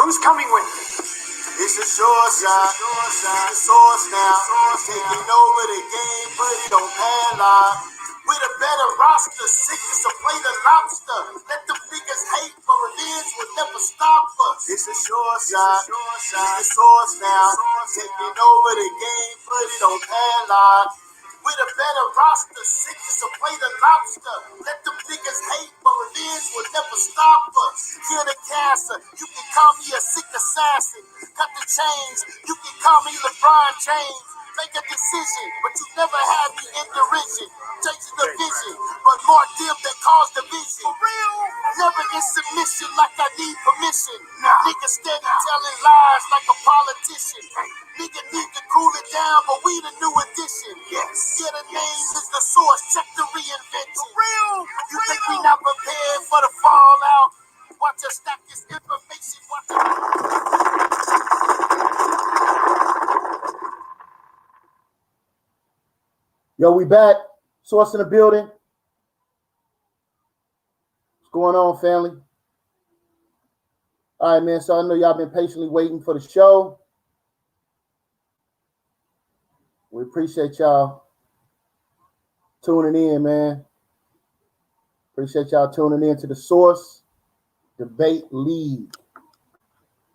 Who's coming with me? It's a short shot, the source now. Taking over the game, put it on padlock. With a better roster, sickness to play the lobster. Let them niggas hate, but revenge will never stop us. It's a short shot, the source now. Taking over the game, put it on padlock. With a better roster, sickness to play the lobster. Let them niggas hate, but revenge will never stop us. Kill the cancer, you can call me a sick assassin. Cut the chains, you can call me LeBron James. Make a decision, but you never had me in derision. Changing the vision, but more dim that cause division. For real, never in submission like I need permission. Nigga steady telling lies like a politician. Nigga need to cool it down, but we the new edition. Yes, yeah, the name is the source. Check the reinvention. For real, you think we not prepared for the fallout? Watch us stack this information. Watch us. Yo, we back. Source in the building. What's going on, family? All right, man. So I know y'all been patiently waiting for the show. We appreciate y'all tuning in, man. Appreciate y'all tuning in to the Source Debate League.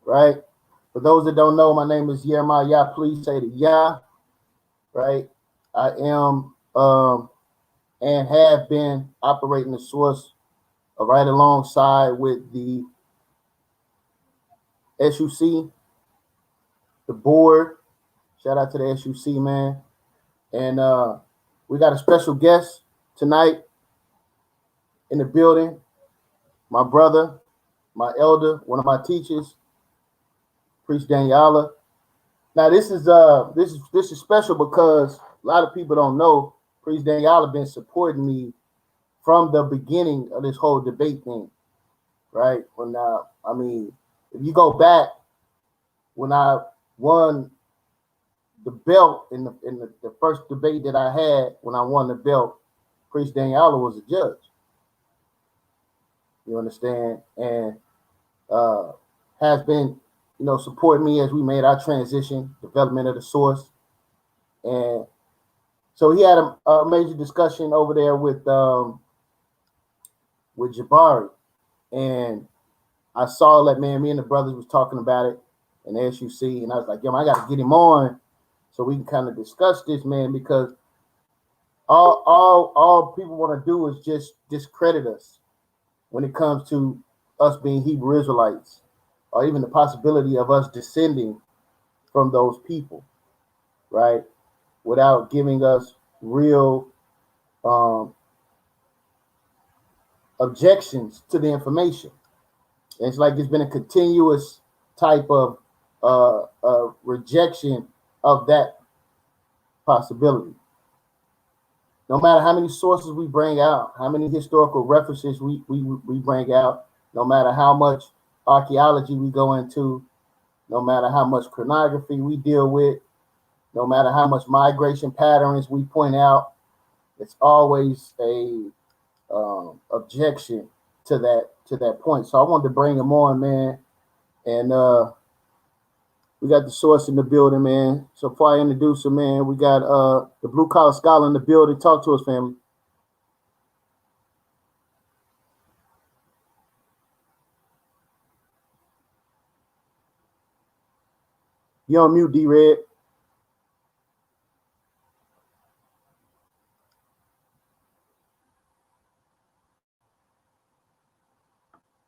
Right? For those that don't know, my name is Danyaahla. Please say the Yah. Right? I am and have been operating the Source right alongside with the SUC, the board. Shout out to the SUC, man. And we got a special guest tonight in the building. My brother, my elder, one of my teachers, Priest Danyaahla. Now this is special because a lot of people don't know Priest Danyaahla been supporting me from the beginning of this whole debate thing, right? When I mean, if you go back when I won the belt in the first debate that I had, when I won the belt, Priest Danyaahla was a judge. You understand? And has been, supporting me as we made our transition, development of the Source. And so he had a major discussion over there with Jabari. And I saw that, man, me and the brothers was talking about it in the SUC. And I was like, yo, I got to get him on so we can kind of discuss this, man, because all people want to do is just discredit us when it comes to us being Hebrew Israelites, or even the possibility of us descending from those people, right? Without giving us real objections to the information. And it's like there's been a continuous type of rejection of that possibility. No matter how many sources we bring out, how many historical references we bring out, no matter how much archaeology we go into, no matter how much chronography we deal with, no matter how much migration patterns we point out, it's always a objection to that point. So I wanted to bring him on, man, and we got the Source in the building, man. So before I introduce him, man, we got the Blue Collar Scholar in the building. Talk to us, family. You on mute, D-Red.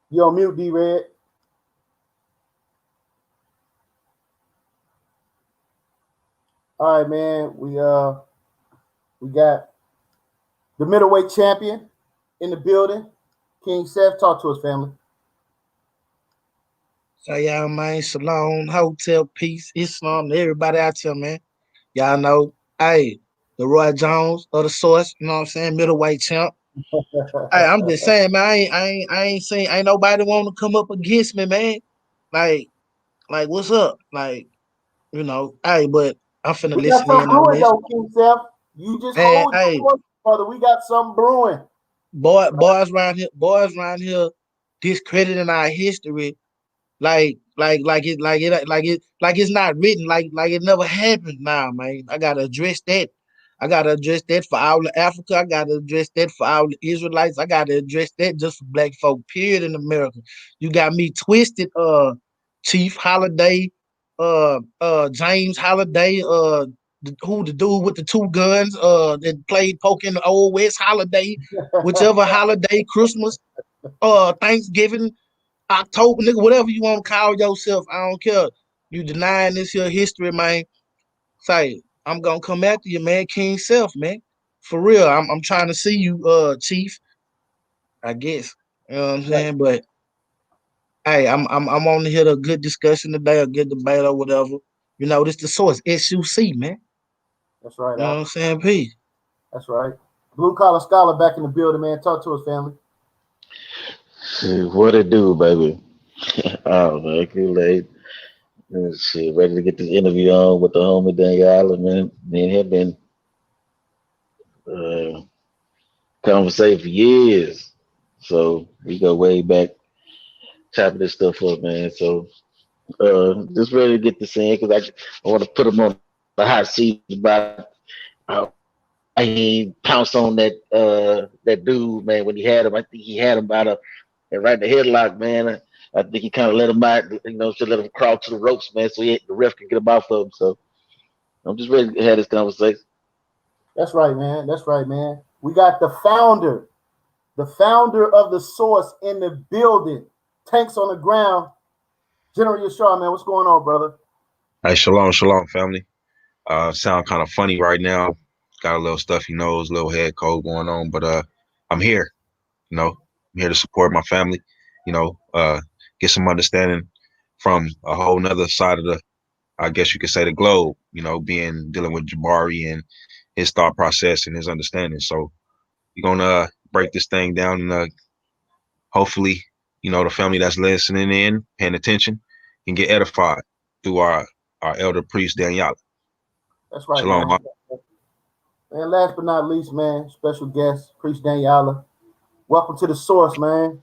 You on mute, D-Red. All right, man. We got the middleweight champion in the building. King Seth, talk to us, family. So y'all, man, Shalom, Hotel, Peace, Islam, everybody out there, man. Y'all know, hey, the Roy Jones of the Source, you know what I'm saying? Middleweight champ. Hey, I'm just saying, man, I ain't seen, ain't nobody want to come up against me, man. Like, what's up? Like, hey, but I'm finna We listen got in something on brewing this. though, King Seth. You just Man, hold hey, your brother. We got something brewing. boys around here discrediting our history like like it's not written, like it never happened. Now, man, I gotta address that. I gotta address that for all of Africa. I gotta address that for all the Israelites. I gotta address that just for black folk, period, in America. You got me twisted, Chief Holiday, James Holiday, who the dude with the two guns, that played poker in the old West Holiday, whichever holiday, Christmas, Thanksgiving, October, nigga, whatever you want to call yourself, I don't care. You denying this here history, man. Say, I'm gonna come after you, man. King Self, man. For real. I'm trying to see you, Chief, I guess. You know what I'm Right. saying? But hey, I'm on to hear a good discussion today, a good debate or whatever. You know, this the source, SUC, man. That's right, You know what Al. I'm saying? Peace. That's right. Blue collar scholar back in the building, man. Talk to us, family. Shit, what it do, baby? Oh man, Kool-Aid. Shit, ready to get this interview on with the homie Danyaahla, man. Me and him been uh, conversating for years. So we go way back chopping this stuff up, man. So just ready to get this in because I want to put him on the hot seat about why he pounced on that dude, man, when he had him. I think he had him and right in the headlock, man. I think he kind of let him out, should let him crawl to the ropes, man, so the ref can get him off of him. So I'm just ready to have this conversation. That's right, man. That's right, man. We got the founder of the source in the building. Tanks on the ground. General Yashar, man. What's going on, brother? Hey, shalom, family. Sound kind of funny right now. Got a little stuffy nose, little head cold going on, but I'm here. I'm here to support my family. Get some understanding from a whole nother side of I guess you could say, the globe. Dealing with Jabari and his thought process and his understanding. So we're gonna break this thing down and hopefully, the family that's listening in, paying attention, can get edified through our elder priest Danyaahla. That's right, Shalom. man. And last but not least, man, special guest, Priest Danyaahla. Welcome to the source, man.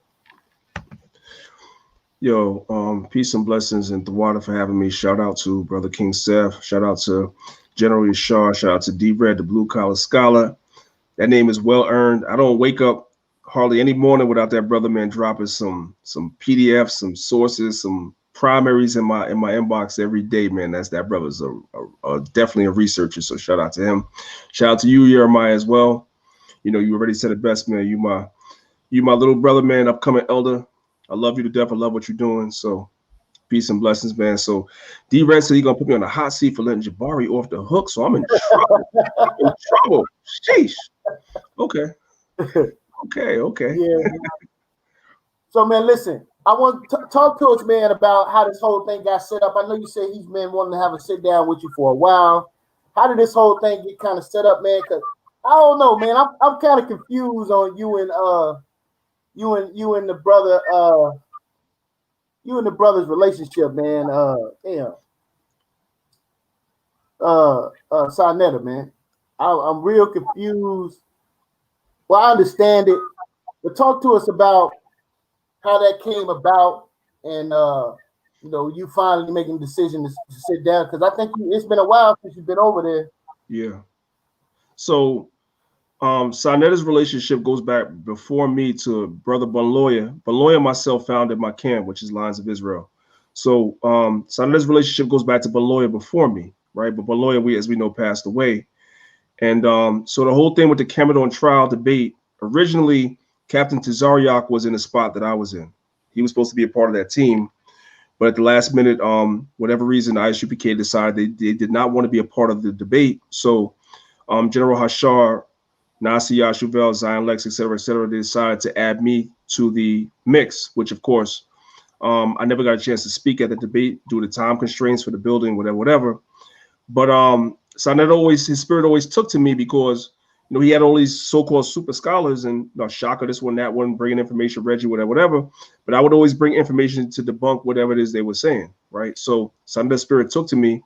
Yo, peace and blessings, and Thawada for having me. Shout out to Brother King Seth. Shout out to General Yashar. Shout out to D-Red, the blue collar scholar. That name is well earned. I don't wake up hardly any morning without that brother, man, dropping some PDFs, some sources, some primaries in my inbox every day, man. That brother's definitely a researcher. So shout out to him. Shout out to you, Jeremiah, as well. You already said it best, man. You my little brother, man, upcoming elder. I love you to death. I love what you're doing. So peace and blessings, man. So D-Red said he's going to put me on the hot seat for letting Jabari off the hook. So I'm in trouble. Sheesh. Okay. Yeah. So, man, listen. I want to talk to us, man, about how this whole thing got set up. I know you said he's been wanting to have a sit down with you for a while. How did this whole thing get kind of set up, man? Because I don't know, man. I'm kind of confused on you and the brother you and the brother's relationship, man. Sarnetta, man. I'm real confused. Well, I understand it, but talk to us about how that came about, and you finally making the decision to sit down, because I think it's been a while since you've been over there. Yeah. So Sarnetta's relationship goes back before me to Brother Bunloya. Bunloya and myself founded my camp, which is Lions of Israel. So Sarnetta's relationship goes back to Bunloya before me, right? But Bunloya, as we know, passed away. And so the whole thing with the Cameron trial debate, originally Captain Tazariak was in the spot that I was in. He was supposed to be a part of that team. But at the last minute, whatever reason, ISUPK decided they did not want to be a part of the debate. So General Hashar, Nasi Yashuvel, Zion Lex, et cetera, they decided to add me to the mix, which, of course, I never got a chance to speak at the debate due to time constraints for the building, whatever. But his spirit always took to me because, he had all these so-called super scholars and Shaka, this one, that one, bringing information, Reggie, whatever. But I would always bring information to debunk whatever it is they were saying, right? So Sarnetta's spirit took to me,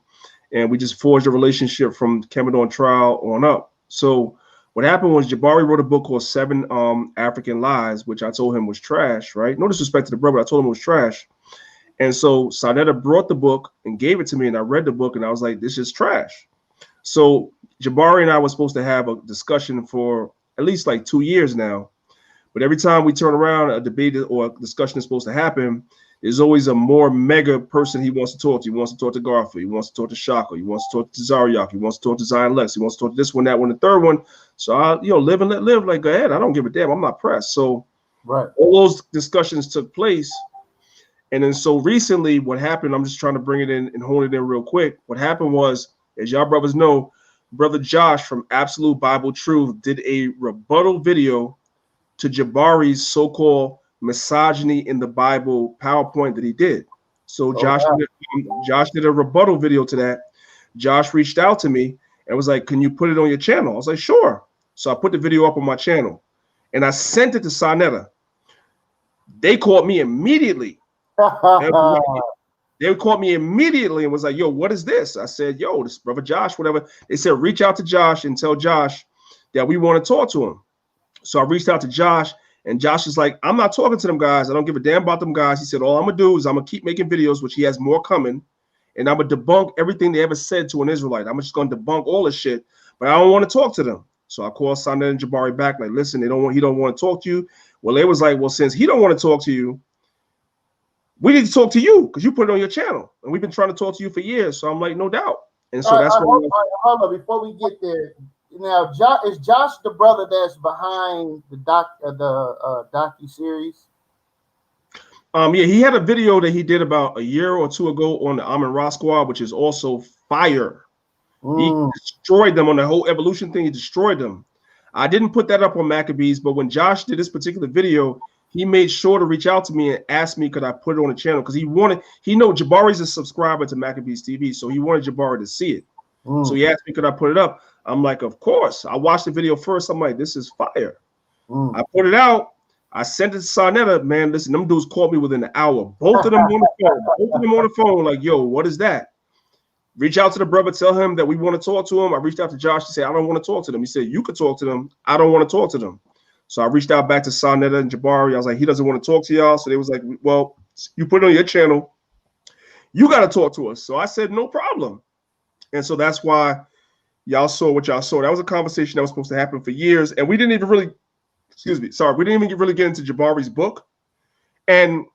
and we just forged a relationship from Cameron trial on up. So what happened was Jabari wrote a book called 7 African Lies, which I told him was trash, right? No disrespect to the brother, I told him it was trash. And so Sarnetta brought the book and gave it to me, and I read the book, and I was like, this is trash. So Jabari and I were supposed to have a discussion for at least like 2 years now. But every time we turn around, a debate or a discussion is supposed to happen, there's always a more mega person he wants to talk to. He wants to talk to Garfield. He wants to talk to Shaka. He wants to talk to Zariak. He wants to talk to Zion Lex. He wants to talk to this one, that one, the third one. So I, live and let live. Like, go ahead. I don't give a damn. I'm not pressed. So all those discussions took place. And then so recently what happened, I'm just trying to bring it in and hone it in real quick. What happened was, as y'all brothers know, Brother Josh from Absolute Bible Truth did a rebuttal video to Jabari's so-called misogyny in the Bible PowerPoint that he did. So Josh did a rebuttal video to that. Josh reached out to me and was like, can you put it on your channel? I was like, sure. So I put the video up on my channel and I sent it to Sarnetta. They called me immediately. They called me immediately and was like, yo, what is this? I said, yo, this Brother Josh, whatever. They said, reach out to Josh and tell Josh that we want to talk to him. So I reached out to Josh, and Josh is like, I'm not talking to them guys. I don't give a damn about them guys. He said, all I'm going to do is I'm going to keep making videos, which he has more coming, and I'm going to debunk everything they ever said to an Israelite. I'm just going to debunk all this shit, but I don't want to talk to them. So I called Sarnetta and Jabari back, like, listen, he don't want to talk to you. Well, they was like, well, since he don't want to talk to you, we need to talk to you because you put it on your channel, and we've been trying to talk to you for years. So I'm like, no doubt. And so that's what. Hold on, before we get there. Now, is Josh the brother that's behind the docu series? Yeah, he had a video that he did about a year or two ago on the Amin-Ra Squad, which is also fire. He destroyed them on the whole evolution thing. He destroyed them. I didn't put that up on Maccabees, but when Josh did this particular video, he made sure to reach out to me and ask me could I put it on the channel because he know Jabari's a subscriber to Maccabees TV, so he wanted Jabari to see it. So he asked me could I put it up. I'm like, of course. I watched the video first. I'm like, this is fire. I put it out. I sent it to Sarnetta. Man, listen, them dudes called me within an hour. Both of them on the phone. Both of them on the phone. Like, yo, what is that? Reach out to the brother. Tell him that we want to talk to him. I reached out to Josh. He said, I don't want to talk to them. He said, you could talk to them. I don't want to talk to them. So I reached out back to Sarnetta and Jabari. I was like, he doesn't want to talk to y'all. So they was like, well, you put it on your channel. You got to talk to us. So I said, no problem. And so that's why y'all saw what y'all saw. That was a conversation that was supposed to happen for years. And we didn't even really, we didn't even really get into Jabari's book. And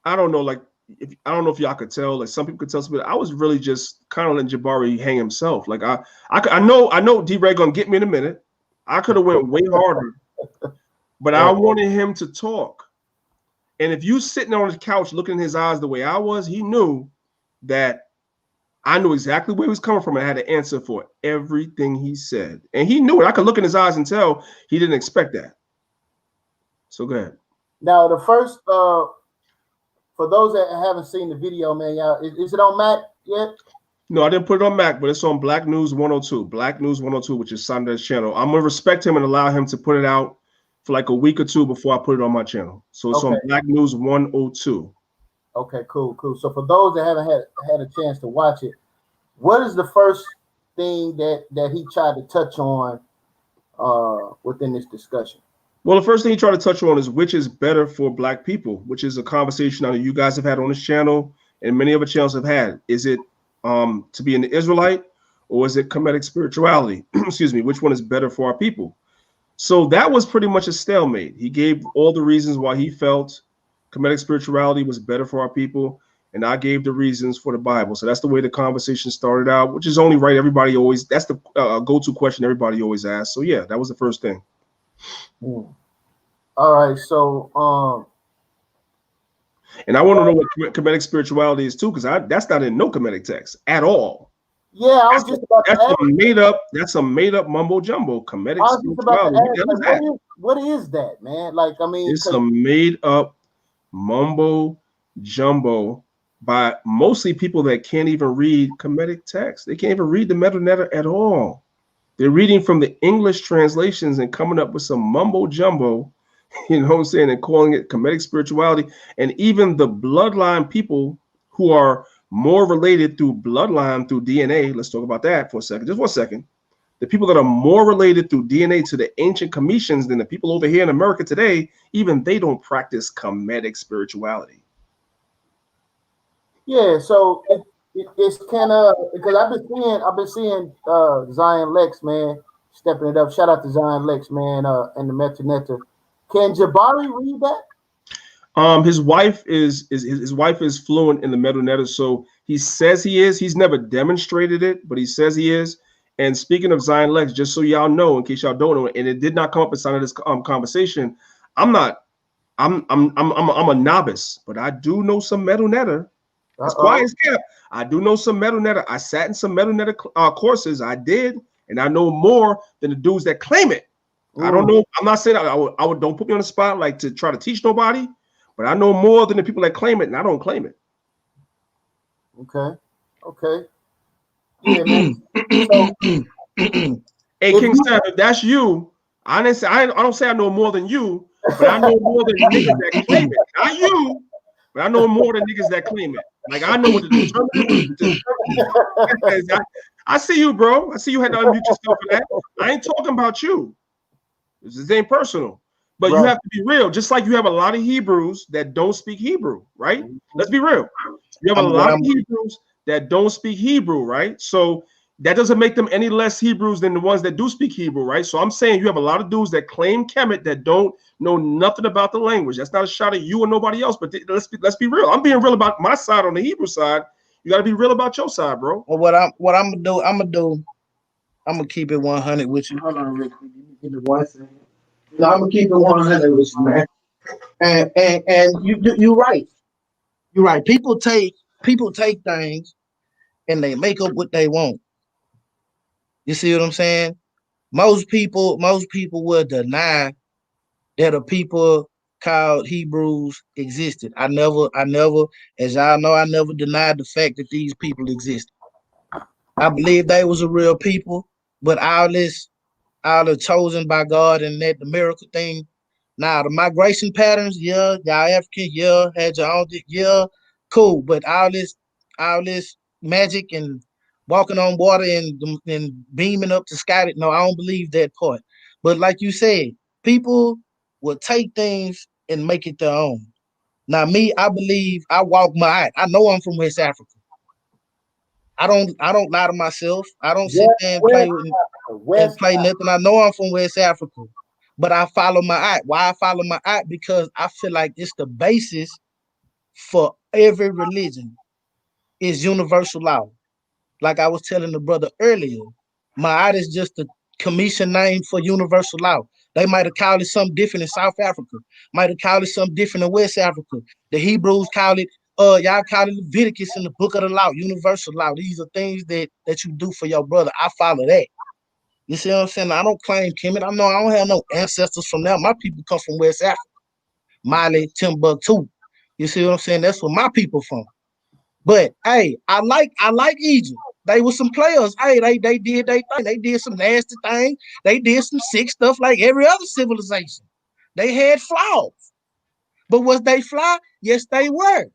I don't know, like, I don't know if y'all could tell, like some people could tell, but I was really just kind of letting Jabari hang himself. Like I know D-Ray gonna get me in a minute. I could have went way harder, but I wanted him to talk. And if you sitting on his couch looking in his eyes the way I was, he knew that I knew exactly where he was coming from and I had an answer for everything he said. And he knew it. I could look in his eyes and tell he didn't expect that. So go ahead. Now, the first, for those that haven't seen the video, man, y'all, is it on Mac yet? No, I didn't put it on Mac, but it's on Black News 102. Black News 102, which is Sarnetta's channel. I'm going to respect him and allow him to put it out for like a week or two before I put it on my channel. So it's on Black News 102. Okay, cool. So for those that haven't had a chance to watch it, what is the first thing that he tried to touch on within this discussion? Well, the first thing he tried to touch on is which is better for Black people, which is a conversation I know you guys have had on this channel and many other channels have had. Is it to be an Israelite or is it Kemetic spirituality? Excuse me, which one is better for our people? So that was pretty much a stalemate. He gave all the reasons why he felt Kemetic spirituality was better for our people, and I gave the reasons for the Bible. So that's the way the conversation started out, which is only right. Everybody always, that's the go-to question everybody always asks. So yeah, that was the first thing. All right, so and I want to know what Kemetic spirituality is too, because that's not in no Kemetic text at all. Yeah, I was just about to ask. That's a made up mumbo jumbo. Kemetic spirituality. What is that, man? Like, I mean, it's a made up mumbo jumbo by mostly people that can't even read Kemetic text. They can't even read the Meta at all. They're reading from the English translations and coming up with some mumbo jumbo, you know what I'm saying, and calling it Kemetic spirituality. And even the bloodline people who are more related through bloodline, through DNA, let's talk about that for a second, just 1 second. The people that are more related through DNA to the ancient Cometians than the people over here in America today, even they don't practice Kemetic spirituality. Yeah, so it's kind of because I've been seeing Zion Lex, man, stepping it up. Shout out to Zion Lex, man, and the Metanetta. Can Jabari read that? His wife his wife is fluent in the Medu Neter, so he says he is. He's never demonstrated it, but he says he is. And speaking of Zion Lex, just so y'all know, in case y'all don't know, and it did not come up inside of this conversation, I'm not. I'm a novice, but I do know some Medu Neter. As quiet Uh-oh. as kept, I do know some Medu Neter. I sat in some Medu Neter courses. I did, and I know more than the dudes that claim it. I don't Mm, know. I'm not saying I would don't put me on the spot like to try to teach nobody, but I know more than the people that claim it, and I don't claim it. okay. Okay. Yeah, man. So Hey, if King you Sam, if that's you, I didn't say I don't say I know more than you, but I know more than niggas that claim it. Not you, but I know more than niggas that claim it. Like I know what the determinant is. I see you, bro. I see you had to unmute yourself for that. I ain't talking about you. This ain't personal. But you right. have to be real. Just like you have a lot of Hebrews that don't speak Hebrew, right? Let's be real. You have a What lot of I'm Hebrews that don't speak Hebrew, right? So that doesn't make them any less Hebrews than the ones that do speak Hebrew, right? So I'm saying you have a lot of dudes that claim Kemet that don't know nothing about the language. That's not a shot at you or nobody else, but let's be real. I'm being real about my side on the Hebrew side. You got to be real about your side, bro. what I'm gonna do. I'm gonna keep it 100 with you. Hold on, real quick. Give me 1 second. No, I'm gonna keep it 100 with you, man. And you're right. You're right. People take things and they make up what they want. You see what I'm saying? Most people will deny that a people called Hebrews existed. I never, as y'all know, I never denied the fact that these people existed. I believe they was a real people, but all the chosen by God and that the miracle thing. Now the migration patterns, yeah, y'all African, yeah, had your own, yeah, cool. But all this magic and walking on water and beaming up the sky, no, I don't believe that part. But like you said, people will take things and make it their own. Now me, I believe I walk my eye. I know I'm from West Africa. I don't lie to myself. I don't sit West, there and West, and West. play nothing. I know I'm from West Africa, but I follow my art. Why I follow my art? Because I feel like it's the basis for every religion is universal law. Like I was telling the brother earlier, my art is just a commission name for universal law. They might have called it something different in South Africa, might have called it something different in West Africa. The Hebrews call it, y'all call it Leviticus in the book of the law, universal law. These are things that you do for your brother. I follow that. You see what I'm saying? I don't claim Kemet. I know I don't have no ancestors from there. My people come from West Africa, Mali, Timbuktu. You see what I'm saying? That's where my people from. But hey, I like Egypt. They were some players. Hey, they did they thing. They did some nasty things. They did some sick stuff like every other civilization. They had flaws. But was they fly? Yes, they were.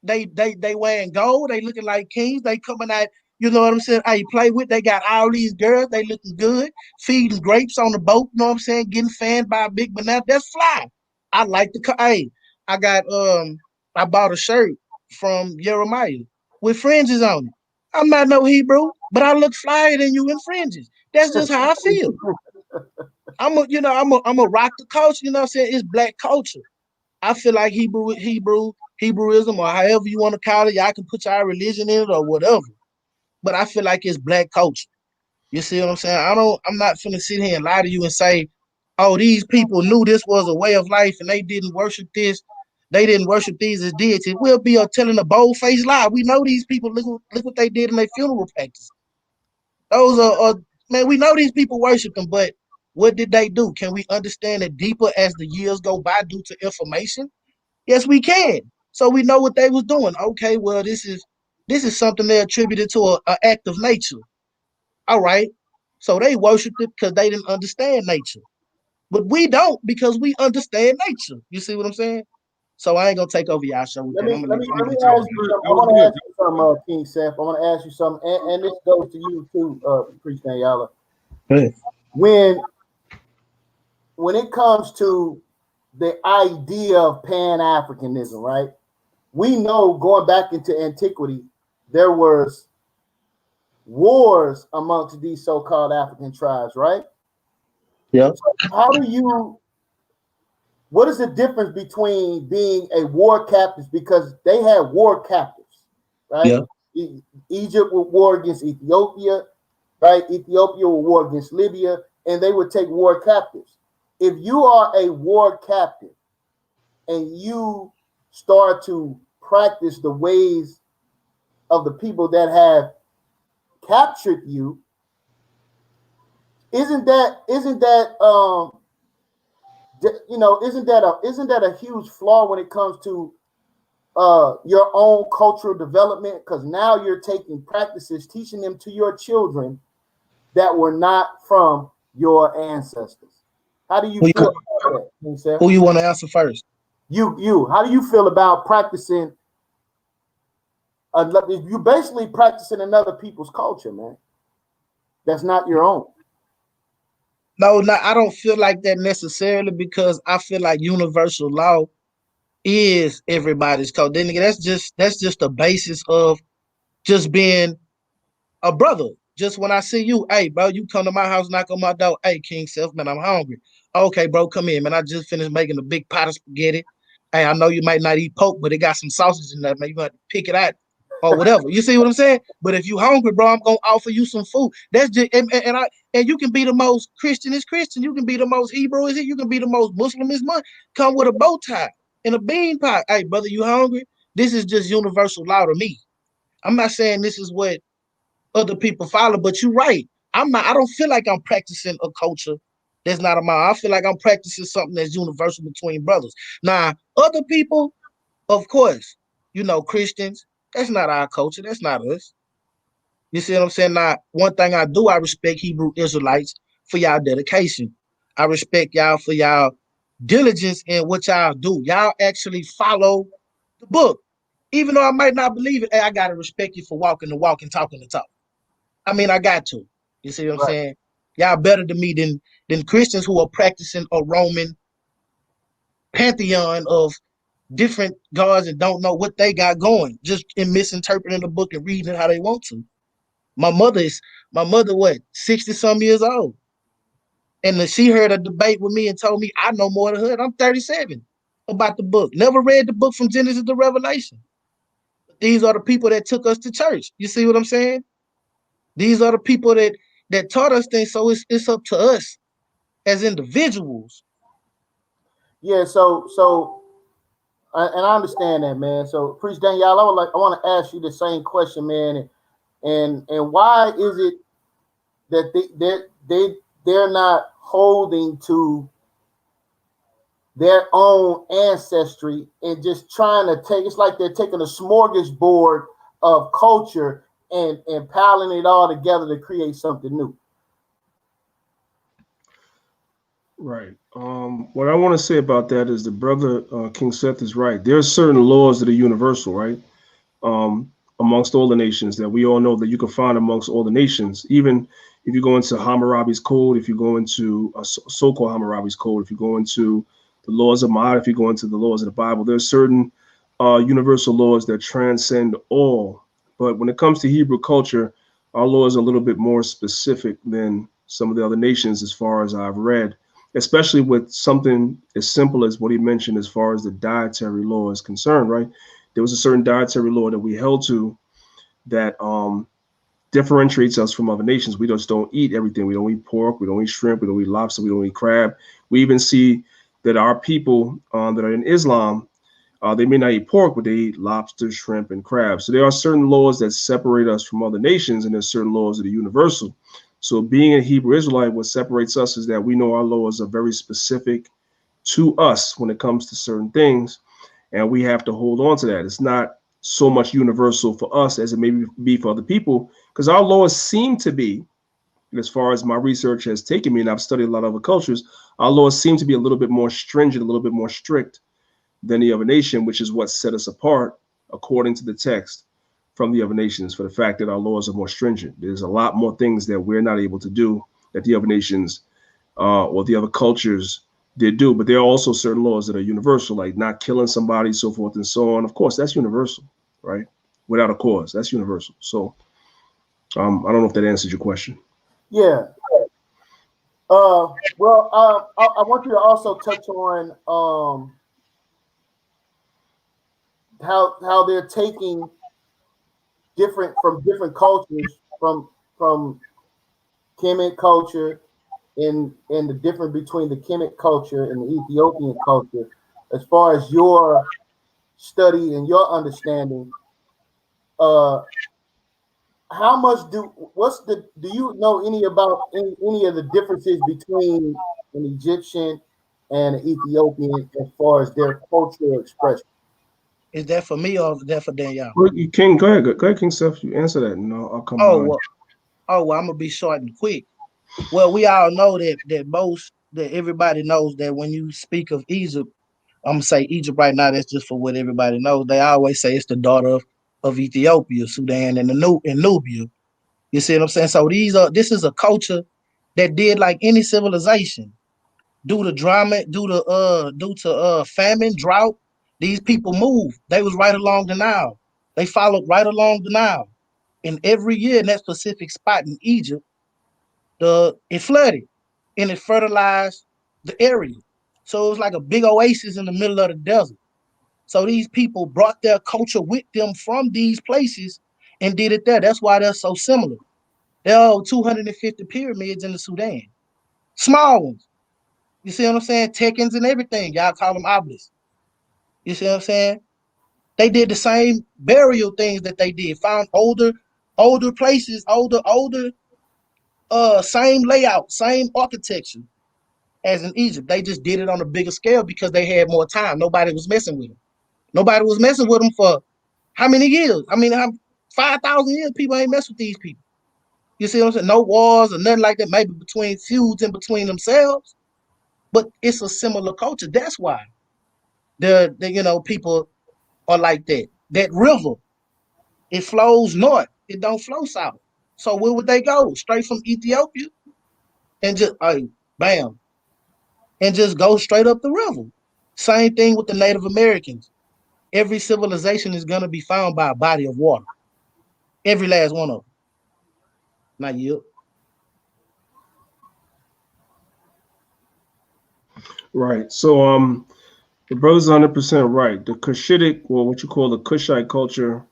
They wearing gold. They looking like kings. They coming out. You know what I'm saying? Hey, play with. They got all these girls. They looking good. Feeding grapes on the boat. You know what I'm saying? Getting fanned by a big banana. That's fly. I like the. Hey, I got I bought a shirt from Jeremiah with fringes on it. I'm not no Hebrew, but I look flyer than you in fringes. That's just how I feel. I'm a rock the culture. You know what I'm saying? It's black culture. I feel like Hebrewism, or however you want to call it, y'all can put your religion in it or whatever. But I feel like it's black culture. You see what I'm saying? I'm not finna sit here and lie to you and say, oh, these people knew this was a way of life and they didn't worship this. They didn't worship these as deities. We'll be telling a bold faced lie. We know these people. Look what they did in their funeral practice. Those are man. We know these people worship them, but what did they do? Can we understand it deeper as the years go by due to information? Yes, we can. So we know what they was doing. Okay, well, this is something they attributed to a act of nature. All right. So they worshiped it because they didn't understand nature. But we don't because we understand nature. You see what I'm saying? So I ain't gonna take over y'all show with Let that. me I'm gonna let let, me I'm let gonna me let y'all ask do you it. something. That I was want to good. ask you something, King Seth. I want to ask you something, and this goes to you too, Priest Danyaahla. Hey. When when it comes to the idea of Pan Africanism, right? we know going back into antiquity, there was wars amongst these so-called African tribes, right? Yeah. So how do you? What is the difference between being a war captive, because they had war captives, right? Yeah. Egypt would war against Ethiopia, right? Ethiopia would war against Libya, and they would take war captives. If you are a war captive and you start to practice the ways of the people that have captured you, isn't that isn't that a huge flaw when it comes to your own cultural development? Because now you're taking practices, teaching them to your children that were not from your ancestors. How do you Who feel you, about that, who you want to answer first? How do you feel about practicing? You basically practicing another people's culture, man. That's not your own. No, I don't feel like that necessarily, because I feel like universal law is everybody's code. Then again, that's just the basis of just being a brother. Just when I see you, hey, bro, you come to my house, knock on my door. Hey, King Self, man, I'm hungry. Okay, bro, come in, man. I just finished making a big pot of spaghetti. Hey, I know you might not eat pork, but it got some sausage in there, man. You got to pick it out or whatever. You see what I'm saying? But if you hungry, bro, I'm gonna offer you some food. That's just and you can be the most Christian is Christian. You can be the most Hebrew is it. You can be the most Muslim is Muslim. Come with a bow tie and a bean pie. Hey, brother, you hungry? This is just universal law to me. I'm not saying this is what other people follow, but you're right. I don't feel like I'm practicing a culture that's not of mine. I feel like I'm practicing something that's universal between brothers. Now, other people, of course, Christians, that's not our culture. That's not us. You see what I'm saying? Now, one thing I do, I respect Hebrew Israelites for y'all dedication. I respect y'all for y'all diligence in what y'all do. Y'all actually follow the book. Even though I might not believe it, hey, I gotta respect you for walking the walk and talking the talk. I mean, I got to. You see what I'm Right. saying? Y'all better than me than Christians who are practicing a Roman pantheon of different gods and don't know what they got going, just in misinterpreting the book and reading it how they want to. My mother is what, 60 some years old. And she heard a debate with me and told me I know more than her. And I'm 37 about the book. Never read the book from Genesis to Revelation. These are the people that took us to church. You see what I'm saying? These are the people that taught us things. So it's up to us as individuals. Yeah. And I understand that, man. So, Priest Danyaahla, I want to ask you the same question, man. And why is it that they're not holding to their own ancestry and just trying to take? It's like they're taking a smorgasbord of culture and piling it all together to create something new. Right. What I want to say about that is the brother King Seth is right. There are certain laws that are universal, right? Amongst all the nations that we all know that you can find amongst all the nations. Even if you go into Hammurabi's code, if you go into so-called Hammurabi's code, if you go into the laws of Ma'at, if you go into the laws of the Bible, there are certain universal laws that transcend all. But when it comes to Hebrew culture, our laws are a little bit more specific than some of the other nations, as far as I've read, especially with something as simple as what he mentioned as far as the dietary law is concerned, right? There was a certain dietary law that we held to that differentiates us from other nations. We just don't eat everything. We don't eat pork. We don't eat shrimp. We don't eat lobster. We don't eat crab. We even see that our people that are in Islam, they may not eat pork, but they eat lobster, shrimp, and crab. So there are certain laws that separate us from other nations, and there's certain laws that are universal. So being a Hebrew Israelite, what separates us is that we know our laws are very specific to us when it comes to certain things, and we have to hold on to that. It's not so much universal for us as it may be for other people, because our laws seem to be, as far as my research has taken me, and I've studied a lot of other cultures, our laws seem to be a little bit more stringent, a little bit more strict than the other nation, which is what set us apart, according to the text, from the other nations, for the fact that our laws are more stringent. There's a lot more things that we're not able to do that the other nations or the other cultures They do, but there are also certain laws that are universal, like not killing somebody, so forth and so on. Of course, that's universal, right? Without a cause, that's universal. So, I don't know if that answers your question. Yeah. Well, I want you to also touch on how they're taking different cultures from Kemet culture and the difference between the Kemet culture and the Ethiopian culture, as far as your study and your understanding. Uh, how much do you know any about any of the differences between an Egyptian and an Ethiopian as far as their cultural expression? Is that for me or is that for Danielle? Well, you can go ahead, go ahead, King Steph. You answer that, and I'll come Oh behind. well, I'm gonna be short and quick. Well, we all know that everybody knows that when you speak of Egypt, I'm gonna say Egypt right now. That's just for what everybody knows. They always say it's the daughter of Ethiopia, Sudan, and Nubia. You see what I'm saying? So this is a culture that did like any civilization. Due to famine, drought, these people moved. They was right along the Nile. They followed right along the Nile. And every year in that specific spot in Egypt, it flooded and it fertilized the area. So it was like a big oasis in the middle of the desert. So these people brought their culture with them from these places and did it there. That's why they're so similar. There are 250 pyramids in the Sudan, small ones. You see what I'm saying? Tekens and everything. Y'all call them obelisks. You see what I'm saying? They did the same burial things that they did. Found older places, older, same layout, same architecture as in Egypt. They just did it on a bigger scale because they had more time. Nobody was messing with them. Nobody was messing with them for how many years? I mean, 5,000 years. People ain't mess with these people. You see what I'm saying? No wars or nothing like that. Maybe between feuds in between themselves, but it's a similar culture. That's why the people are like that. That river, it flows north. It don't flow south. So where would they go? Straight from Ethiopia and just bam, and just go straight up the river. Same thing with the Native Americans. Every civilization is gonna be found by a body of water. Every last one of them. Not you. Right. So, the brother's 100% right. The Cushitic, or what you call the Cushite culture,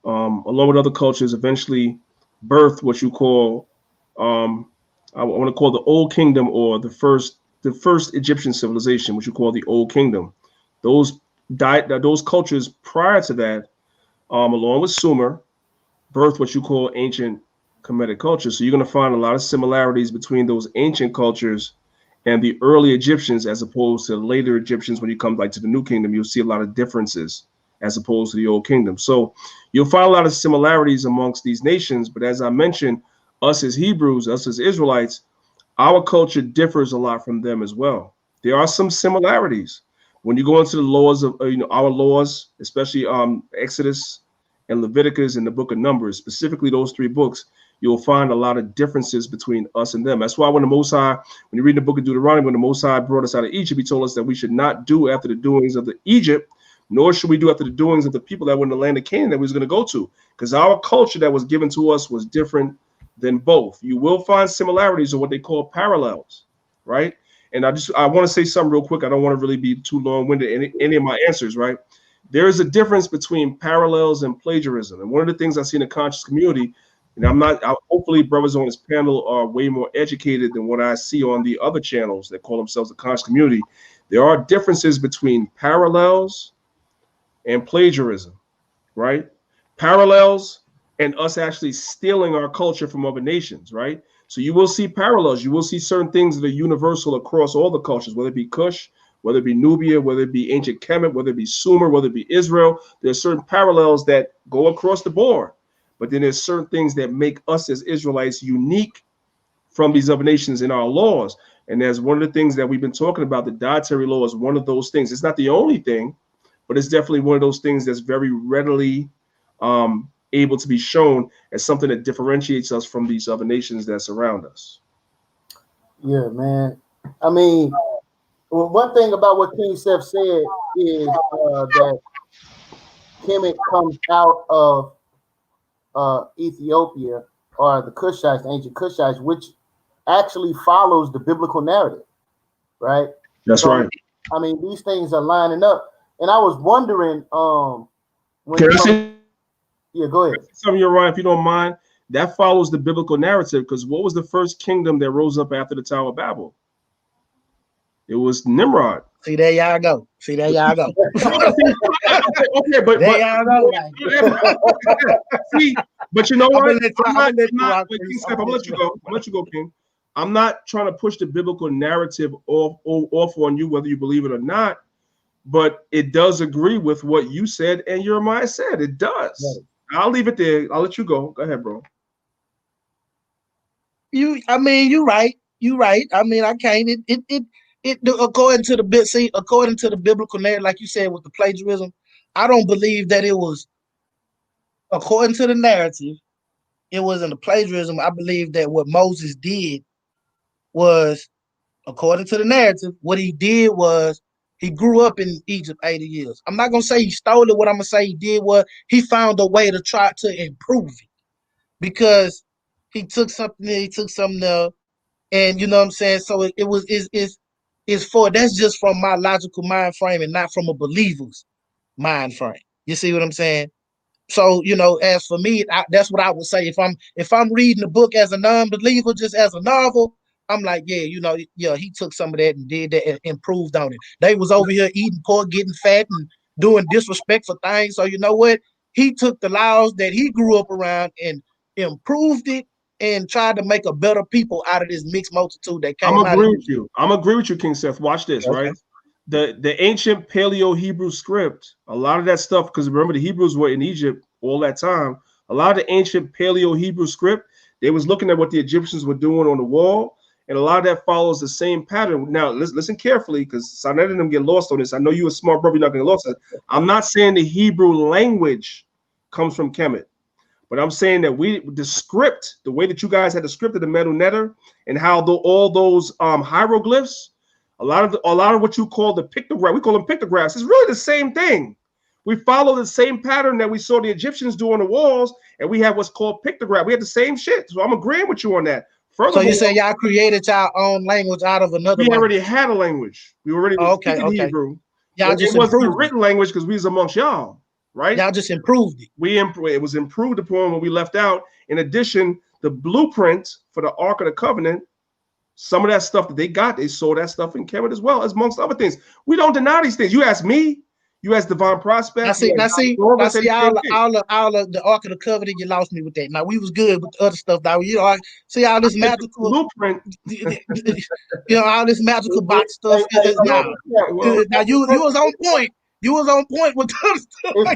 along with other cultures, eventually birthed what you call, I want to call the Old Kingdom, or the first Egyptian civilization, which you call the Old Kingdom. Those cultures prior to that, along with Sumer, birthed what you call ancient Kemetic culture. So you're going to find a lot of similarities between those ancient cultures and the early Egyptians, as opposed to the later Egyptians. When you come like to the New Kingdom, you'll see a lot of differences as opposed to the Old Kingdom. So you'll find a lot of similarities amongst these nations. But as I mentioned, us as Hebrews, us as Israelites, our culture differs a lot from them as well. There are some similarities. When you go into the laws of our laws, especially Exodus and Leviticus and the book of Numbers, specifically those three books, you'll find a lot of differences between us and them. That's why when you read the book of Deuteronomy, when the Most High brought us out of Egypt, he told us that we should not do after the doings of the Egypt, nor should we do after the doings of the people that were in the land of Canaan that we was going to go to, because our culture that was given to us was different than both. You will find similarities or what they call parallels, right? And I want to say something real quick. I don't want to really be too long-winded in any of my answers, right? There is a difference between parallels and plagiarism. And one of the things I see in the conscious community, and hopefully brothers on this panel are way more educated than what I see on the other channels that call themselves the conscious community. There are differences between parallels and plagiarism, right? Parallels and us actually stealing our culture from other nations, right? So you will see parallels. You will see certain things that are universal across all the cultures, whether it be Kush, whether it be Nubia, whether it be ancient Kemet, whether it be Sumer, whether it be Israel. There's certain parallels that go across the board. But then there's certain things that make us as Israelites unique from these other nations in our laws. And there's one of the things that we've been talking about, the dietary law is one of those things. It's not the only thing, but it's definitely one of those things that's very readily able to be shown as something that differentiates us from these other nations that surround us. Yeah, man. I mean, Well, one thing about what King Seth said is that Kemet comes out of Ethiopia or the Kushites, the ancient Kushites, which actually follows the biblical narrative, right? That's So, right. I mean, these things are lining up. And I was wondering, when Can it I comes, say yeah, go ahead. something, Uriah, if you don't mind? That follows the biblical narrative, because what was the first kingdom that rose up after the Tower of Babel? It was Nimrod. See, there y'all go. See, there y'all go. Okay, but There y'all go. see, but you know I'm what? gonna let you. I'm gonna let you rock. Wait, King Priest. Steph, I'm gonna let you go. I'm gonna let you go, King. I'm not trying to push the biblical narrative off on you, whether you believe it or not, but it does agree with what you said and Jeremiah said. It does. Right. I'll leave it there. I'll let you go. Go ahead, bro. I mean, you're right. You're right. I mean, I can't. According to the bit. See, according to the biblical narrative, like you said with the plagiarism, I don't believe that it was. According to the narrative, it wasn't a plagiarism. I believe that what Moses did was, according to the narrative, what he did was he grew up in Egypt 80 years. I'm not gonna say he stole it. What I'm gonna say he did was he found a way to try to improve it, because he took something there, he took something there, and you know what I'm saying. So it was is for that's just from my logical mind frame and not from a believer's mind frame. You see what I'm saying? So you know, as for me, that's what I would say. If I'm reading the book as a non-believer, just as a novel, I'm like, yeah, you know, yeah, he took some of that and did that and improved on it. They was over here eating pork, getting fat, and doing disrespectful things. So you know what? He took the laws that he grew up around and improved it and tried to make a better people out of this mixed multitude that I'm came out of agree with Egypt. you. I'm agree with you, King Seth. Watch this, right? The ancient Paleo Hebrew script, a lot of that stuff, because remember the Hebrews were in Egypt all that time. A lot of the ancient Paleo Hebrew script, they was looking at what the Egyptians were doing on the wall, and a lot of that follows the same pattern. Now, listen carefully, because Sanet and them get lost on this. I know you a smart brother, you're not going to get lost. I'm not saying the Hebrew language comes from Kemet. But I'm saying that the script, the way that you guys had the script of the metal netter, and how all those hieroglyphs, a lot of what you call the pictograph, we call them pictographs, it's really the same thing. We follow the same pattern that we saw the Egyptians do on the walls, and we have what's called pictograph. We had the same shit. So I'm agreeing with you on that. So you Furthermore, say y'all created y'all own language out of another we already language? had a language. We already were speaking Hebrew. Y'all It just wasn't a improved it. written language because we was amongst y'all, right? Y'all just improved it. It was improved upon when we left out. In addition, the blueprint for the Ark of the Covenant, some of that stuff that they got, they saw that stuff in Kemet as well, as amongst other things. We don't deny these things. You ask me, you ask Divine Prospect, All of the Ark of the Covenant, you lost me with that. Now we was good with the other stuff. Now you know, see all this magical blueprint, all this magical box stuff is now. Now you was on point. You was on point with the stuff. What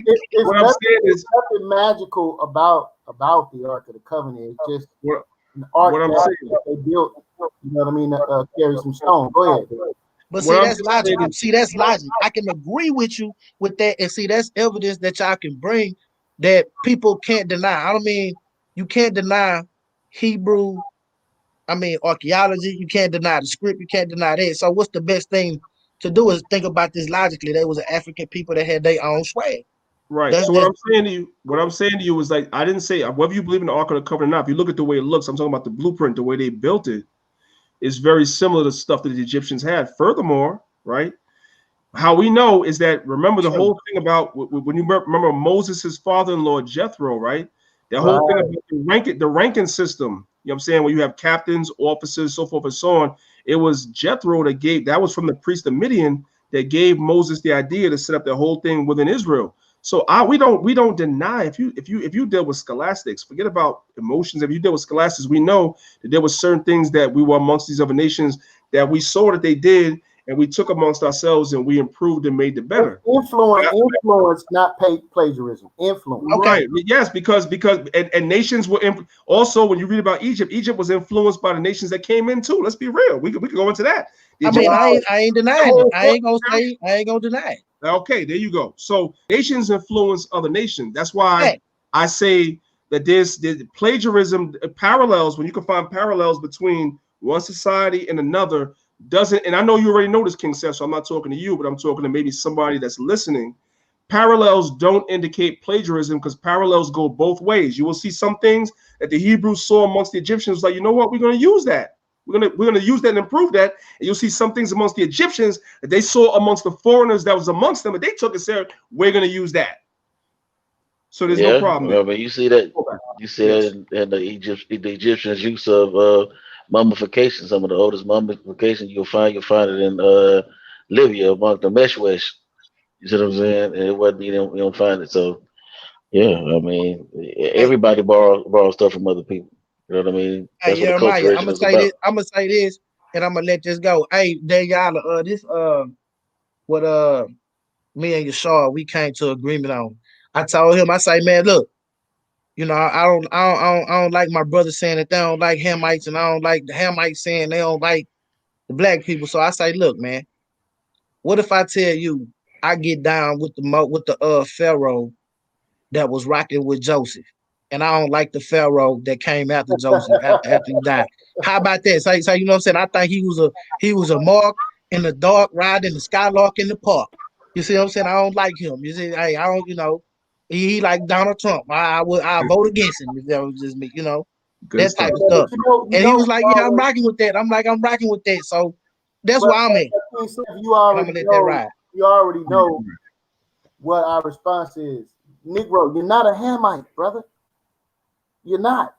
I'm saying is nothing magical about the Ark of the Covenant. It's just an ark that they built. You know what I mean? Carry some stone. Go ahead. But see, that's logical. See, that's logic. I can agree with you with that, and see, that's evidence that y'all can bring that people can't deny. I don't mean you can't deny Hebrew. I mean archaeology. You can't deny the script. You can't deny that. So, what's the best thing to do is think about this logically. There was an African people that had their own swag. Right. So what I'm saying to you is like I didn't say whether you believe in the Ark of the Covenant or not. If you look at the way it looks, I'm talking about the blueprint, the way they built it. Is very similar to stuff that the Egyptians had. Furthermore, right, how we know is that, remember the whole thing about when you remember Moses' father-in-law Jethro, right? That whole thing about the ranking system, you know what I'm saying, where you have captains, officers, so forth and so on. It was Jethro that was from the priest of Midian that gave Moses the idea to set up the whole thing within Israel. So we don't deny if you deal with scholastics, forget about emotions. If you deal with scholastics, we know that there were certain things that we were amongst these other nations that we saw that they did, and we took amongst ourselves and we improved and made it better. Influence, not plagiarism. Influence. Right. Yes, because and nations were also, when you read about Egypt was influenced by the nations that came in too. Let's be real. We could go into that. I ain't denying it. I ain't gonna deny it. Okay, there you go. So nations influence other nations. That's why I say that there's plagiarism parallels, when you can find parallels between one society and another, doesn't, and I know you already know this, King Seth, so I'm not talking to you, but I'm talking to maybe somebody that's listening. Parallels don't indicate plagiarism because parallels go both ways. You will see some things that the Hebrews saw amongst the Egyptians, like, you know what, we're going to use that. We're gonna use that and improve that. And you'll see some things amongst the Egyptians that they saw amongst the foreigners that was amongst them, and they took and said, we're gonna use that. So there's no problem there. But you see that in the Egyptians' use of mummification. Some of the oldest mummification you'll find it in Libya among the Meshwesh. You see what I'm saying? And it wasn't, you don't find it. So yeah, I mean, Hey, everybody borrows stuff from other people. You know what I mean? hey, That's what Jeremiah, I'm acculturation gonna is say this. about. I'm gonna say this, and I'm gonna let this go. Hey, Danyaahla, this what me and Yashar, we came to agreement on. I told him, I say, man, look, you know, I don't like my brother saying that they don't like Hamites, and I don't like the Hamites saying they don't like the black people. So I say, look, man, what if I tell you I get down with the Pharaoh that was rocking with Joseph, and I don't like the Pharaoh that came after Joseph after he died. How about that? So you know what I'm saying? I think he was a mark in the dark, riding the skylark in the park. You see what I'm saying? I don't like him. You see, hey, I don't, you know, he like Donald Trump. I vote against him if that was just me, you know, Good that type stuff. of stuff. You And he was know, like, yeah, I'm rocking with that. I'm like, I'm rocking with that. So that's but where I'm at, you and I'm already gonna let that know. ride. You already know what our response is. Negro, you're not a Hamite, brother. You're not.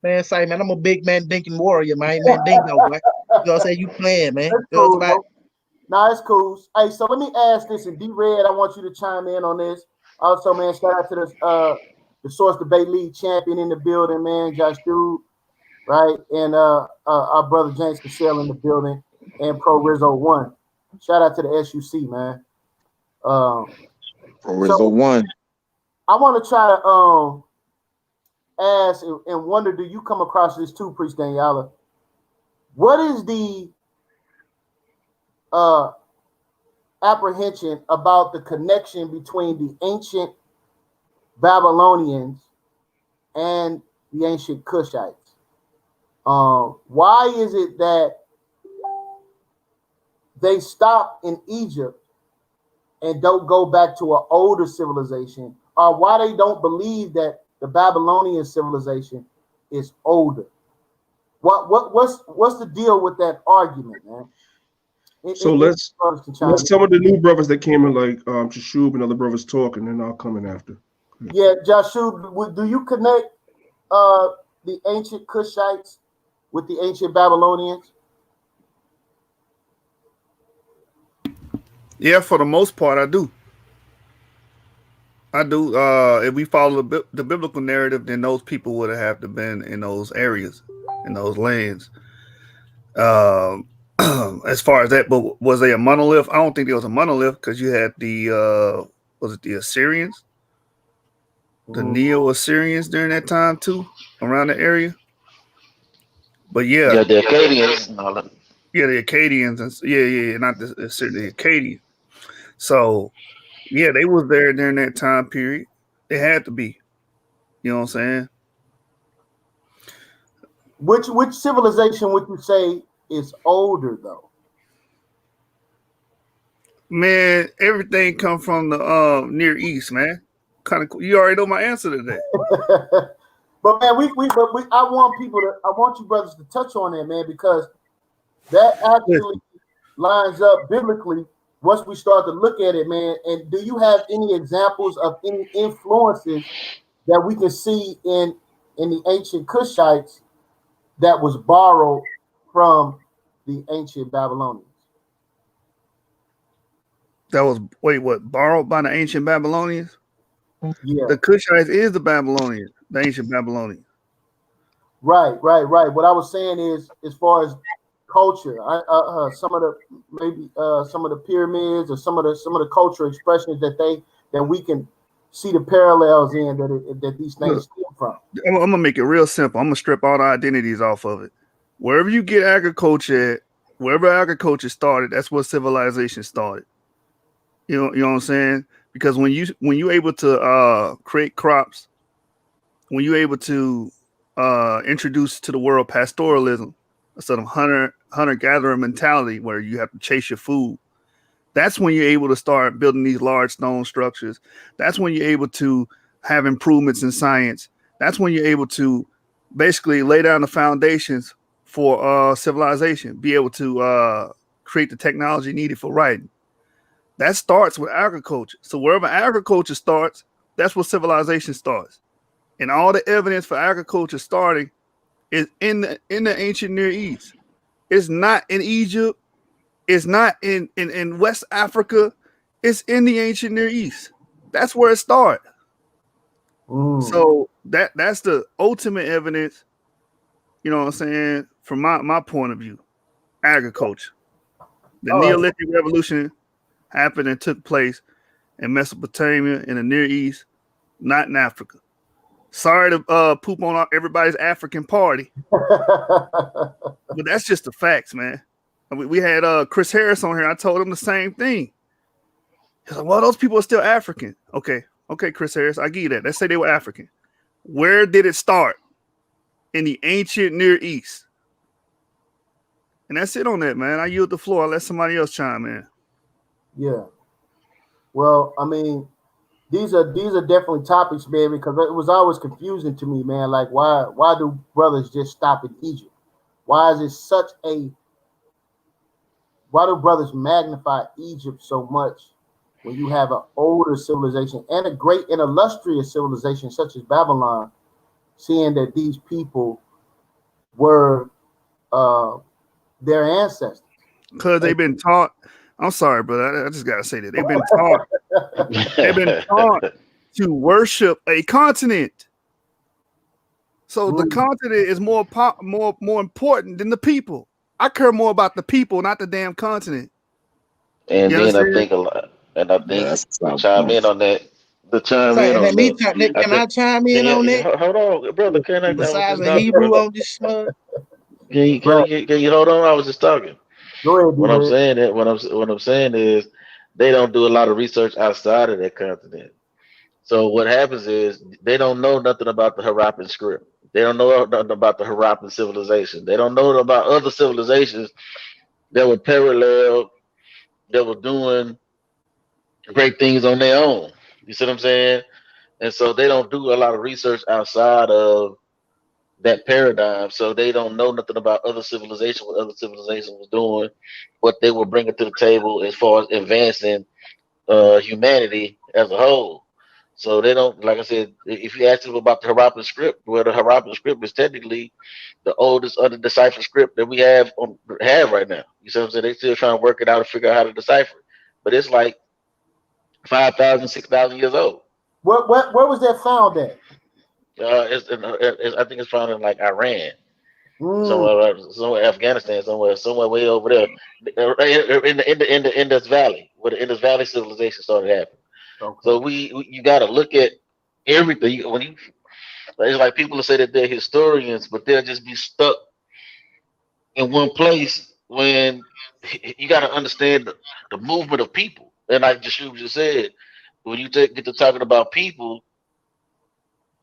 Man, say, man, I'm a big man dinking warrior, man, dingo, boy. You know what I'm saying? You playing, man. That's You know what I'm cool, saying? though. Nah, it's cool. Hey, so let me ask this, and D-Red, I want you to chime in on this. Also, man, shout out to the Source Debate League champion in the building, man, Josh Dude, right? And our brother James Cassell in the building, and Pro Rizzo One. Shout out to the SUC, man. Um, Pro Rizzo so one. I want to try to ask and wonder, do you come across this too, Priest Danyaahla? What is the apprehension about the connection between the ancient Babylonians and the ancient Cushites? Why is it that they stop in Egypt and don't go back to an older civilization, or why they don't believe that the Babylonian civilization is older? What's the deal with that argument, man? So let's some of the new brothers that came in, like Chashub and other brothers talking, and I'll come in after. Yeah, Joshua, do you connect the ancient Cushites with the ancient Babylonians? Yeah, for the most part, I do. I do. If we follow the biblical narrative, then those people would have to been in those areas, in those lands. As far as that, but was they a monolith? I don't think there was a monolith because you had the was it the Assyrians, the Neo-Assyrians during that time too, around the area. But yeah, Yeah, the Acadians and all that. yeah, the Acadians and not the Acadians. So yeah, they was there during that time period. They had to be. You know what I'm saying? Which civilization would you say is older though? Man, everything come from the Near East, man. Kind of cool. You already know my answer to that. But man, I want you brothers to touch on that, man, because that actually lines up biblically once we start to look at it, man. And do you have any examples of any influences that we can see in the ancient Cushites that was borrowed from the ancient Babylonians? That was what borrowed by the ancient Babylonians? Yeah. The Cushites is the Babylonians, the ancient Babylonians. Right. What I was saying is, as far as culture, some of the pyramids or some of the cultural expressions that we can see the parallels in that these things stem from. I'm gonna make it real simple. I'm gonna strip all the identities off of it. Wherever you get agriculture at, wherever agriculture started, that's where civilization started. You know what I'm saying? Because when you're able to create crops, when you're able to introduce to the world pastoralism, a sort of hunter gatherer mentality where you have to chase your food. That's when you're able to start building these large stone structures. That's when you're able to have improvements in science. That's when you're able to basically lay down the foundations for civilization, be able to create the technology needed for writing. That starts with agriculture. So wherever agriculture starts, that's where civilization starts. And all the evidence for agriculture starting is in the ancient Near East. It's not in Egypt. It's not in West Africa. It's in the ancient Near East. That's where it started. So that's the ultimate evidence, you know what I'm saying, from my point of view. Agriculture. The Neolithic Revolution happened and took place in Mesopotamia in the Near East, not in Africa. Sorry to poop on everybody's African party, but that's just the facts, man. We had Chris Harris on here. I told him the same thing. He's like, well, those people are still African. Okay, Chris Harris, I give you that. Let's say they were African. Where did it start? In the ancient Near East. And that's it on that, man. I yield the floor. I'll let somebody else chime in. Yeah. Well, I mean, these are definitely topics, man, because it was always confusing to me, man. Like, why do brothers just stop in Egypt? Why do brothers magnify Egypt so much when you have an older civilization and a great and illustrious civilization such as Babylon, seeing that these people were their ancestors? Because they've been taught. I'm sorry, brother. I just gotta say that they've been taught. They've been taught to worship a continent. So the continent is more important than the people. I care more about the people, not the damn continent. And then I think a lot, and I think to chime in on that. Can I chime in on that? Hold on, brother. Can I was Besides just the talking, Hebrew brother. on this smug. Can you hold on? I was just talking. Go ahead, What I'm saying is they don't do a lot of research outside of that continent. So what happens is they don't know nothing about the Harappan script. They don't know nothing about the Harappan civilization. They don't know about other civilizations that were parallel, that were doing great things on their own. You see what I'm saying? And so they don't do a lot of research outside of that paradigm. So they don't know nothing about other civilization, what other civilization was doing, what they were bringing to the table as far as advancing humanity as a whole. So they don't, like I said, if you ask them about the Harappan script, well, the Harappan script is technically the oldest undeciphered script that we have right now. You see what I'm saying? They still trying to work it out and figure out how to decipher it. But it's like 5,000, 6,000 years old. Where was that found at? I think it's found in like Iran, somewhere Afghanistan, somewhere way over there, in the Indus Valley, where the Indus Valley civilization started happening. Okay. So you got to look at everything. It's like people say that they're historians, but they'll just be stuck in one place when you got to understand the movement of people. And like Jashu just said, when you get to talking about people,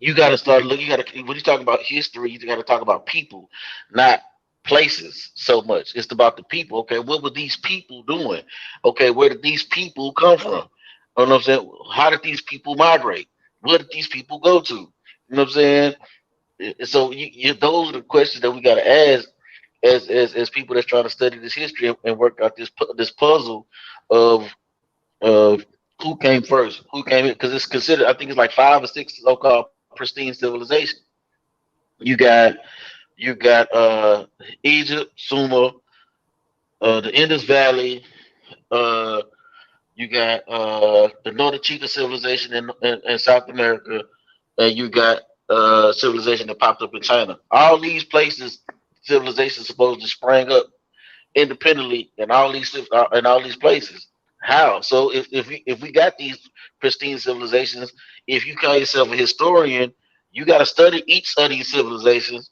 you got to start looking. When you talk about history, you got to talk about people, not places so much. It's about the people. Okay, what were these people doing? Okay, where did these people come from? You know what I'm saying? How did these people migrate? Where did these people go to? You know what I'm saying? So those are the questions that we got to ask as people that's trying to study this history and work out this puzzle of who came first, who came in, because it's considered. I think it's like 5 or 6 so-called pristine civilizations. You got Egypt, Sumer, the Indus Valley. You got the Northern Chica civilization in South America, and you got civilization that popped up in China. All these places, civilizations supposed to spring up independently in all these places. How? So if we got these pristine civilizations, if you call yourself a historian, you got to study each of these civilizations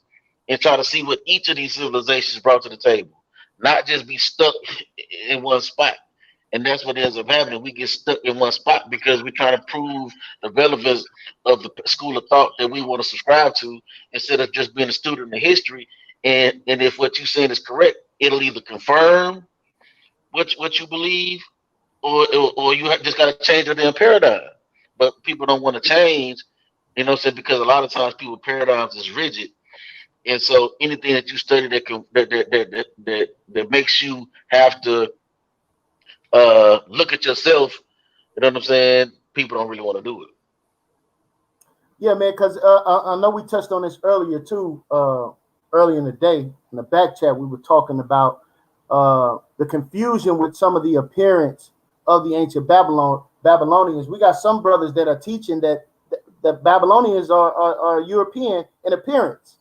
and try to see what each of these civilizations brought to the table, not just be stuck in one spot. And that's what ends up happening. We get stuck in one spot because we're trying to prove the relevance of the school of thought that we want to subscribe to instead of just being a student of history and if what you're saying is correct, it'll either confirm what you believe, or you just got to change your damn paradigm. But people don't want to change, what I'm saying, because a lot of times people paradigms is rigid, and so anything that you study that makes you have to look at yourself, you know what I'm saying? People don't really want to do it. Yeah, man, because I know we touched on this earlier too. Early in the day, in the back chat, we were talking about the confusion with some of the appearance of the ancient Babylonians. We got some brothers that are teaching that the Babylonians are European in appearance.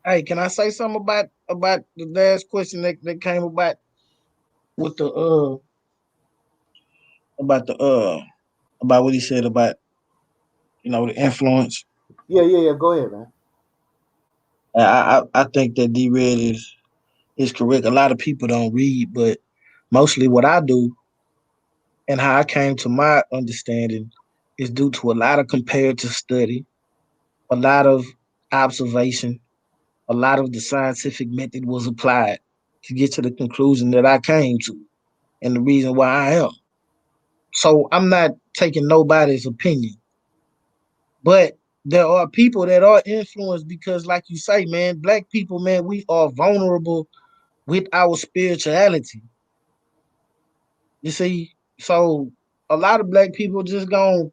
Hey, can I say something about the last question that came about with the about the about what he said about the influence? Yeah. Go ahead, man. I think that D-Red is correct. A lot of people don't read, but mostly what I do and how I came to my understanding is due to a lot of comparative study, a lot of observation, a lot of the scientific method was applied to get to the conclusion that I came to and the reason why I am. So I'm not taking nobody's opinion, but there are people that are influenced because, like you say, man, black people, man, we are vulnerable with our spirituality. You see, so a lot of black people just gonna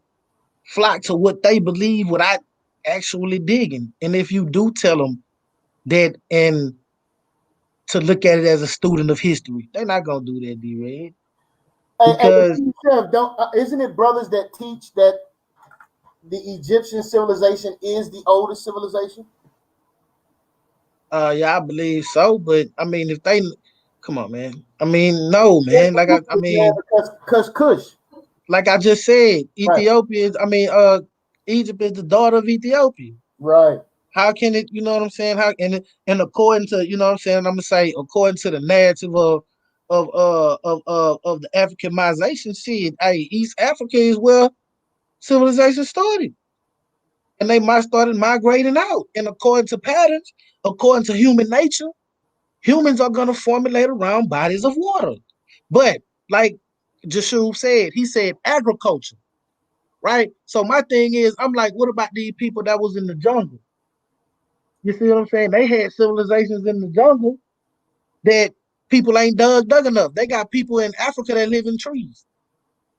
flock to what they believe without actually digging. And if you do tell them that and to look at it as a student of history, they're not gonna do that, D-Red. Because Don't isn't it brothers that teach that the Egyptian civilization is the oldest civilization? yeah, I believe so. But I mean, if they come on, man. I mean, no, man. I mean, because Kush, like I just said, right, Ethiopia is, I mean, Egypt is the daughter of Ethiopia. right. How can it, you know what I'm saying? How and according to, you know what I'm saying, I'm gonna say according to the narrative of the Africanization shit, hey, East Africa is where civilization started. And they might started migrating out. And according to patterns, according to human nature, humans are gonna formulate around bodies of water. But like Jashub said, he said agriculture, right? So my thing is, I'm like, what about these people that was in the jungle? You see what I'm saying? They had civilizations in the jungle that people ain't dug enough. They got people in Africa that live in trees.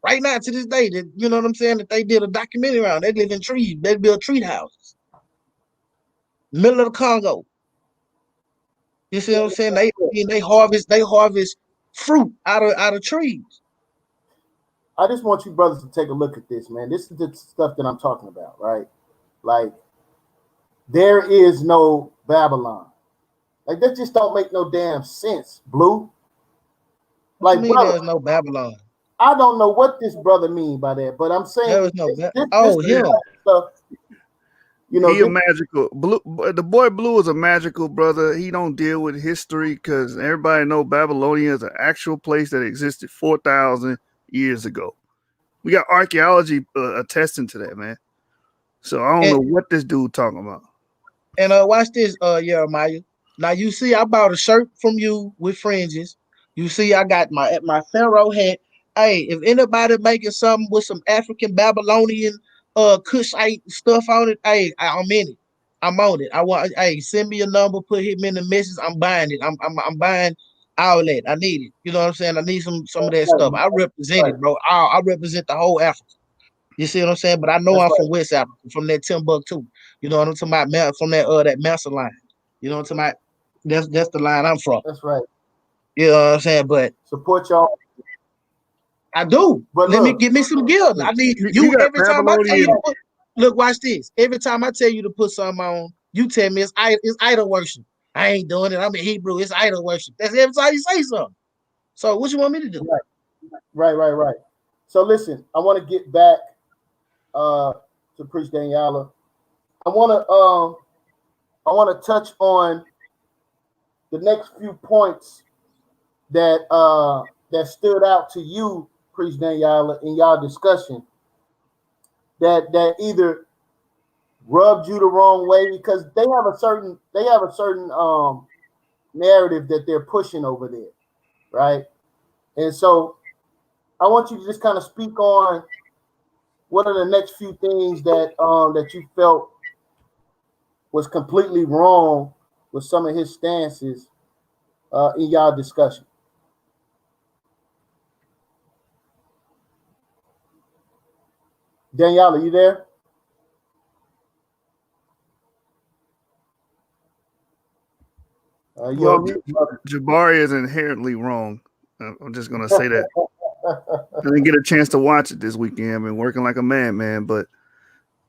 Right now, to this day, that you know what I'm saying, that they did a documentary around. They live in trees. They build tree houses. Middle of the Congo. You see what I'm saying? They harvest fruit out of trees. I just want you brothers to take a look at this, man. This is the stuff that I'm talking about, right? Like, there is no Babylon. Like, that just don't make no damn sense, Blue. What you Like, mean brother, there's no Babylon? I don't know what this brother mean by that, but I'm There saying is no this oh him. stuff, He a magical blue. The boy Blue is a magical brother. He don't deal with history because everybody know Babylonia is an actual place that existed 4,000 years ago. We got archaeology attesting to that, man. So I don't know what this dude talking about. And watch this, Jeremiah. Now you see, I bought a shirt from you with fringes. You see, I got my pharaoh hat. Hey, if anybody making something with some African Babylonian Kushite stuff on it, hey, I'm in it. I'm on it. I want, hey, send me a number, put him in the message. I'm buying it. I'm buying all that. I need it. You know what I'm saying? I need some of that stuff. I represent it, bro. I represent the whole Africa. You see what I'm saying? But I know I'm from West Africa, from that Timbuktu. You know what I'm talking about? From that Massa line. You know what I'm talking about? That's the line I'm from. That's right. You know what I'm saying? But support y'all. I do. But Let me give me some gear. I need you every time I tell you to put, look, watch this. Every time I tell you to put something on, you tell me it's idol worship. I ain't doing it. I'm in Hebrew. It's idol worship. That's every time you say something. So what you want me to do? Right. So listen, I want to get back to Priest Danyaahla. I want to touch on the next few points that stood out to you, Priest Danyaahla, in y'all discussion. That either rubbed you the wrong way, because they have a certain narrative that they're pushing over there, right? And so I want you to just kind of speak on what are the next few things that you felt was completely wrong with some of his stances in y'all discussion. Danyaahla, are you there? You Well, on mute, brother. Jabari is inherently wrong. I'm just gonna say that. I didn't get a chance to watch it this weekend. I've been working like a madman, but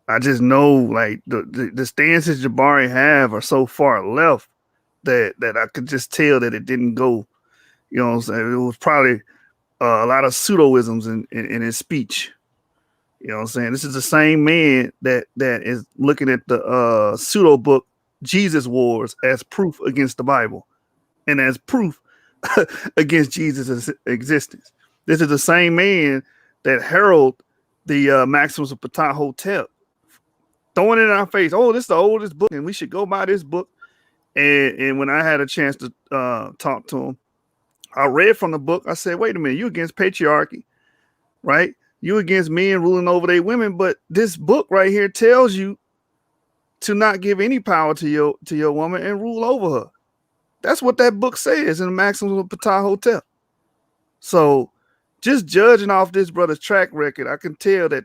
I just know like the stances Jabari have are so far left that I could just tell that it didn't go. You know what I'm saying? It was probably a lot of pseudoisms in his speech. You know what I'm saying? This is the same man that is looking at the pseudo book Jesus Wars as proof against the Bible and as proof against Jesus' existence. This is the same man that heralded the Maxims of Ptah Hotel, throwing it in our face. Oh, this is the oldest book, and we should go buy this book. And when I had a chance to talk to him, I read from the book. I said, wait a minute, you against patriarchy, right? You against men ruling over their women, but this book right here tells you to not give any power to your woman and rule over her. That's what that book says in the Maxims of Ptah Hotel. So just judging off this brother's track record, I can tell that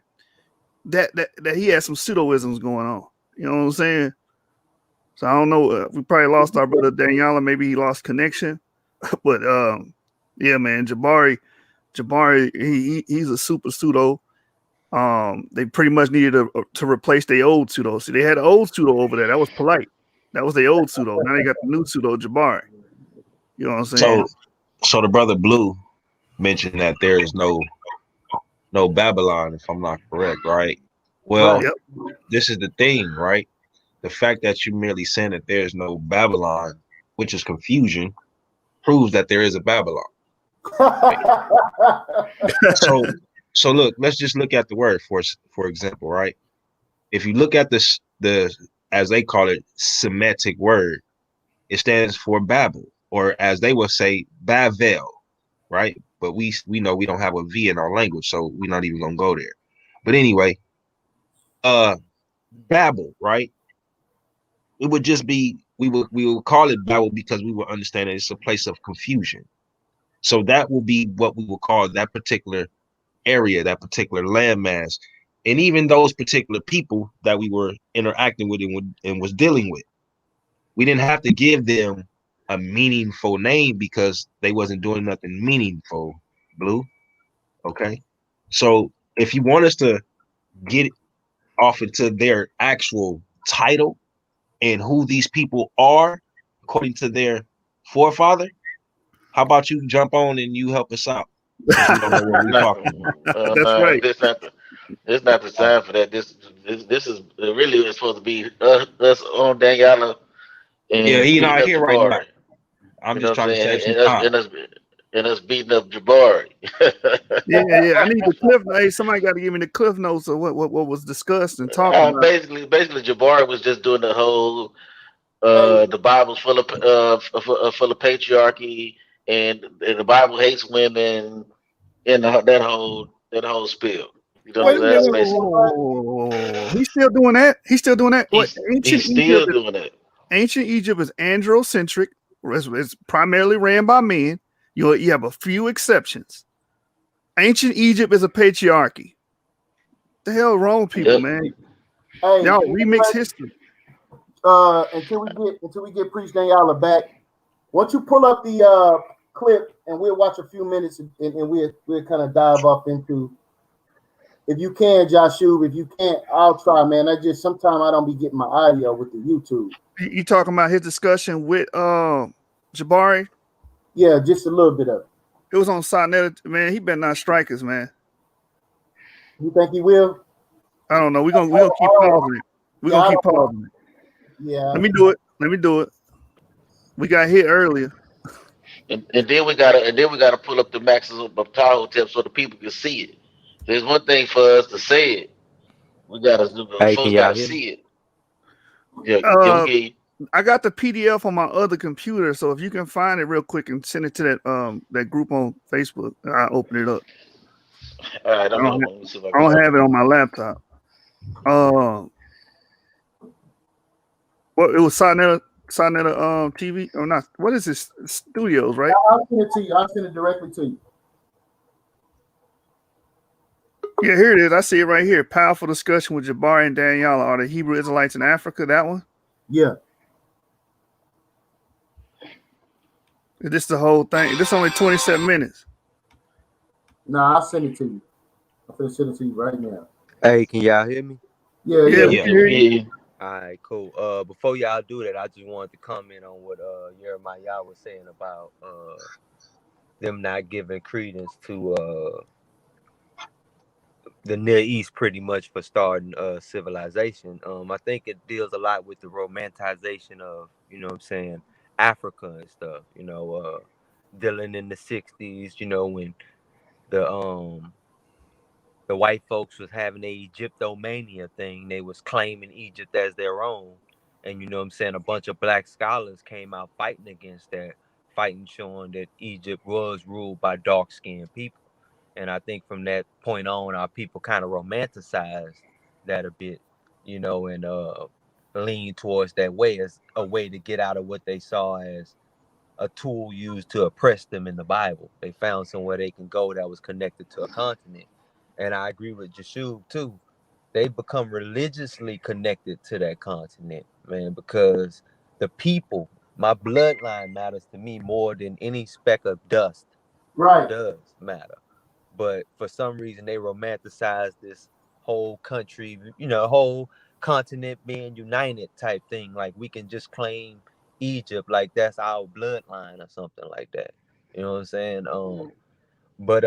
he has some pseudoisms going on. You know what I'm saying? So I don't know. We probably lost our brother Danyaahla. Maybe he lost connection. But yeah, man, Jabari, he's a super pseudo. They pretty much needed to replace their old pseudo. See, they had an old pseudo over there. That was polite. That was their old pseudo. Now they got the new pseudo, Jabari. You know what I'm saying? So the brother Blue mentioned that there is no Babylon, if I'm not correct, right? Well, Yep. this is the thing, right? The fact that you're merely saying that there's no Babylon, which is confusion, proves that there is a Babylon. So look, let's just look at the word for example, right? If you look at the as they call it Semitic word, it stands for Babel, or as they will say, Bavel, right? But we know we don't have a V in our language, so we're not even gonna go there. But anyway, Babel, right? It would just be we would call it Babel because we would understand that it's a place of confusion. So that will be what we will call that particular area, that particular landmass, and even those particular people that we were interacting with and was dealing with. We didn't have to give them a meaningful name because they wasn't doing nothing meaningful. Blue, okay. So if you want us to get off into their actual title and who these people are according to their forefather, how about you jump on and you help us out? We don't know what we're talking about. That's No, right. this not the time for that. This is really it's supposed to be us on Danyaahla Yeah, and he beating not up here right now. Jabari. I'm You know just what I'm trying to saying? save some And time. us beating up Jabari. Yeah. I need the cliff. Hey, somebody got to give me the cliff notes of what was discussed and talked about. Basically, Jabari was just doing the whole Hey, the Bible's full of patriarchy, and the Bible hates women, and that whole spiel. You know what Wait I'm a saying? minute. That's Whoa, basically He's still doing that. He's still doing that. What he's still doing it. Ancient Egypt is androcentric. It's primarily ran by men. You have a few exceptions. Ancient Egypt is a patriarchy. The hell wrong with people, Yep. man? hey, Y'all remix history. until we get Priest Danyaahla back, once you pull up the clip and we'll watch a few minutes and we'll kind of dive up into. If you can, Joshua, if you can't, I'll try, man. I just sometimes I don't be getting my audio with the YouTube. You talking about his discussion with Jabari? Yeah, just a little bit of it. It was on Sonnet. Man, he better not strike us, man. You think he will? I don't know. We're gonna keep pausing it. We're gonna keep pausing it. Yeah. Let me do it. We got hit earlier. And then we gotta pull up the maximum of Tahoe tip so the people can see it. There's one thing for us to say it. We gotta Hey, can folks y'all gotta hear me? see it. Yeah, Uh, okay. I got the PDF on my other computer, so if you can find it real quick and send it to that group on Facebook, I'll open it up. All right, I I'm don't, on. ha- Let me see if I I can don't find have it on my laptop. Well, it was Sonetta TV or not? What is this? Studios, right? I'll send it to you. I'll send it directly to you. Yeah, here it is. I see it right here. Powerful discussion with Jabari and Danyaahla. Are the Hebrew Israelites in Africa? That one? Yeah. Is this the whole thing? This only 27 minutes. No, I'll send it to you. I'm gonna send it to you right now. Hey, can y'all hear me? Yeah, Yeah, yeah. we Yeah. can it. hear Yeah, you. yeah. All right, cool. Before y'all do that, I just wanted to comment on what Jeremiah was saying about them not giving credence to the Near East pretty much for starting civilization. I think it deals a lot with the romanticization of, what I'm saying, Africa and stuff, dealing in the 60s, when the the white folks was having a Egyptomania thing. They was claiming Egypt as their own. And you know what I'm saying? A bunch of black scholars came out fighting against that, fighting showing that Egypt was ruled by dark skinned people. And I think from that point on, our people kind of romanticized that a bit, and leaned towards that way as a way to get out of what they saw as a tool used to oppress them in the Bible. They found somewhere they can go that was connected to a continent. And I agree with Jashub too. They become religiously connected to that continent, man, because the people, my bloodline matters to me more than any speck of dust Right. does matter. But for some reason, they romanticize this whole country, whole continent being united type thing. Like we can just claim Egypt, like that's our bloodline or something like that. You know what I'm saying? But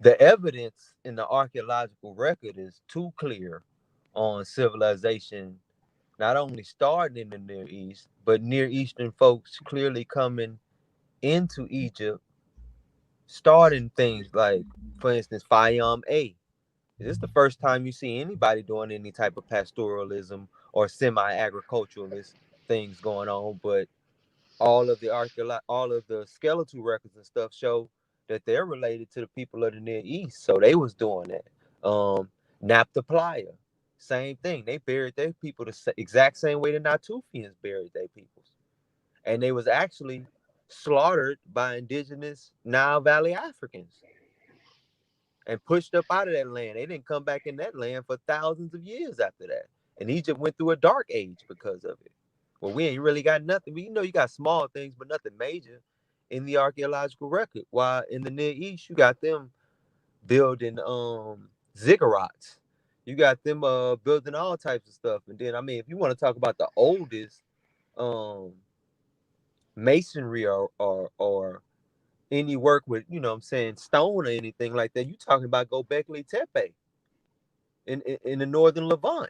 the evidence in the archaeological record is too clear on civilization not only starting in the Near East, but Near Eastern folks clearly coming into Egypt, starting things like, for instance, Fayum A. Is this the first time you see anybody doing any type of pastoralism or semi-agriculturalist things going on? But all of the skeletal records and stuff show that they're related to the people of the Near East, so they was doing that. Naphtha Playa, same thing. They buried their people the exact same way the Natufians buried their peoples, and they was actually slaughtered by indigenous Nile Valley Africans and pushed up out of that land. They didn't come back in that land for thousands of years after that. And Egypt went through a dark age because of it. Well, we ain't really got nothing. You got small things, but nothing major in the archaeological record. While in the Near East, you got them building ziggurats. You got them building all types of stuff. And then, I mean, if you want to talk about the oldest um masonry or any work with, what I'm saying, stone or anything like that, you talking about Gobekli Tepe in the northern Levant.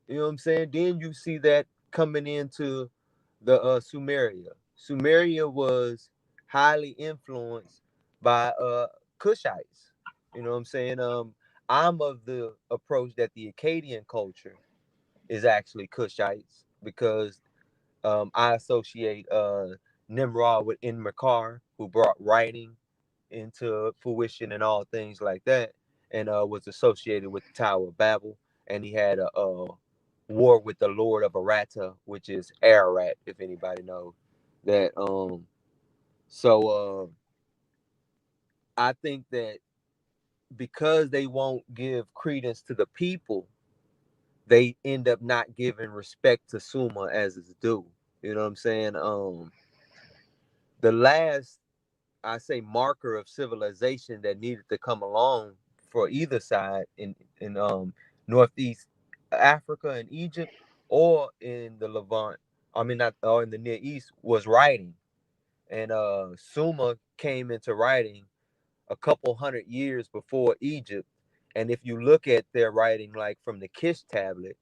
You know what I'm saying? Then you see that coming into the Sumeria. Sumeria was highly influenced by Kushites. You know what I'm saying? I'm of the approach that the Akkadian culture is actually Kushites because I associate Nimrod with Enmerkar, who brought writing into fruition and all things like that, and was associated with the Tower of Babel. And he had a war with the Lord of Arata, which is Ararat, if anybody knows that. So I think that because they won't give credence to the people, they end up not giving respect to Suma as it's due. You know what I'm saying? The last, I say, marker of civilization that needed to come along for either side in northeast Africa and Egypt or in the Levant, I mean not or in the Near East, was writing. And Sumer came into writing a couple hundred years before Egypt. And if you look at their writing, like from the Kish tablet,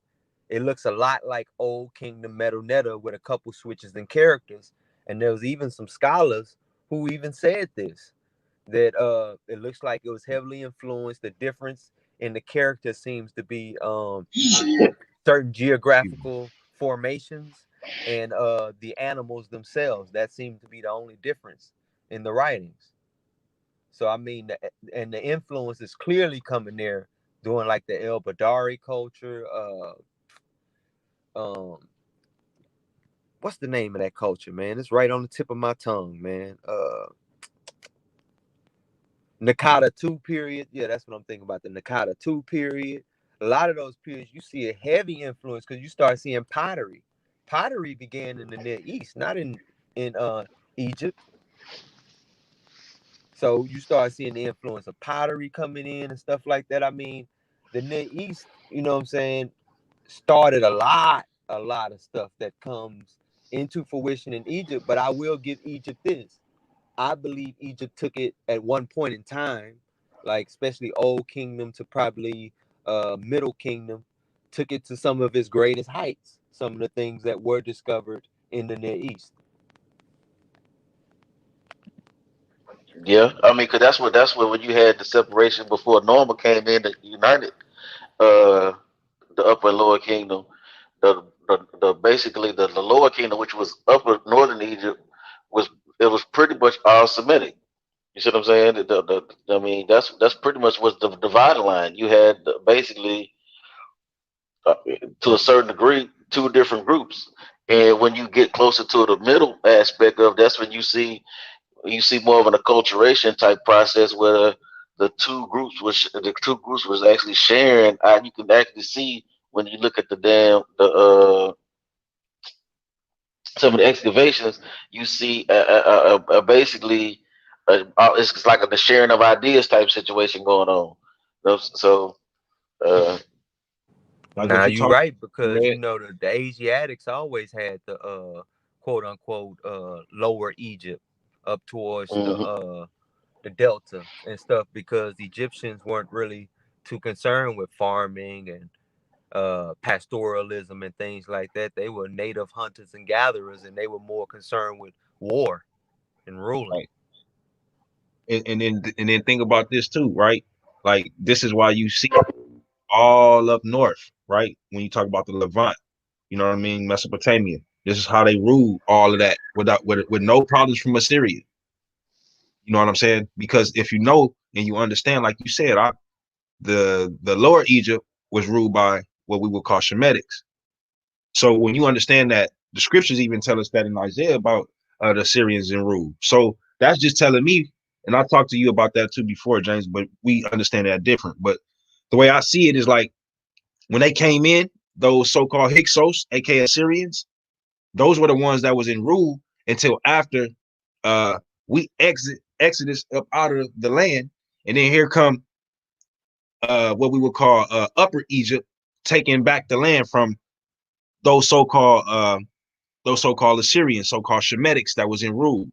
it looks a lot like Old Kingdom Metal Netta with a couple switches and characters. And there was even some scholars who even said this, that it looks like it was heavily influenced. The difference in the character seems to be certain geographical formations and the animals themselves. That seemed to be the only difference in the writings. So I mean, and the influence is clearly coming there, doing like the El Badari culture. Um, what's the name of that culture, man? It's right on the tip of my tongue, man. Nakata 2 period. Yeah, that's what I'm thinking about. The Nakata 2 period. A lot of those periods, you see a heavy influence because you start seeing pottery. Pottery began in the Near East, not in Egypt. So you start seeing the influence of pottery coming in and stuff like that. I mean, the Near East, you know what I'm saying, started a lot of stuff that comes into fruition in Egypt. But I will give Egypt this. I believe Egypt took it at one point in time, like especially Old Kingdom to probably Middle Kingdom, took it to some of its greatest heights. Some of the things that were discovered in the Near East. Yeah, I mean, cause that's what when you had the separation before Norma came in that united uh the upper and lower kingdom. The basically the lower kingdom, which was upper northern Egypt, was it was pretty much all Semitic. You see what I'm saying? I mean, that's pretty much was the dividing line. You had basically uh, to a certain degree two different groups, and when you get closer to the middle aspect of that's when you see more of an acculturation type process where the two groups was actually sharing. You can actually see when you look at the some of the excavations, you see basically it's like the sharing of ideas type situation going on. So uh, Like what Now you you're talking right because about, you know the Asiatics always had the quote unquote lower Egypt up towards mhm. the delta and stuff because the Egyptians weren't really too concerned with farming and pastoralism and things like that. They were native hunters and gatherers, and they were more concerned with war and ruling. right? And then think about this too, right? Like this is why you see all up north, right? When you talk about the Levant, you know what I mean, Mesopotamia. This is how they ruled all of that with no problems from Assyria. You know what I'm saying? Because if you know and you understand, like you said, the lower Egypt was ruled by what we would call Shemetics. So when you understand that, the scriptures even tell us that in Isaiah about the Assyrians in rule. So that's just telling me, and I talked to you about that too before, James, but we understand that different. But the way I see it is like when they came in, those so-called Hyksos, aka Assyrians, those were the ones that was in rule until after uh we exodus up out of the land, and then here come what we would call Upper Egypt, taking back the land from those so-called Assyrians, so-called Shemetics that was in rule.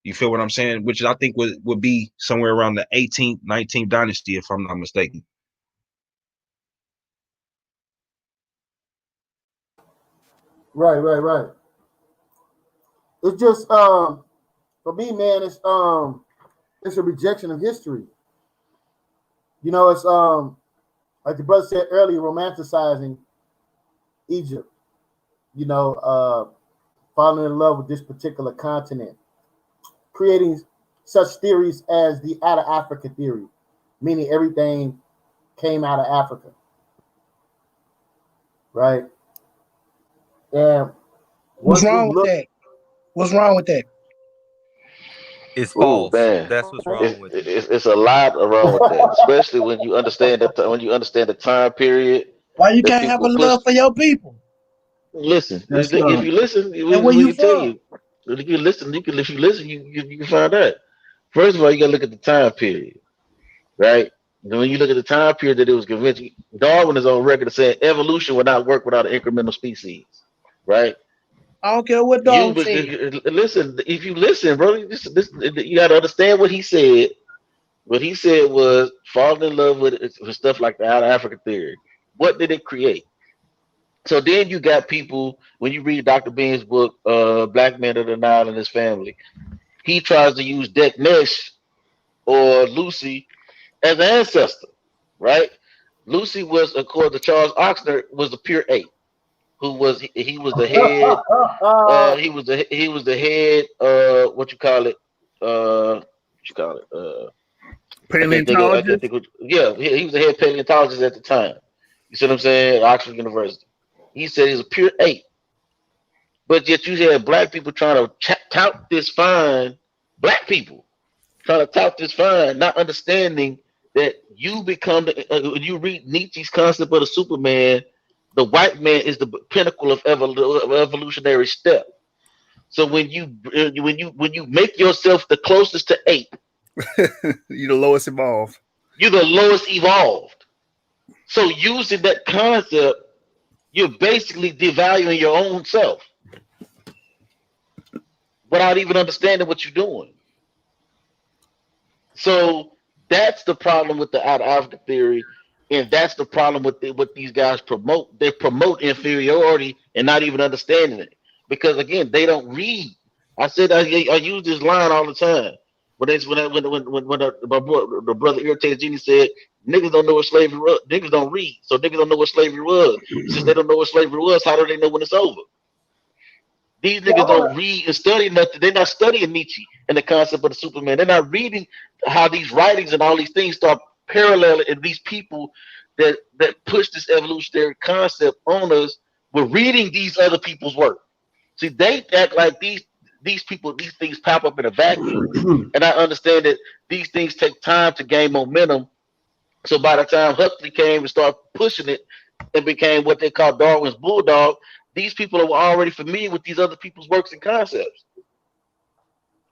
You feel what I'm saying? Which I think would be somewhere around the 18th, 19th dynasty, if I'm not mistaken. Right. It's just for me, man, it's a rejection of history. You know, it's like the brother said earlier, romanticizing Egypt, you know, falling in love with this particular continent, creating such theories as the out of Africa theory, meaning everything came out of Africa, right? And What's once we wrong with look, that? What's wrong with that? It's Oh false. man, That's what's it's, wrong with it. it's it's a lot wrong with that, especially when you understand the time period Why you that can't have a people push. love for your people? Listen, That's if you listen, And where we you can tell from? you. If you listen, if you listen, you can find out. First of all, you got to look at the time period, right? And when you look at the time period that it was convention, Darwin is on record as saying evolution would not work without an incremental species, right? I don't care what You dog said. listen. If you listen, bro, you got to understand what he said. What he said was falling in love with stuff like the out of Africa theory. What did it create? So then you got people when you read Dr. Bean's book, Black Men of the Nile and His Family, he tries to use Deknesh or Lucy as an ancestor, right? Lucy was, according to Charles Oxner, was a pure ape who was he was the head. He was the head. What you call it? What you call it? I can't think of. I can't Paleontologist. think. Yeah, he was the head paleontologist at the time. You see what I'm saying? Oxford University. He said he's a pure ape, but yet you had black people trying to tout this fine. Black people trying to tout this fine, not understanding that you become when you read Nietzsche's concept of the Superman, the white man is the pinnacle of evolutionary step. So when you make yourself the closest to ape, You're the lowest evolved. you're the lowest evolved. So using that concept, you're basically devaluing your own self without even understanding what you're doing. So that's the problem with the out of Africa theory, and that's the problem with what these guys promote. They promote inferiority and not even understanding it, because again, they don't read. I use this line all the time. The brother irritated Genie said, "Niggas don't know what slavery was. Niggas don't read, so niggas don't know what slavery was. Since they don't know what slavery was, how do they know when it's over?" These niggas don't read and study nothing. They're not studying Nietzsche and the concept of the Superman. They're not reading how these writings and all these things start paralleling, and these people that push this evolutionary concept on us were reading these other people's work. See, they act like these people, these things pop up in a vacuum. And I understand that these things take time to gain momentum. So by the time Huxley came and started pushing it and became what they call Darwin's bulldog, these people were already familiar with these other people's works and concepts. You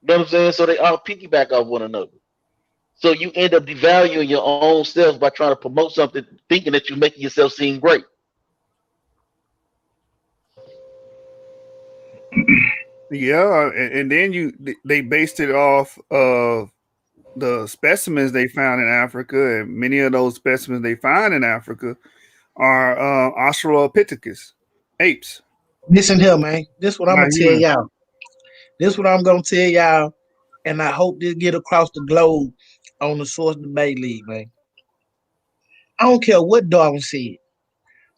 know what I'm saying? So they all piggyback off one another. So you end up devaluing your own self by trying to promote something, thinking that you're making yourself seem great. Yeah, and then they based it off of the specimens they found in Africa, and many of those specimens they find in Africa are Australopithecus apes, Listen here, man. This what I'm not gonna tell humans. y'all. This what I'm gonna tell y'all, and I hope this get across the globe on the Source Debate League, man. I don't care what Darwin said.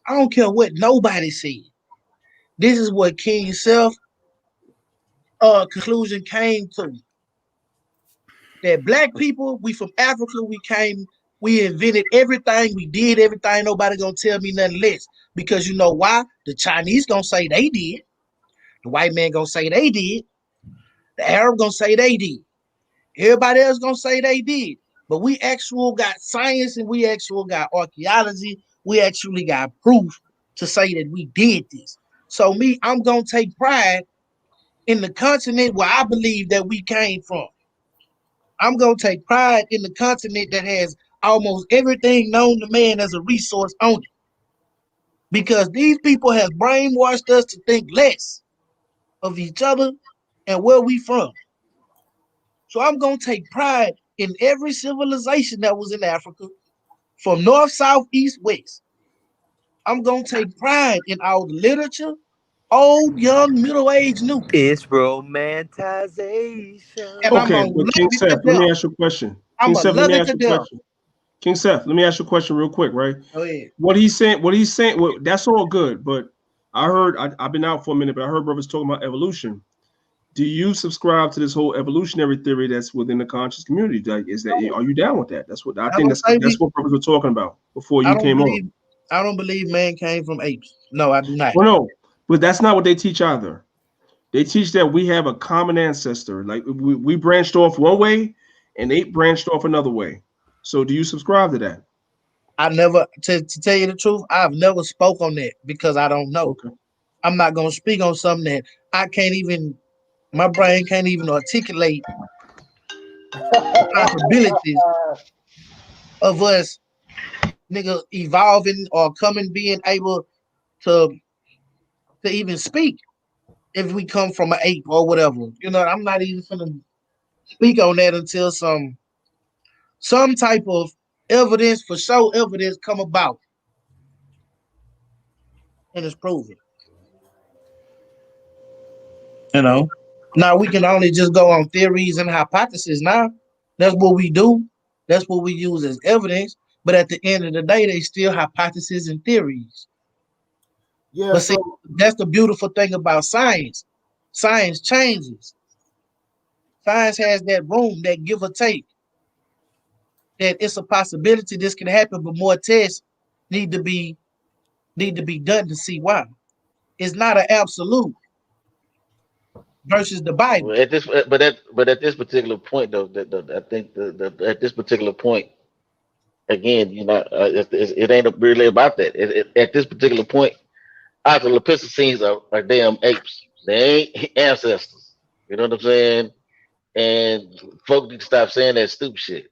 I don't care what nobody said. This is what King Self conclusion came to. That black people, we from Africa, we invented everything, we did everything. Nobody gonna tell me nothing less. Because you know why? The Chinese gonna say they did. The white man gonna say they did. The Arab gonna say they did. Everybody else gonna say they did. But we actually got science and we actually got archaeology. We actually got proof to say that we did this. So me, I'm gonna take pride in the continent where I believe that we came from. I'm gonna take pride in the continent that has almost everything known to man as a resource on it. Because these people have brainwashed us to think less of each other and where we from. So I'm gonna take pride in every civilization that was in Africa, from north, south, east, west. I'm gonna take pride in our literature, old, young, middle age, new. It's romanticization. And I'm Okay, gonna but love King it to Seth, let death. me ask you a question. I'm King gonna Seth, let love me it ask to you a death. question. King Seth, let me ask you a question real quick, right? Go ahead. What he's saying, well, that's all good, but I've been out for a minute, but I heard brothers talking about evolution. Do you subscribe to this whole evolutionary theory that's within the conscious community? Like, are you down with that? That's what I I think. don't say That's what brothers were talking about before I you don't came on. believe I don't believe man came from apes. No, I do not. Well, no, but that's not what they teach either. They teach that we have a common ancestor. Like we branched off one way, and they branched off another way. So, do you subscribe to that? I never to tell you the truth, I've never spoke on that because I don't know. Okay. I'm not gonna speak on something that I can't even my brain can't even articulate the possibilities of us nigga evolving or coming being able to even speak if we come from an ape or whatever. You know, I'm not even gonna speak on that until some type of evidence for show evidence come about and it's proven. You know. Now we can only just go on theories and hypotheses now. That's what we do. That's what we use as evidence. But at the end of the day, they still hypotheses and theories. Yeah, But see, so that's the beautiful thing about science. Science changes. Science has that room, that give or take. That it's a possibility this can happen, but more tests need to be done to see why. It's not an absolute versus the Bible. Well, but at this particular point though, I think at this particular point, again, it ain't really about that. At this particular point, Australopithecines are damn apes. They ain't ancestors. You know what I'm saying? And folks need to stop saying that stupid shit.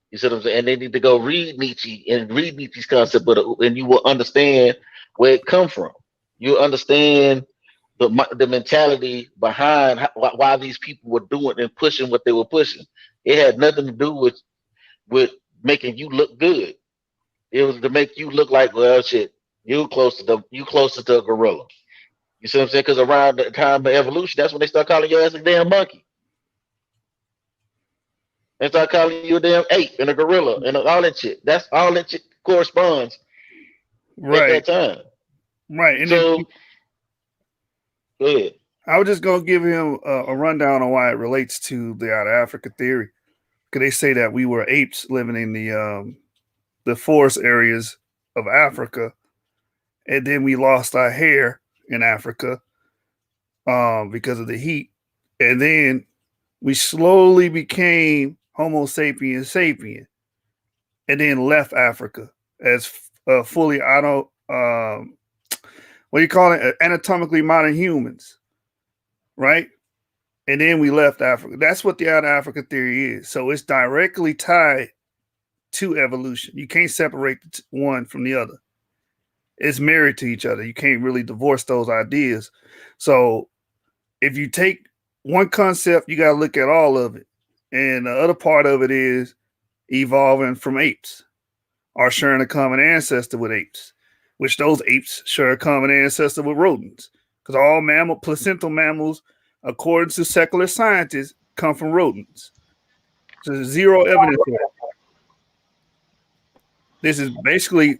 You see what I'm saying? And they need to go read Nietzsche and read Nietzsche's concept, and you will understand where it come from. You understand the mentality behind why these people were doing and pushing what they were pushing. It had nothing to do with making you look good. It was to make you look like, well, shit, you closer to a gorilla. You see what I'm saying? Because around the time of evolution, that's when they start calling your ass a damn monkey. They start calling you a damn ape and a gorilla and all that shit. That's all that shit corresponds at Right, that time. right. And then So go ahead. I was just gonna give him a rundown on why it relates to the out of Africa theory. Because they say that we were apes living in the forest areas of Africa, and then we lost our hair in Africa because of the heat, and then we slowly became Homo sapiens sapien, and then left Africa as fully auto what do you call it, anatomically modern humans, right? And then we left Africa. That's what the out of Africa theory is. So it's directly tied to evolution. You can't separate one from the other. It's married to each other. You can't really divorce those ideas. So if you take one concept, you got to look at all of it. And the other part of it is evolving from apes or sharing a common ancestor with apes, which those apes share a common ancestor with rodents. Because all placental mammals, according to secular scientists, come from rodents. So there's zero evidence for that. This is basically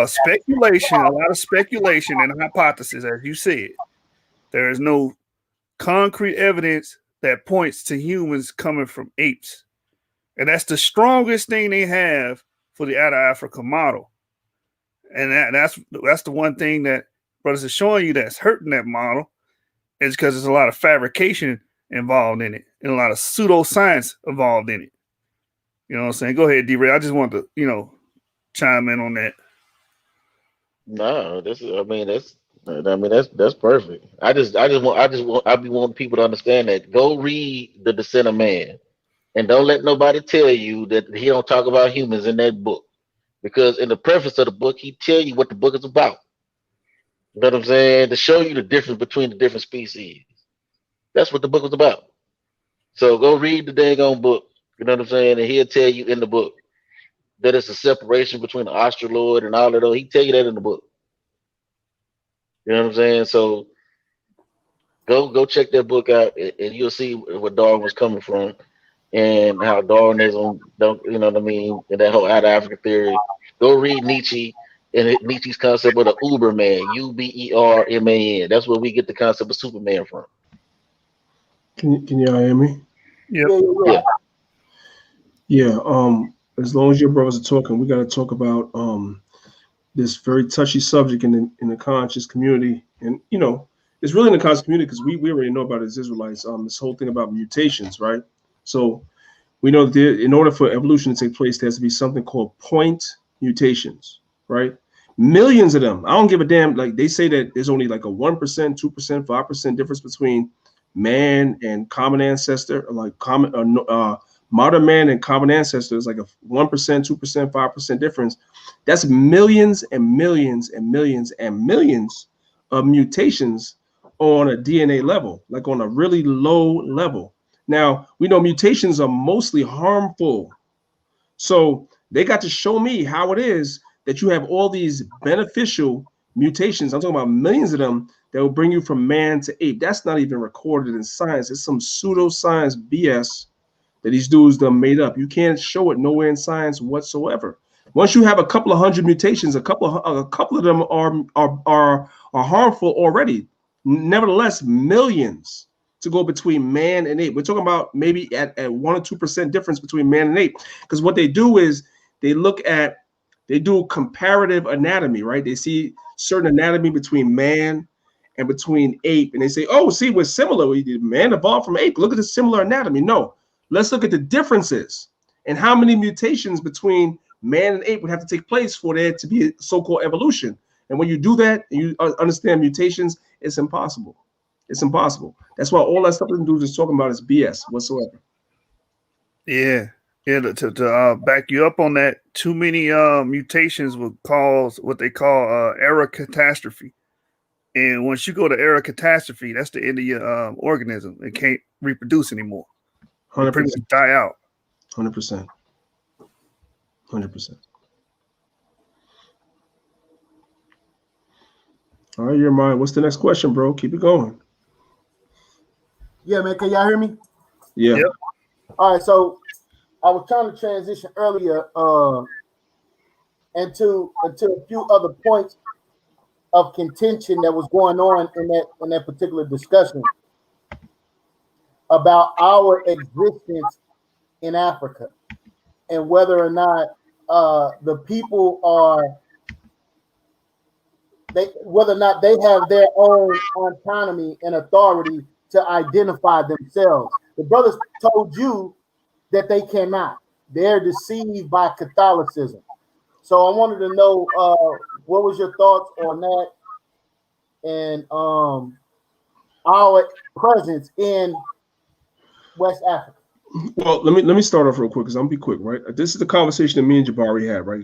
speculation, a lot of speculation and hypothesis, as you said. There is no concrete evidence that points to humans coming from apes. And that's the strongest thing they have for the out of Africa model. And that's the one thing that brothers are showing you that's hurting that model is because there's a lot of fabrication involved in it and a lot of pseudoscience involved in it. You know what I'm saying? Go ahead, D-Ray. I just want to, chime in on that. No, that's perfect. I be wanting people to understand that. Go read The Descent of Man, and don't let nobody tell you that he don't talk about humans in that book, because in the preface of the book, he tell you what the book is about. You know what I'm saying? To show you the difference between the different species. That's what the book was about. So go read the dang on book. You know what I'm saying? And he'll tell you in the book that it's a separation between the Australoid and all of those. He tell you that in the book. You know what I'm saying? So go check that book out, and you'll see where Darwin was coming from and how Darwinism don't, you know what I mean, and that whole out of Africa theory. Go read Nietzsche and Nietzsche's concept of the Uberman, Uberman. That's where we get the concept of Superman from. Can y'all hear me? Yep. Yeah. Yeah. As long as your brothers are talking, we got to talk about this very touchy subject in the conscious community, and it's really in the conscious community because we already know about it as Israelites. This whole thing about mutations, right? So we know that in order for evolution to take place, there has to be something called point mutations, right? Millions of them. I don't give a damn. Like they say that there's only like a 1%, 2%, 5% difference between man and common ancestor, like modern man and common ancestor is like a 1%, 2%, 5% difference. That's millions and millions and millions and millions of mutations on a DNA level, like on a really low level. Now, we know mutations are mostly harmful. So they got to show me how it is that you have all these beneficial mutations. I'm talking about millions of them that will bring you from man to ape. That's not even recorded in science. It's some pseudoscience BS that these dudes done made up. You can't show it nowhere in science whatsoever. Once you have a couple of hundred mutations, a couple of them are harmful already. Nevertheless, millions to go between man and ape. We're talking about maybe at 1 or 2% difference between man and ape. Because what they do is they do comparative anatomy, right? They see certain anatomy between man and between ape, and they say, oh, see, we're similar. Man evolved from ape. Look at the similar anatomy. No, let's look at the differences and how many mutations between man and ape would have to take place for there to be a so-called evolution. And when you do that and you understand mutations, it's impossible. It's impossible. That's why all that stuff that dudes is talking about is BS whatsoever. Yeah. Yeah, to back you up on that, too many mutations will cause what they call error catastrophe. And once you go to error catastrophe, that's the end of your organism. It can't reproduce anymore. 100%. It pretty much die out. 100%. 100%. All right, your mind. What's the next question, bro? Keep it going. Yeah, man. Can y'all hear me? Yeah. Yep. All right. So I was trying to transition earlier into a few other points of contention that was going on in that particular discussion about our existence in Africa and whether or not the people whether or not they have their own autonomy and authority to identify themselves. The brothers told you that they cannot. They're deceived by Catholicism. So I wanted to know what was your thoughts on that and our presence in West Africa. Well, let me start off real quick because I'm gonna be quick, right? This is the conversation that me and Jabari had, right?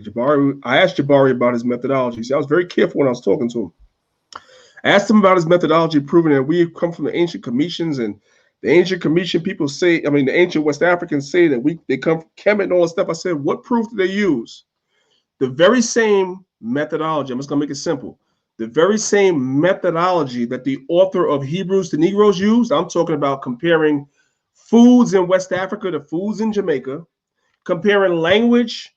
I asked Jabari about his methodology. See, I was very careful when I was talking to him. I asked him about his methodology, proving that we come from the ancient Cometians, and the ancient Cometian people say, the ancient West Africans say that they come from Kemet and all that stuff. I said, what proof do they use? The very same methodology. I'm just gonna make it simple. The very same methodology that the author of Hebrews to Negroes used. I'm talking about comparing foods in West Africa to foods in Jamaica, comparing language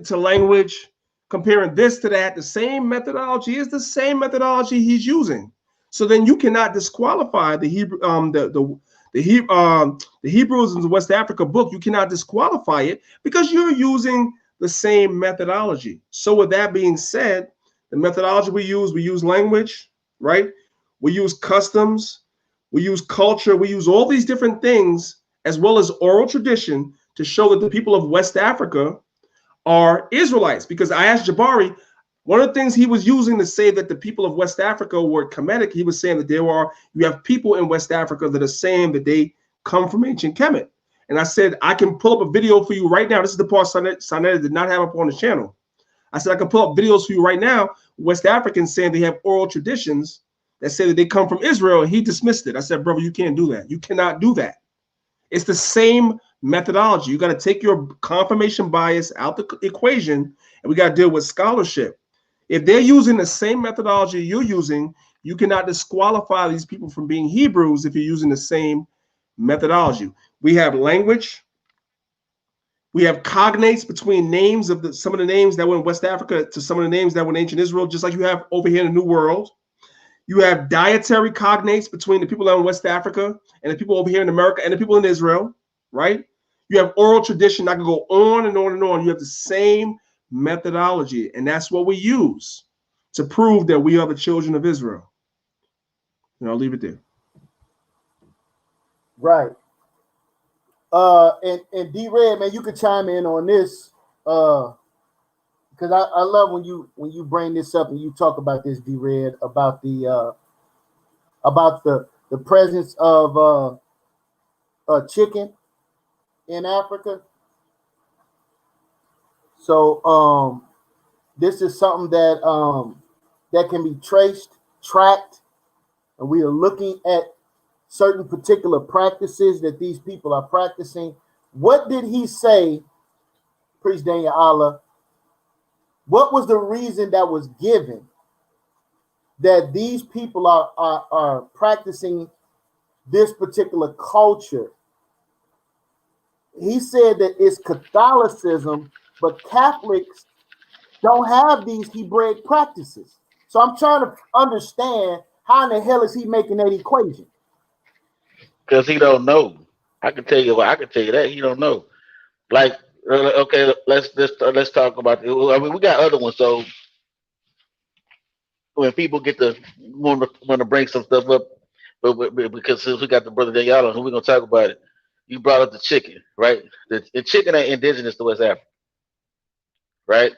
to language, comparing this to that. The same methodology is the same methodology he's using. So then you cannot disqualify the Hebrew, the Hebrews in the West Africa book. You cannot disqualify it because you're using the same methodology. So with that being said, the methodology we use language, right? We use customs, we use culture, we use all these different things as well as oral tradition to show that the people of West Africa are Israelites. Because I asked Jabari, one of the things he was using to say that the people of West Africa were Kemetic, he was saying that you have people in West Africa that are saying that they come from ancient Kemet. And I said, I can pull up a video for you right now. This is the part Sanetta did not have up on the channel. I said, I can pull up videos for you right now. West Africans saying they have oral traditions that say that they come from Israel. And he dismissed it. I said, brother, you can't do that. You cannot do that. It's the same methodology. You got to take your confirmation bias out the equation, and we got to deal with scholarship. If they're using the same methodology you're using, you cannot disqualify these people from being Hebrews if you're using the same methodology. We have language. We have cognates between names of some of the names that were in West Africa to some of the names that were in ancient Israel, just like you have over here in the New World. You have dietary cognates between the people out in West Africa and the people over here in America and the people in Israel, right? You have oral tradition. I can go on and on and on. You have the same methodology, and that's what we use to prove that we are the children of Israel. And I'll leave it there. Right. And D-Red, man, you could chime in on this because I love when you bring this up and you talk about this, D-Red, about the presence of chicken in Africa. So this is something that can be tracked, and we are looking at certain particular practices that these people are practicing. What did he say, Priest Danyaahla? What was the reason that was given that these people are practicing this particular culture? He said that it's Catholicism, but Catholics don't have these Hebraic practices. So I'm trying to understand how in the hell is he making that equation? Because he don't know. I can tell you what. I can tell you that he don't know. Like, okay, let's talk about. I mean, we got other ones. So when people get to want to bring some stuff up, but because since we got the brother Danyaahla, who we gonna talk about it? You brought up the chicken, right? The chicken ain't indigenous to West Africa, right?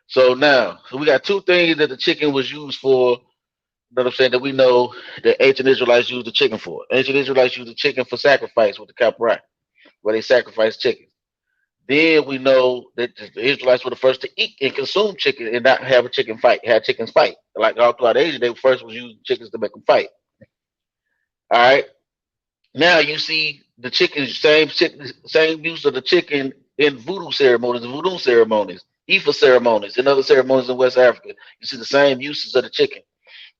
So now, so we got two things that the chicken was used for. You know what I'm saying? That we know that ancient Israelites used the chicken for. Ancient Israelites used the chicken for sacrifice with the kapra, where they sacrificed chicken. Then we know that the Israelites were the first to eat and consume chicken and not have a chicken fight, have chickens fight. Like all throughout Asia, they first was using chickens to make them fight. All right. Now you see the same use of the chicken in voodoo ceremonies, Ifa ceremonies, and other ceremonies in West Africa. You see the same uses of the chicken.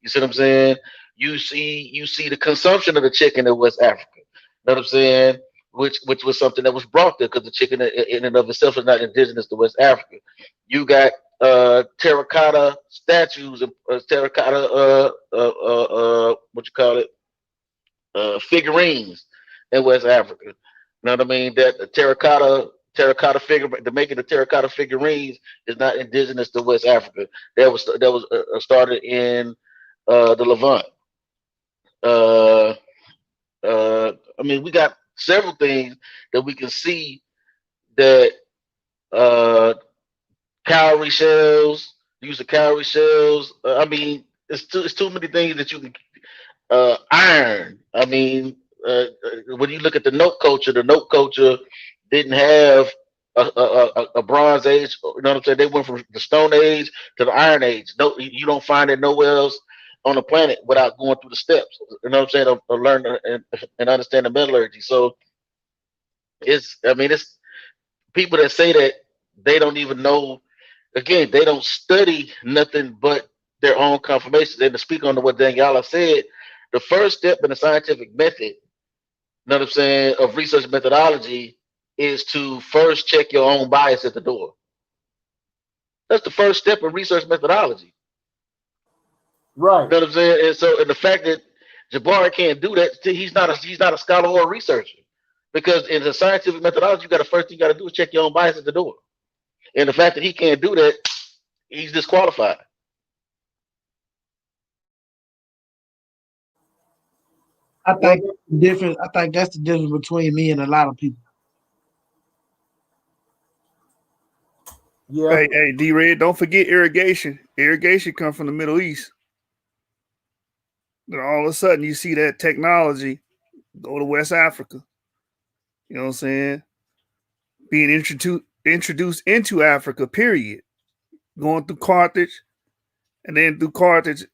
You see what I'm saying? You see the consumption of the chicken in West Africa. You know what I'm saying? Which was something that was brought there because the chicken in and of itself is not indigenous to West Africa. You got terracotta statues and terracotta what you call it figurines in West Africa. You know what I mean? That the terracotta figure, the making of terracotta figurines is not indigenous to West Africa. That was started in the Levant. Uh, I mean, we got several things that we can see that uh, cowrie shells, use of cowrie shells. I mean, it's too many things that you can iron. I mean, when you look at the note culture didn't have a Bronze Age. You know what I'm saying? They went from the Stone Age to the Iron Age. No, you don't find it nowhere else on the planet without going through the steps. You know what I'm saying? To learn and understand the metallurgy. So I mean, it's people that say that they don't even know. Again, they don't study nothing but their own confirmations. And to speak on to what Danyaahla said, the first step in the scientific method, you know what I'm saying, of research methodology is to first check your own bias at the door. That's the first step in research methodology. Right. You know what I'm saying? And the fact that Jabari can't do that, he's not a scholar or a researcher. Because in the scientific methodology, first thing you got to do is check your own bias at the door. And the fact that he can't do that, he's disqualified. I think different. I think that's the difference between me and a lot of people. Yeah. Hey, D-Red, don't forget irrigation. Irrigation comes from the Middle East. Then all of a sudden you see that technology go to West Africa. You know what I'm saying? Being introduced into Africa, period. Going through Carthage, and then through Carthage,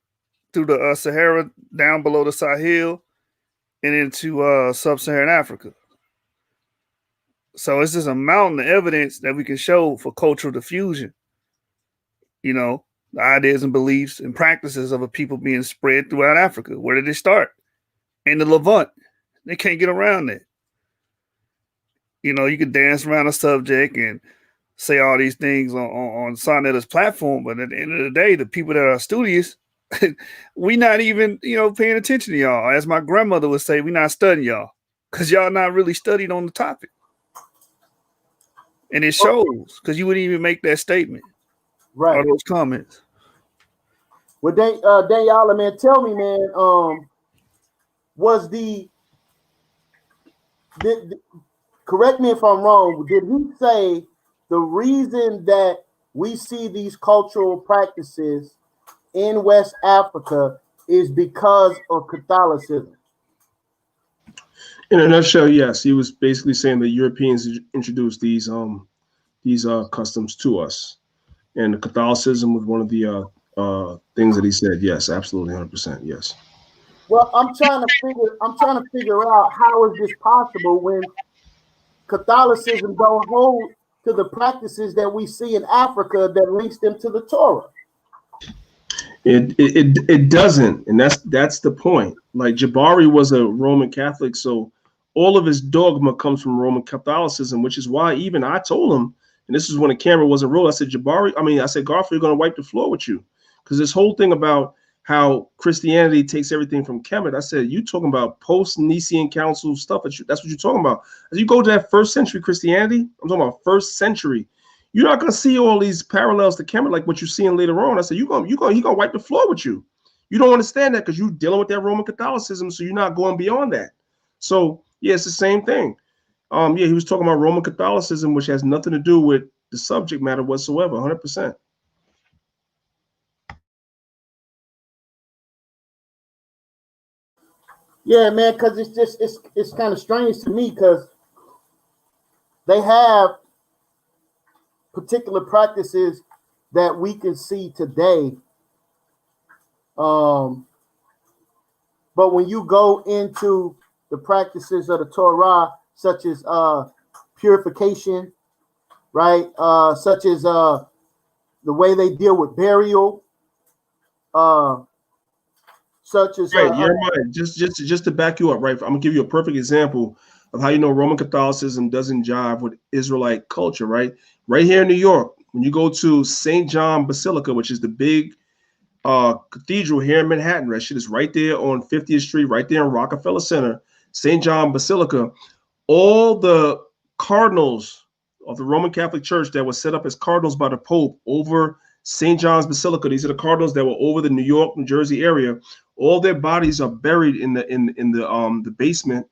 through the Sahara, down below the Sahel, and into sub-Saharan Africa. So it's just a mountain of evidence that we can show for cultural diffusion. You know, the ideas and beliefs and practices of a people being spread throughout Africa. Where did they start? In the Levant. They can't get around that. You know, you can dance around a subject and say all these things on Sonetta's platform, but at the end of the day, the people that are studious, we not even, paying attention to y'all. As my grandmother would say, we not studying y'all because y'all not really studied on the topic. And it shows because you wouldn't even make that statement. Right. Or those comments. Well, Danyaahla, man, tell me, man, was the correct me if I'm wrong, did he say the reason that we see these cultural practices in West Africa is because of Catholicism? In a nutshell, yes. He was basically saying that Europeans introduced these customs to us, and Catholicism was one of the things that he said. Yes, absolutely, 100%. Yes. Well, I'm trying to figure out how is this possible when Catholicism don't hold to the practices that we see in Africa that links them to the Torah. It doesn't, and that's the point. Like Jabari was a Roman Catholic, so all of his dogma comes from Roman Catholicism, which is why even I told him And this is when the camera wasn't rolled. I said, I said, Garfield, you're going to wipe the floor with you. Because this whole thing about how Christianity takes everything from Kemet, I said, you talking about post-Nicene Council stuff. That's what you're talking about. As you go to that first century Christianity, I'm talking about first century, you're not going to see all these parallels to Kemet like what you're seeing later on. I said, he going to wipe the floor with you. You don't understand that because you're dealing with that Roman Catholicism, so you're not going beyond that. So, yeah, it's the same thing. Yeah, he was talking about Roman Catholicism, which has nothing to do with the subject matter whatsoever, 100%. Yeah, man, because it's kind of strange to me because they have particular practices that we can see today. But when you go into the practices of the Torah, such as purification, right? Such as the way they deal with burial, such as right. You're right. Just to back you up, right? I'm gonna give you a perfect example of how you know Roman Catholicism doesn't jive with Israelite culture, right? Right here in New York, when you go to St. John Basilica, which is the big cathedral here in Manhattan, right? Shit is right there on 50th Street, right there in Rockefeller Center, St. John Basilica. All the cardinals of the Roman Catholic Church that were set up as cardinals by the Pope over St. John's Basilica. These are the cardinals that were over the New York, New Jersey area. All their bodies are buried in the basement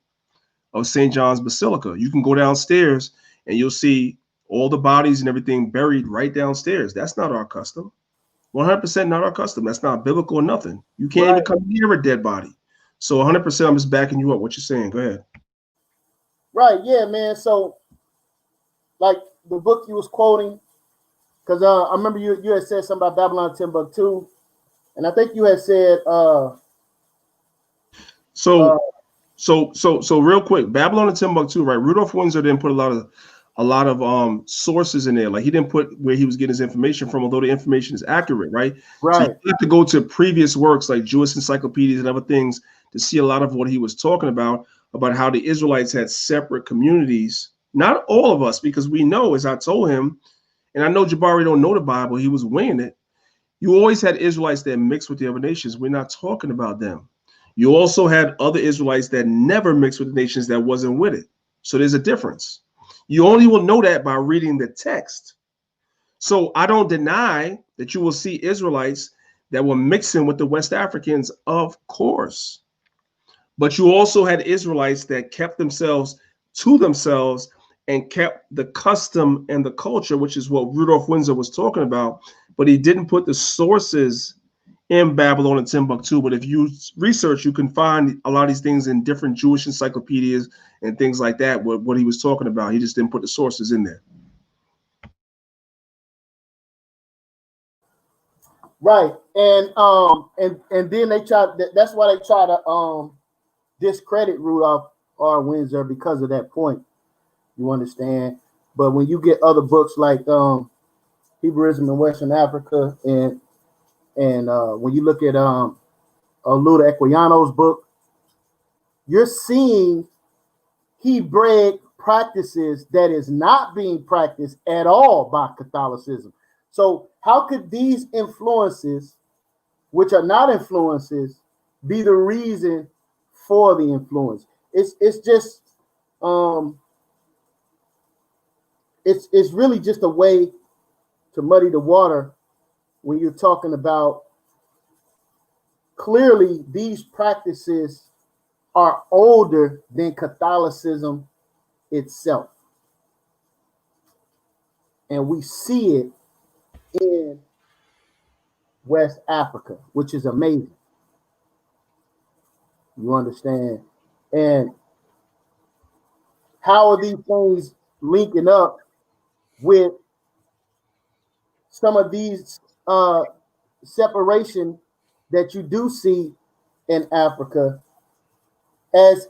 of St. John's Basilica. You can go downstairs and you'll see all the bodies and everything buried right downstairs. That's not our custom. 100% not our custom. That's not biblical or nothing. You can't even come near a dead body. So 100% I'm just backing you up. What you're saying. Go ahead. Right, yeah, man. So, like the book you was quoting, because I remember you had said something about Babylon Timbuktu, and I think you had said So real quick, Babylon and Timbuktu, right? Rudolph Windsor didn't put a lot of sources in there. Like he didn't put where he was getting his information from, although the information is accurate, right? Right. So you have to go to previous works like Jewish encyclopedias and other things to see a lot of what he was talking about how the Israelites had separate communities. Not all of us, because we know, as I told him, and I know Jabari don't know the Bible, he was winging it. You always had Israelites that mixed with the other nations. We're not talking about them. You also had other Israelites that never mixed with the nations that wasn't with it. So there's a difference. You only will know that by reading the text. So I don't deny that you will see Israelites that were mixing with the West Africans, of course. But you also had Israelites that kept themselves to themselves and kept the custom and the culture, which is what Rudolph Windsor was talking about. But he didn't put the sources in Babylon and Timbuktu. But if you research, you can find a lot of these things in different Jewish encyclopedias and things like that, what he was talking about. He just didn't put the sources in there. right, and then they try. That's why they try to discredit Rudolph R. Windsor because of that point. You understand? But when you get other books like Hebrewism in Western Africa, and when you look at Luda Equiano's book, you're seeing Hebraic practices that is not being practiced at all by Catholicism. So how could these influences, which are not influences, be the reason for the influence? It's just it's really just a way to muddy the water when you're talking about clearly these practices are older than Catholicism itself. And we see it in West Africa, which is amazing. You understand? And how are these things linking up with some of these separation that you do see in Africa? As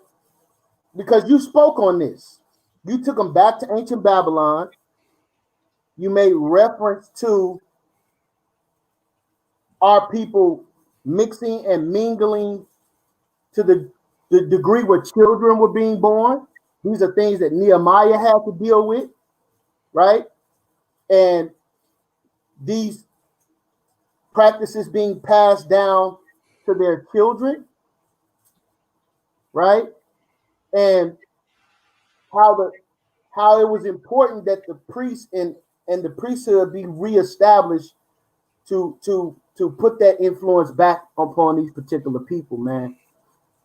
because you spoke on this, you took them back to ancient Babylon. You made reference to our people mixing and mingling to the degree where children were being born. These are things that Nehemiah had to deal with, right? and these practices being passed down to their children, right? And how it was important that the priest and the priesthood be reestablished to put that influence back upon these particular people, man.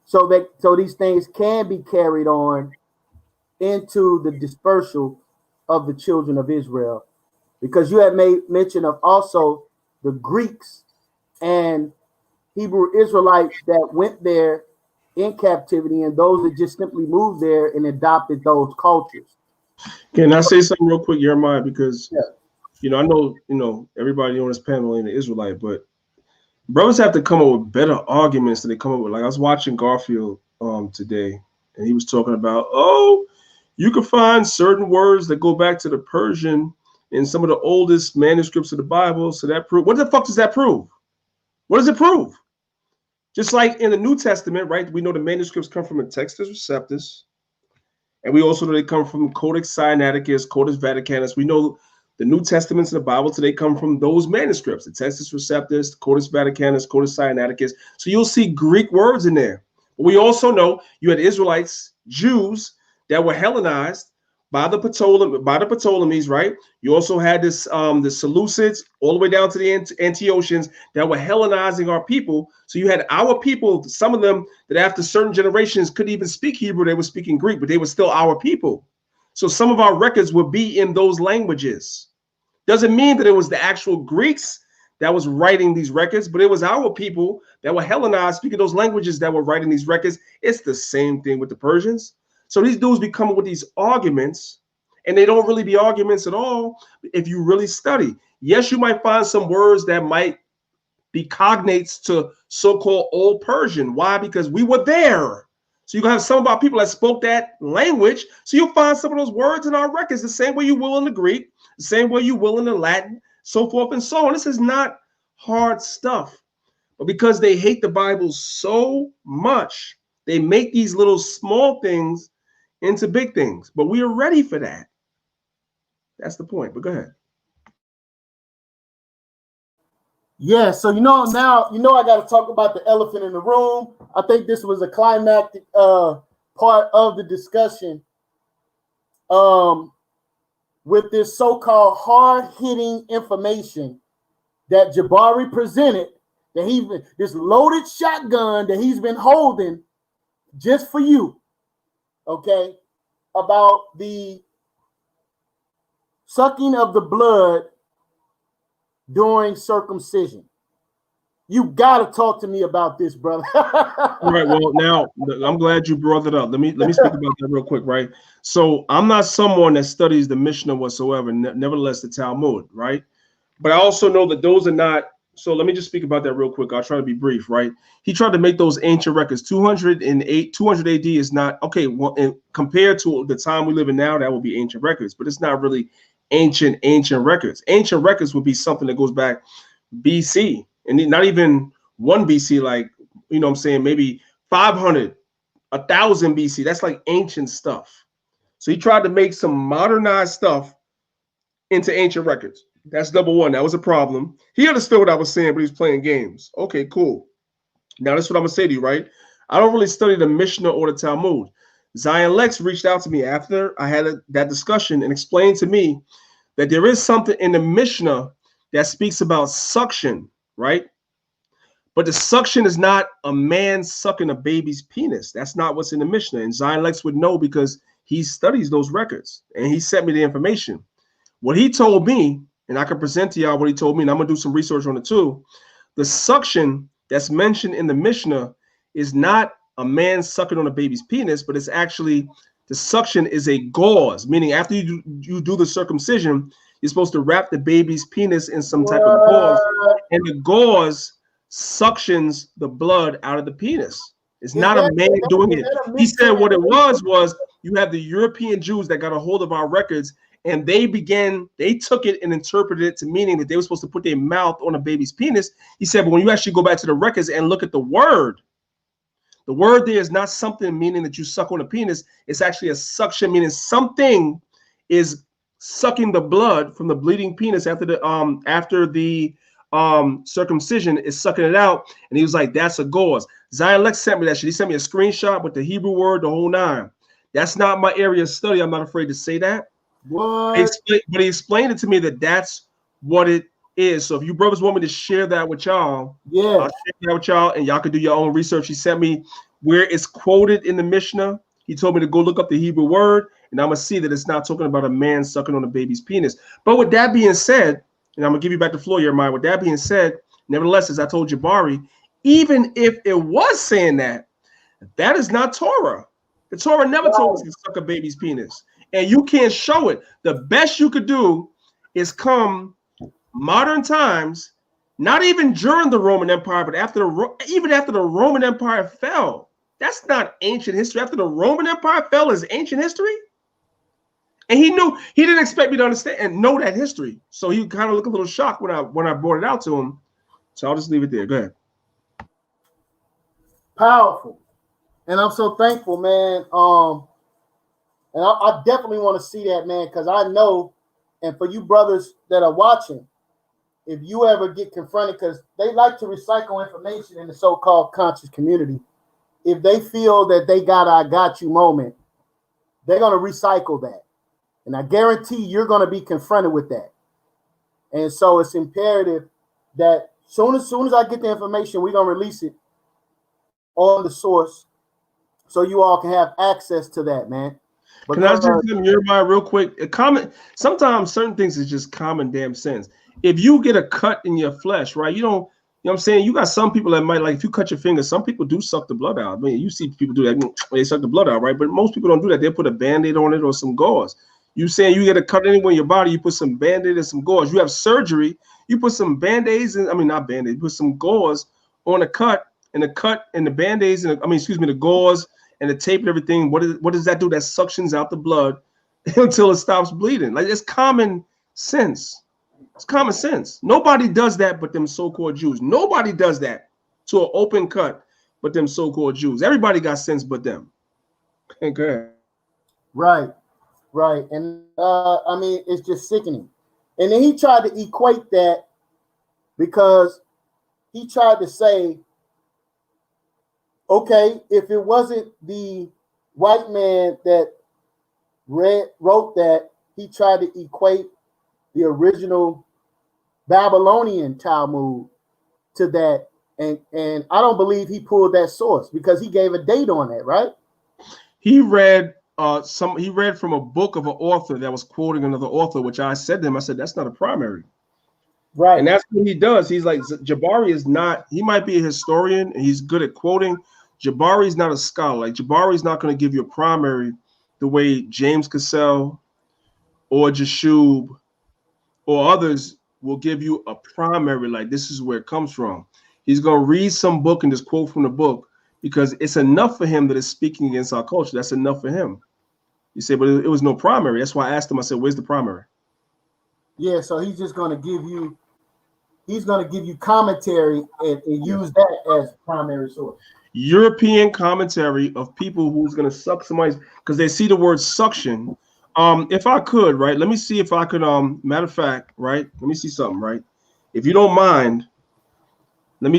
So these things can be carried on into the dispersal of the children of Israel. Because you had made mention of also the Greeks and Hebrew Israelites that went there in captivity, and those that just simply moved there and adopted those cultures. Can I say something real quick, Jeremiah? Because Yeah. I know everybody on this panel ain't an Israelite, but brothers have to come up with better arguments than they come up with. Like I was watching Garfield today, and he was talking about, you can find certain words that go back to the Persian in some of the oldest manuscripts of the Bible. So that prove what the fuck does that prove? What does it prove? Just like in the New Testament, right? We know the manuscripts come from a Textus Receptus, and we also know they come from Codex Sinaiticus, Codex Vaticanus. We know the New Testaments of the Bible today come from those manuscripts, the Textus Receptus, the Codex Vaticanus, Codex Sinaiticus. So you'll see Greek words in there. But we also know you had Israelites, Jews that were Hellenized by the Ptolemies, right? You also had the Seleucids all the way down to the Antiochians that were Hellenizing our people. So you had our people, some of them that after certain generations couldn't even speak Hebrew, they were speaking Greek, but they were still our people. So some of our records would be in those languages. Doesn't mean that it was the actual Greeks that was writing these records, but it was our people that were Hellenized, speaking those languages, that were writing these records. It's the same thing with the Persians. So these dudes be coming with these arguments, and they don't really be arguments at all if you really study. Yes, you might find some words that might be cognates to so-called Old Persian. Why? Because we were there. So you can have some of our people that spoke that language. So you'll find some of those words in our records the same way you will in the Greek, the same way you will in the Latin, so forth and so on. This is not hard stuff. But because they hate the Bible so much, they make these little small things into big things. But we are ready for that. That's the point. But go ahead. Yeah, so now I got to talk about the elephant in the room. I think this was a climactic part of the discussion with this so-called hard-hitting information that Jabari presented, that this loaded shotgun that he's been holding just for you, okay, about the sucking of the blood during circumcision. You gotta talk to me about this, brother. All right. Well, now I'm glad you brought it up. Let me speak about that real quick, right? So I'm not someone that studies the Mishnah whatsoever. Nevertheless, the Talmud, right? But I also know that those are not. So let me just speak about that real quick. I'll try to be brief, right? He tried to make those ancient records. 200 AD is not okay. Well, compared to the time we live in now, that would be ancient records, but it's not really ancient records. Ancient records would be something that goes back BC, and not even 1 BC, like, you know what I'm saying, maybe 500, 1000 BC. That's like ancient stuff. So he tried to make some modernized stuff into ancient records. That's number one. That was a problem. He understood what I was saying, but he was playing games. Okay, cool. Now that's what I'm gonna say to you, right? I don't really study the Mishnah or the Talmud. Zion Lex reached out to me after I had that discussion and explained to me that there is something in the Mishnah that speaks about suction, right? But the suction is not a man sucking a baby's penis. That's not what's in the Mishnah. And Zion Lex would know because he studies those records and he sent me the information. What he told me, and I can present to y'all what he told me, and I'm going to do some research on it too. The suction that's mentioned in the Mishnah is not a man sucking on a baby's penis, but it's actually, the suction is a gauze, meaning after you do the circumcision, you're supposed to wrap the baby's penis in some type of gauze, and the gauze suctions the blood out of the penis. It's not a man doing it. He said what it was you have the European Jews that got a hold of our records, and they took it and interpreted it to meaning that they were supposed to put their mouth on a baby's penis. He said, but when you actually go back to the records and look at the word there is not something meaning that you suck on a penis. It's actually a suction, meaning something is sucking the blood from the bleeding penis after the circumcision, is sucking it out, and he was like, "That's a gauze." Zion Lex sent me that shit. He sent me a screenshot with the Hebrew word, the whole nine. That's not my area of study. I'm not afraid to say that. What? But he explained it to me that that's what it is. So if you brothers want me to share that with y'all, Yeah. I'll share that with y'all, and y'all can do your own research. He sent me where it's quoted in the Mishnah. He told me to go look up the Hebrew word, and I'm gonna see that it's not talking about a man sucking on a baby's penis. But with that being said, and I'm gonna give you back the floor, Jeremiah. With that being said, nevertheless, as I told Jabari, even if it was saying that, that is not Torah. The Torah never told us to suck a baby's penis, and you can't show it. The best you could do is come modern times, not even during the Roman Empire, but even after the Roman Empire fell. That's not ancient history. After the Roman Empire fell is ancient history. And he didn't expect me to understand and know that history. So he kind of looked a little shocked when I brought it out to him. So I'll just leave it there. Go ahead. Powerful. And I'm so thankful, man. And I definitely want to see that, man, because I know, and for you brothers that are watching, if you ever get confronted, because they like to recycle information in the so-called conscious community, if they feel that they got "I got you" moment, they're going to recycle that. And I guarantee you're going to be confronted with that. And so it's imperative that soon as I get the information, we're going to release it on the source so you all can have access to that, man. Can I just give Jeremiah real quick? A comment. Sometimes certain things is just common damn sense. If you get a cut in your flesh, right? You know what I'm saying? You got some people that might, like, if you cut your finger, some people do suck the blood out. I mean, you see people do that. They suck the blood out, right? But most people don't do that. They put a Band-Aid on it or some gauze. You saying you get a cut anywhere in your body, you put some Band-Aid and some gauze. You have surgery, you put some Band-Aids, and I mean, not Band-Aids, put some gauze on a cut, and the Band-Aids, and the gauze and the tape and everything. What does that do? That suctions out the blood until it stops bleeding. Like, it's common sense. It's common sense. Nobody does that but them so-called Jews. Nobody does that to an open cut but them so-called Jews. Everybody got sense but them. Okay, go ahead. Right. And I mean, it's just sickening. And then he tried to equate that because he tried to say, okay, if it wasn't the white man that wrote that, he tried to equate the original Babylonian Talmud to that. And I don't believe he pulled that source because he gave a date on that, right? He read from a book of an author that was quoting another author, which I said to him, I said, that's not a primary. Right. And that's what he does. He's like, Jabari is not, he might be a historian and he's good at quoting. Jabari is not a scholar. Like, Jabari is not going to give you a primary the way James Cassell or Jashub or others will give you a primary, like, this is where it comes from. He's going to read some book and just quote from the book because it's enough for him that it's speaking against our culture. That's enough for him. You say, but it was no primary. That's why I asked him, I said, where's the primary? Yeah, so he's just going to give you commentary and use that as primary source. European commentary of people who's going to suck somebody's, because they see the word suction. If I could, right, let me see if I could, matter of fact, right, let me see something, right? If you don't mind, I'm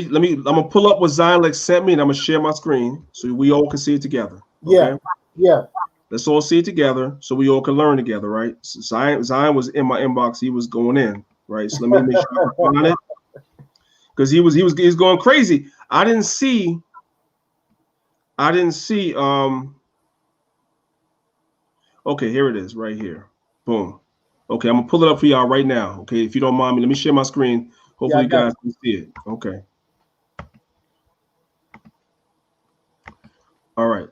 gonna pull up what Zion Lex sent me and I'm gonna share my screen so we all can see it together. Okay? Yeah. Let's all see it together so we all can learn together, right? So Zion was in my inbox, he was going in, right? So let me make sure I can find it. Because he was going crazy. I didn't see okay, here it is right here. Boom. Okay, I'm gonna pull it up for y'all right now. Okay, if you don't mind me, let me share my screen. Hopefully you guys can see it. Okay. All right.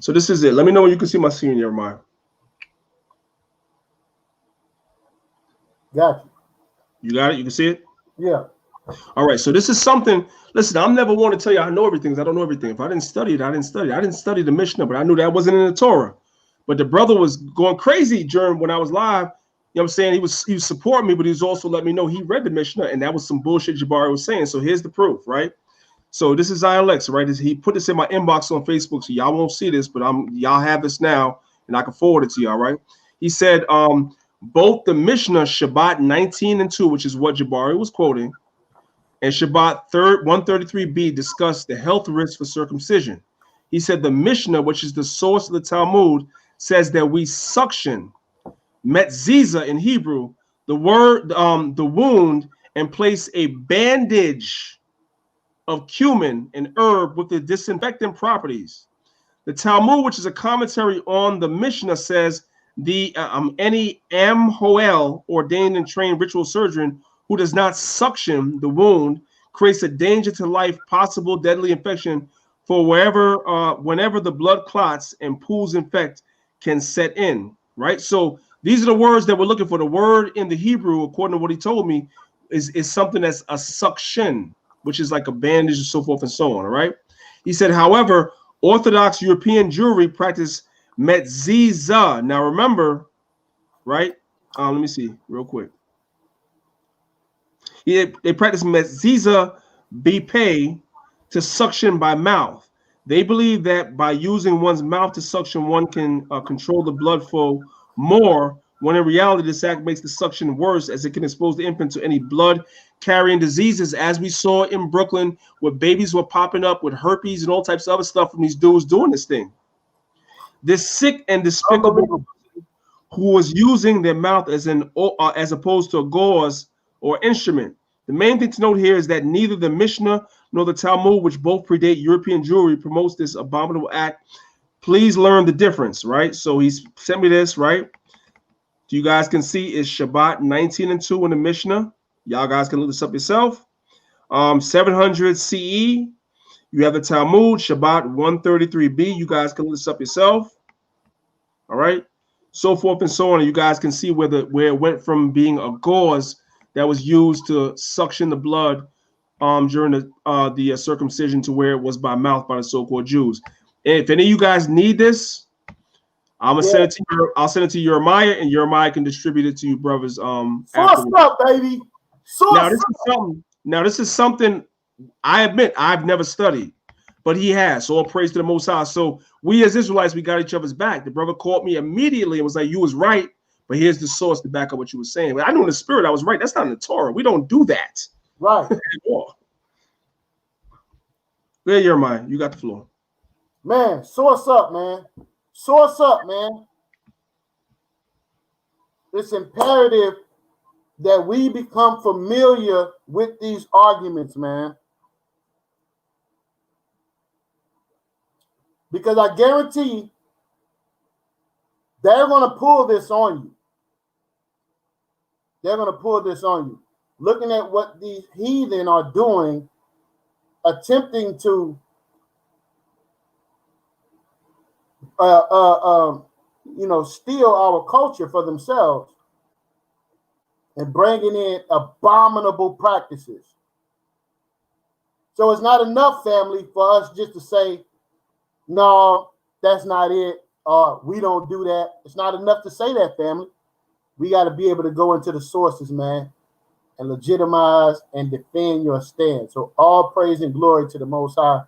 So this is it. Let me know when you can see my screen, Jeremiah. Got you. You got it? You can see it? Yeah. All right. So this is something. Listen, I'm never one to tell you I know everything because I don't know everything. If I didn't study it, I didn't study it. I didn't study the Mishnah, but I knew that wasn't in the Torah. But the brother was going crazy during when I was live. You know what I'm saying? He was supporting me, but he was also letting me know he read the Mishnah, and that was some bullshit Jabari was saying. So here's the proof, right? So this is Zion Lex, right? He put this in my inbox on Facebook, so y'all won't see this, but y'all have this now, and I can forward it to y'all, right? He said, Both the Mishnah Shabbat 19:2, which is what Jabari was quoting, and Shabbat 133b discuss the health risks for circumcision. He said the Mishnah, which is the source of the Talmud, says that we suction, metziza in Hebrew, the wound, and place a bandage of cumin, an herb with the disinfectant properties. The Talmud, which is a commentary on the Mishnah, says any Amhoel, ordained and trained ritual surgeon, who does not suction the wound creates a danger to life, possible deadly infection for whenever the blood clots and pools infect can set in, right? So these are the words that we're looking for. The word in the Hebrew, according to what he told me, is something that's a suction, which is like a bandage and so forth and so on, all right? He said, however, Orthodox European Jewry practice metziza. Now remember, right? Let me see real quick. They practice metziza bipe, to suction by mouth. They believe that by using one's mouth to suction, one can control the blood flow more, when in reality, this act makes the suction worse, as it can expose the infant to any blood-carrying diseases, as we saw in Brooklyn, where babies were popping up with herpes and all types of other stuff from these dudes doing this thing. This sick and despicable who was using their mouth as opposed to a gauze or instrument. The main thing to note here is that neither the Mishnah nor the Talmud, which both predate European Jewry, promotes this abominable act. Please learn the difference, right? So he's sent me this, right? You guys can see it's Shabbat 19:2 in the Mishnah. Y'all guys can look this up yourself. 700 CE. You have the Talmud, Shabbat 133b. You guys can look this up yourself. All right. So forth and so on. And you guys can see where it went from being a gauze that was used to suction the blood during the circumcision to where it was by mouth by the so-called Jews. And if any of you guys need this, I'll send it to Jeremiah, and Jeremiah can distribute it to you, brothers. Source up, baby. Now this is something I admit I've never studied, but he has. So all praise to the Most High. So we as Israelites, we got each other's back. The brother called me immediately and was like, "You was right, but here's the source to back up what you were saying." But I knew in the spirit I was right. That's not in the Torah. We don't do that. Right. There, Jeremiah, you got the floor. Man, source up, man. Source up, man. It's imperative that we become familiar with these arguments, man. Because I guarantee they're going to pull this on you. They're going to pull this on you. Looking at what these heathen are doing, attempting to steal our culture for themselves and bringing in abominable practices. So it's not enough, family, for us just to say, no, that's not it, or we don't do that. It's not enough to say that, family. We got to be able to go into the sources, man, and legitimize and defend your stand. So all praise and glory to the Most High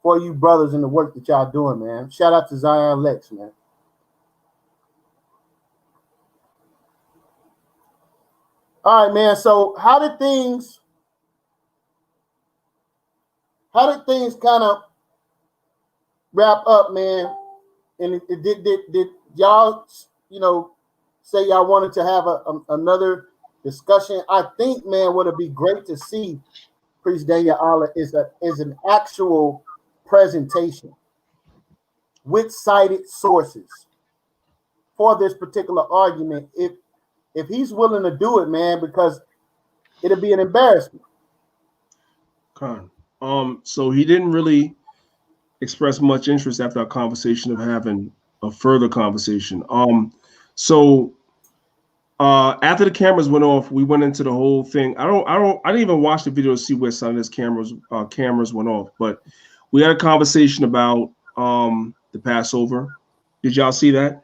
for you brothers and the work that y'all doing, man. Shout out to Zion Lex, man. All right, man. So how did things kind of wrap up, man? And did y'all, say y'all wanted to have another discussion? I think, man, what would be great to see, Priest Danyaahla, is an actual presentation with cited sources for this particular argument. If he's willing to do it, man, because it'll be an embarrassment. So he didn't really express much interest after our conversation of having a further conversation. So after the cameras went off, we went into the whole thing. I didn't even watch the video to see where some of his cameras went off, but we had a conversation about the Passover. Did y'all see that?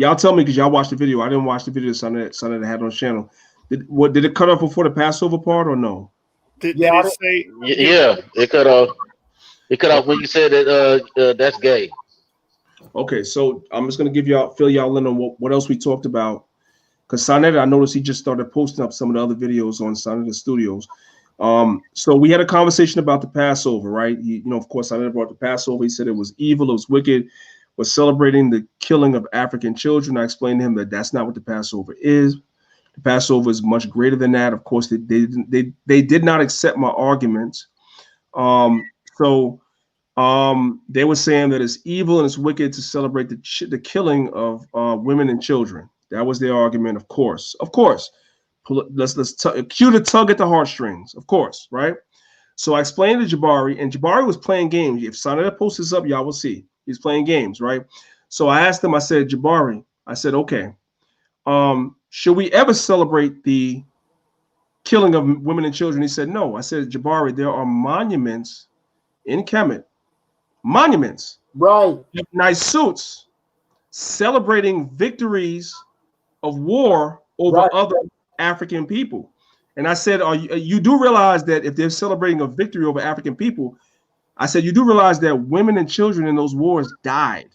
Y'all tell me, because y'all watched the video. I didn't watch the video Sunday that had on the channel. Did it cut off before the Passover part or no? Did it say? Yeah, it cut off. It cut off when you said that that's gay. Okay, so I'm just gonna fill y'all in on what else we talked about. Because Sonetta, I noticed he just started posting up some of the other videos on Sonetta Studios. So we had a conversation about the Passover, right? Of course, Sonetta brought the Passover. He said it was evil, it was wicked, was celebrating the killing of African children. I explained to him that that's not what the Passover is. The Passover is much greater than that. Of course, they did not accept my arguments. So they were saying that it's evil and it's wicked to celebrate the killing of women and children. That was their argument, of course. Of course. Let's cue the tug at the heartstrings, of course, right? So I explained to Jabari, and Jabari was playing games. If Sonetta posts this up, y'all will see. He's playing games, right? So I asked him, I said, Jabari, I said, okay, should we ever celebrate the killing of women and children? He said, no. I said, Jabari, there are monuments in Kemet, monuments, Right. nice suits, celebrating victories of war over Right. other African people. And I said, you do realize that if they're celebrating a victory over African people, I said, you do realize that women and children in those wars died.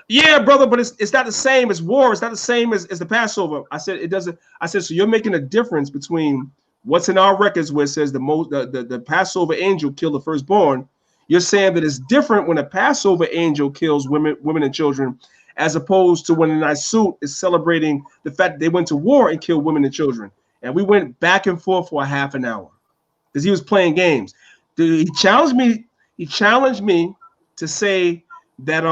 Yeah, brother, but it's not the same as war. It's not the same as the Passover. I said, it doesn't. I said, so you're making a difference between what's in our records where it says the Passover angel killed the firstborn. You're saying that it's different when a Passover angel kills women and children, as opposed to when a nice suit is celebrating the fact that they went to war and killed women and children. And we went back and forth for a half an hour because he was playing games. He challenged me. He challenged me to say that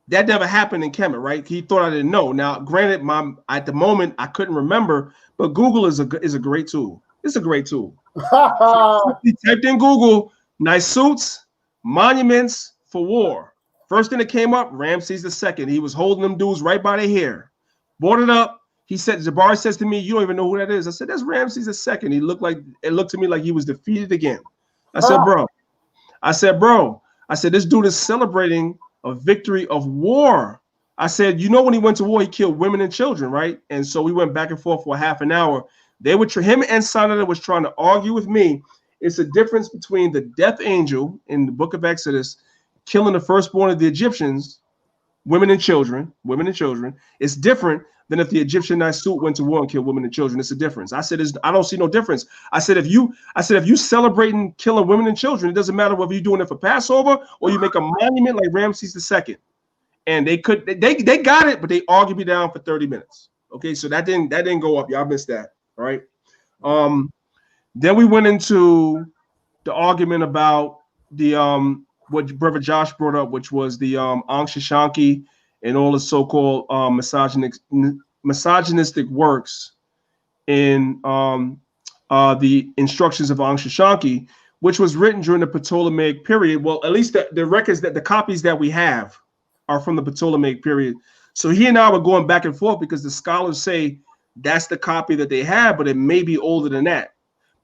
that never happened in Kemet, right? He thought I didn't know. Now, granted, at the moment I couldn't remember, but Google is a great tool. It's a great tool. So he typed in Google, nice suits, monuments for war. First thing that came up, Ramses II. He was holding them dudes right by their hair. Brought it up. He said, Jabari says to me, you don't even know who that is. I said, that's Ramses II. It looked to me like he was defeated again. I said, bro, this dude is celebrating a victory of war. I said, when he went to war, he killed women and children, right? And so we went back and forth for a half an hour. Him and Sonata was trying to argue with me. It's a difference between the death angel in the book of Exodus killing the firstborn of the Egyptians, women and children. It's different than if the Egyptian nice suit went to war and killed women and children. It's a difference. I said, I don't see no difference. I said, if you celebrating killing women and children, it doesn't matter whether you're doing it for Passover or you make a monument like Ramses II. And they got it, but they argued me down for 30 minutes. Okay, so that didn't go up. Y'all missed that. All right. Then we went into the argument about the what Brother Josh brought up, which was the Ankh Shashanki and all the so-called misogynistic works in the instructions of Ankh Shashanki, which was written during the Ptolemaic period. Well, at least the records the copies that we have are from the Ptolemaic period. So he and I were going back and forth because the scholars say that's the copy that they have, but it may be older than that.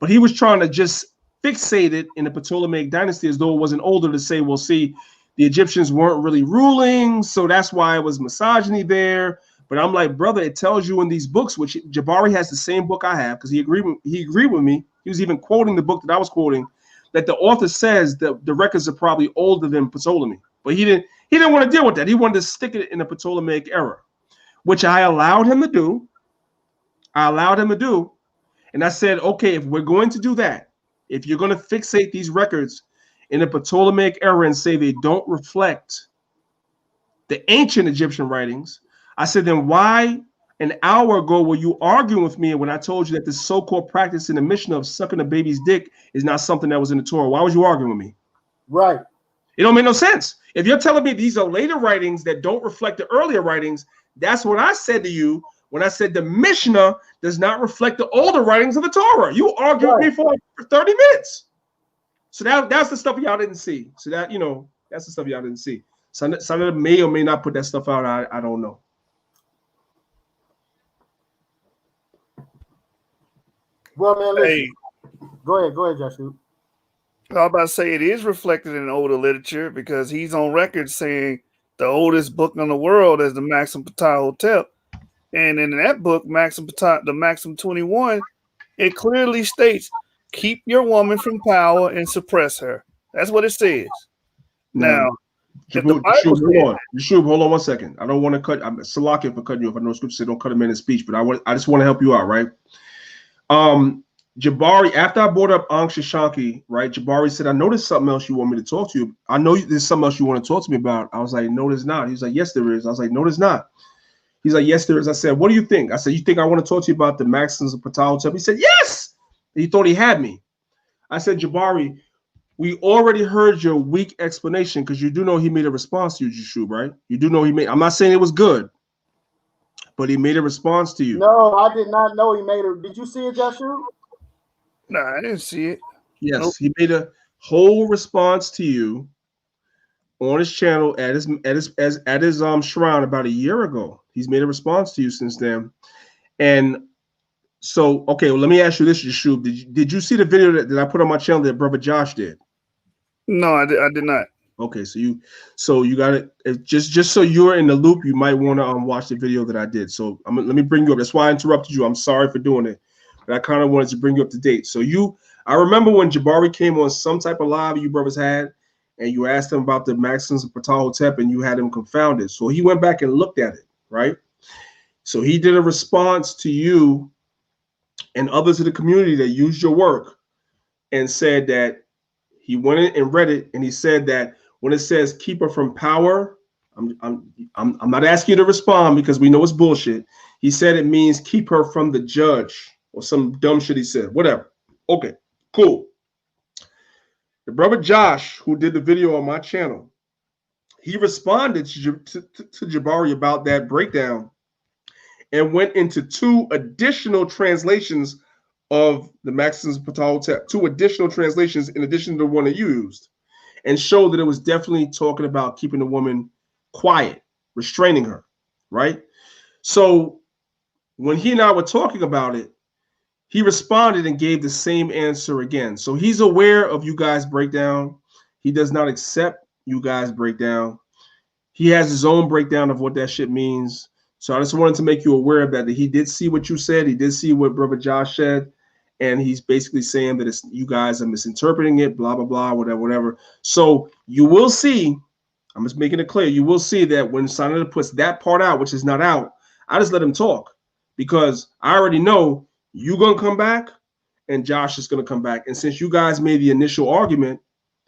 But he was trying to just fixate it in the Ptolemaic dynasty as though it wasn't older, to say, well, see, the Egyptians weren't really ruling, so that's why it was misogyny there. But I'm like, brother, it tells you in these books, which Jabari has the same book I have, because he agreed with me. He was even quoting the book that I was quoting, that the author says that the records are probably older than Ptolemy. But he didn't want to deal with that. He wanted to stick it in the Ptolemaic era, which I allowed him to do. And I said, okay, if we're going to do that, if you're going to fixate these records in the Ptolemaic era and say they don't reflect the ancient Egyptian writings, I said, then why an hour ago were you arguing with me when I told you that this so-called practice in the Mishnah of sucking a baby's dick is not something that was in the Torah? Why was you arguing with me? Right. It don't make no sense. If you're telling me these are later writings that don't reflect the earlier writings, that's what I said to you when I said the Mishnah does not reflect the older writings of the Torah. You argued with me for 30 minutes. So that's the stuff y'all didn't see. So that's the stuff y'all didn't see. Some of them may or may not put that stuff out. I don't know. Well, man, listen. Hey, Go ahead, Joshua. I was about to say it is reflected in older literature because he's on record saying the oldest book in the world is the Maxim Ptah-hotep. And in that book, the Maxim 21, it clearly states, keep your woman from power and suppress her. That's what it says. Now, If the Bible says, Yeshub, hold on 1 second. I don't want to cut. I'm Salakia for cutting you off. I know scripture said don't cut a man in speech, but I just want to help you out, right? Jabari, after I brought up Ankh Shashanki, right? Jabari said, I know there's something else you want me to talk to you. I know there's something else you want to talk to me about. I was like, no, there's not. He's like, yes, there is. I was like, no, there's not. He's like, yes, there is. I said, what do you think? I said, you think I want to talk to you about the maxims of Ptahhotep? He said, yes. He thought he had me. I said, Jabari, we already heard your weak explanation because you do know he made a response to you, Yeshub, right? You do know he made. I'm not saying it was good, but he made a response to you. No, I did not know he made it. Did you see it, Joshua? No, I didn't see it. Yes, Nope. He made a whole response to you on his channel at his shrine about a year ago. He's made a response to you since then. And so, okay, well, let me ask you this, Yeshub. Did you see the video that I put on my channel that Brother Josh did? No, I did not. Okay, so you got it. Just so you're in the loop, you might want to watch the video that I did. So let me bring you up. That's why I interrupted you. I'm sorry for doing it, but I kind of wanted to bring you up to date. So I remember when Jabari came on some type of live you brothers had, and you asked him about the maxims of Ptahhotep, and you had him confounded. So he went back and looked at it, right? So he did a response to you and others in the community that used your work, and said that he went in and read it, and he said that when it says keep her from power, I'm not asking you to respond because we know it's bullshit. He said it means keep her from the judge or some dumb shit he said. Whatever. Okay, cool. The brother Josh, who did the video on my channel, he responded to Jabari about that breakdown and went into 2 additional translations of the maxims of Ptahhotep, 2 additional translations in addition to the one that you used, and showed that it was definitely talking about keeping the woman quiet, restraining her, right? So when he and I were talking about it, he responded and gave the same answer again. So he's aware of you guys' breakdown. He does not accept you guys' breakdown. He has his own breakdown of what that shit means. So I just wanted to make you aware of that he did see what you said. He did see what Brother Josh said. And he's basically saying that you guys are misinterpreting it, blah, blah, blah, whatever. So you will see, I'm just making it clear, you will see that when Sanada puts that part out, which is not out, I just let him talk because I already know you're going to come back and Josh is going to come back. And since you guys made the initial argument,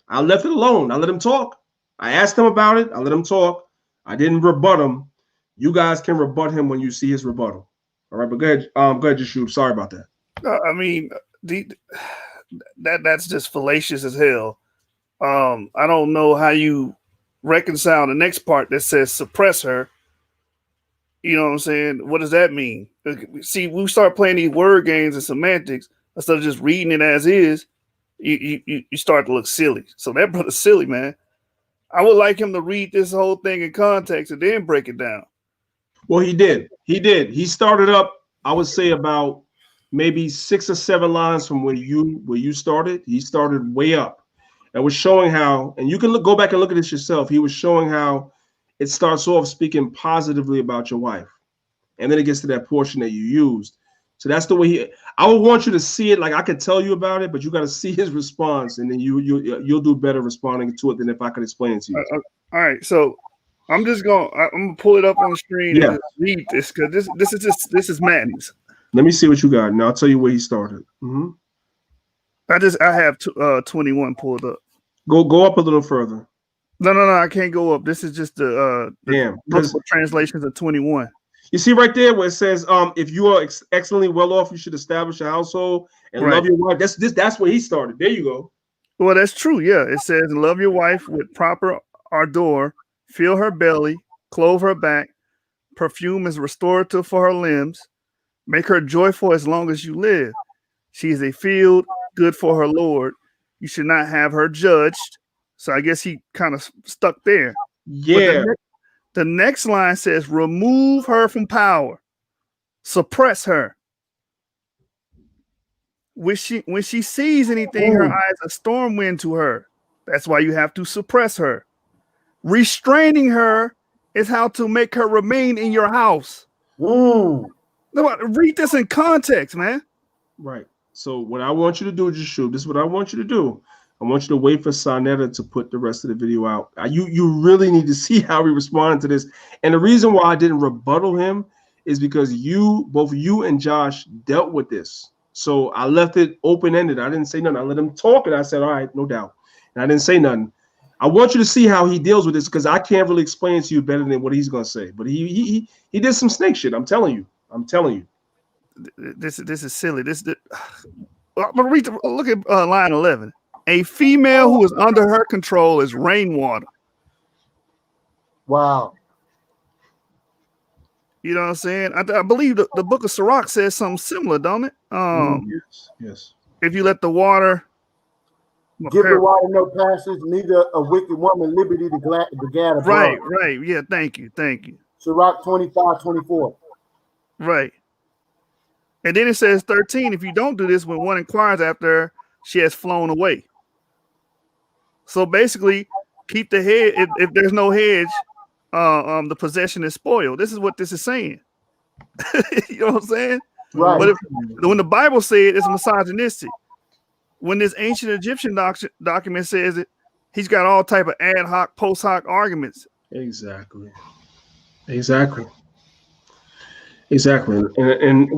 I left it alone. I let him talk. I asked him about it. I let him talk. I didn't rebut him. You guys can rebut him when you see his rebuttal. All right, but go ahead, Yeshub. Sorry about that. I mean, that's just fallacious as hell. I don't know how you reconcile the next part that says suppress her. You know what I'm saying? What does that mean? See, we start playing these word games and semantics instead of just reading it as is. You start to look silly. So that brother's silly, man. I would like him to read this whole thing in context and then break it down. Well, he did. He started up, I would say, about maybe 6 or 7 lines from where you started. He started way up and was showing how, and you can go back and look at this yourself. He was showing how it starts off speaking positively about your wife, and then it gets to that portion that you used. So that's the way I would want you to see it. Like I could tell you about it, but you got to see his response, and then you'll do better responding to it than if I could explain it to you. All right, so I'm gonna pull it up on the screen and just read this because this is madness. Let me see what you got, and I'll tell you where he started. Mm-hmm. I have 21 pulled up. Go up a little further. No, I can't go up. This is just the multiple translations of 21. You see right there where it says, if you are excellently well off, you should establish a household and love your wife. That's where he started. There you go. Well, that's true. Yeah, it says, love your wife with proper ardor, fill her belly, clothe her back, perfume is restorative for her limbs, make her joyful as long as you live. She is a field good for her Lord. You should not have her judged. So I guess he kind of stuck there. Yeah. The next line says, remove her from power, suppress her. When she sees anything, her eyes a storm wind to her. That's why you have to suppress her. Restraining her is how to make her remain in your house. Read this in context, man. Right. So what I want you to do, Yeshub, this is what I want you to do. I want you to wait for Sonetta to put the rest of the video out. You really need to see how he responded to this. And the reason why I didn't rebuttal him is because both you and Josh dealt with this. So I left it open-ended. I didn't say nothing. I let him talk, and I said, all right, no doubt. And I didn't say nothing. I want you to see how he deals with this because I can't really explain it to you better than what he's gonna say. But he did some snake shit. I'm telling you. I'm telling you. This is silly. I'm gonna read. Look at line 11. A female who is under her control is rainwater. Wow. You know what I'm saying? I believe the book of Sirach says something similar, don't it? Yes. If you let the water give the water no passage, neither a wicked woman liberty to gad abroad. Right. Yeah, thank you. Sirach 25:24. Right. And then it says 13, if you don't do this when one inquires after she has flown away. So basically, keep the head. If there's no hedge, the possession is spoiled. This is what this is saying. You know what I'm saying? Right. But when the Bible said it's misogynistic, when this ancient Egyptian document says it, he's got all type of ad hoc, post hoc arguments. Exactly. And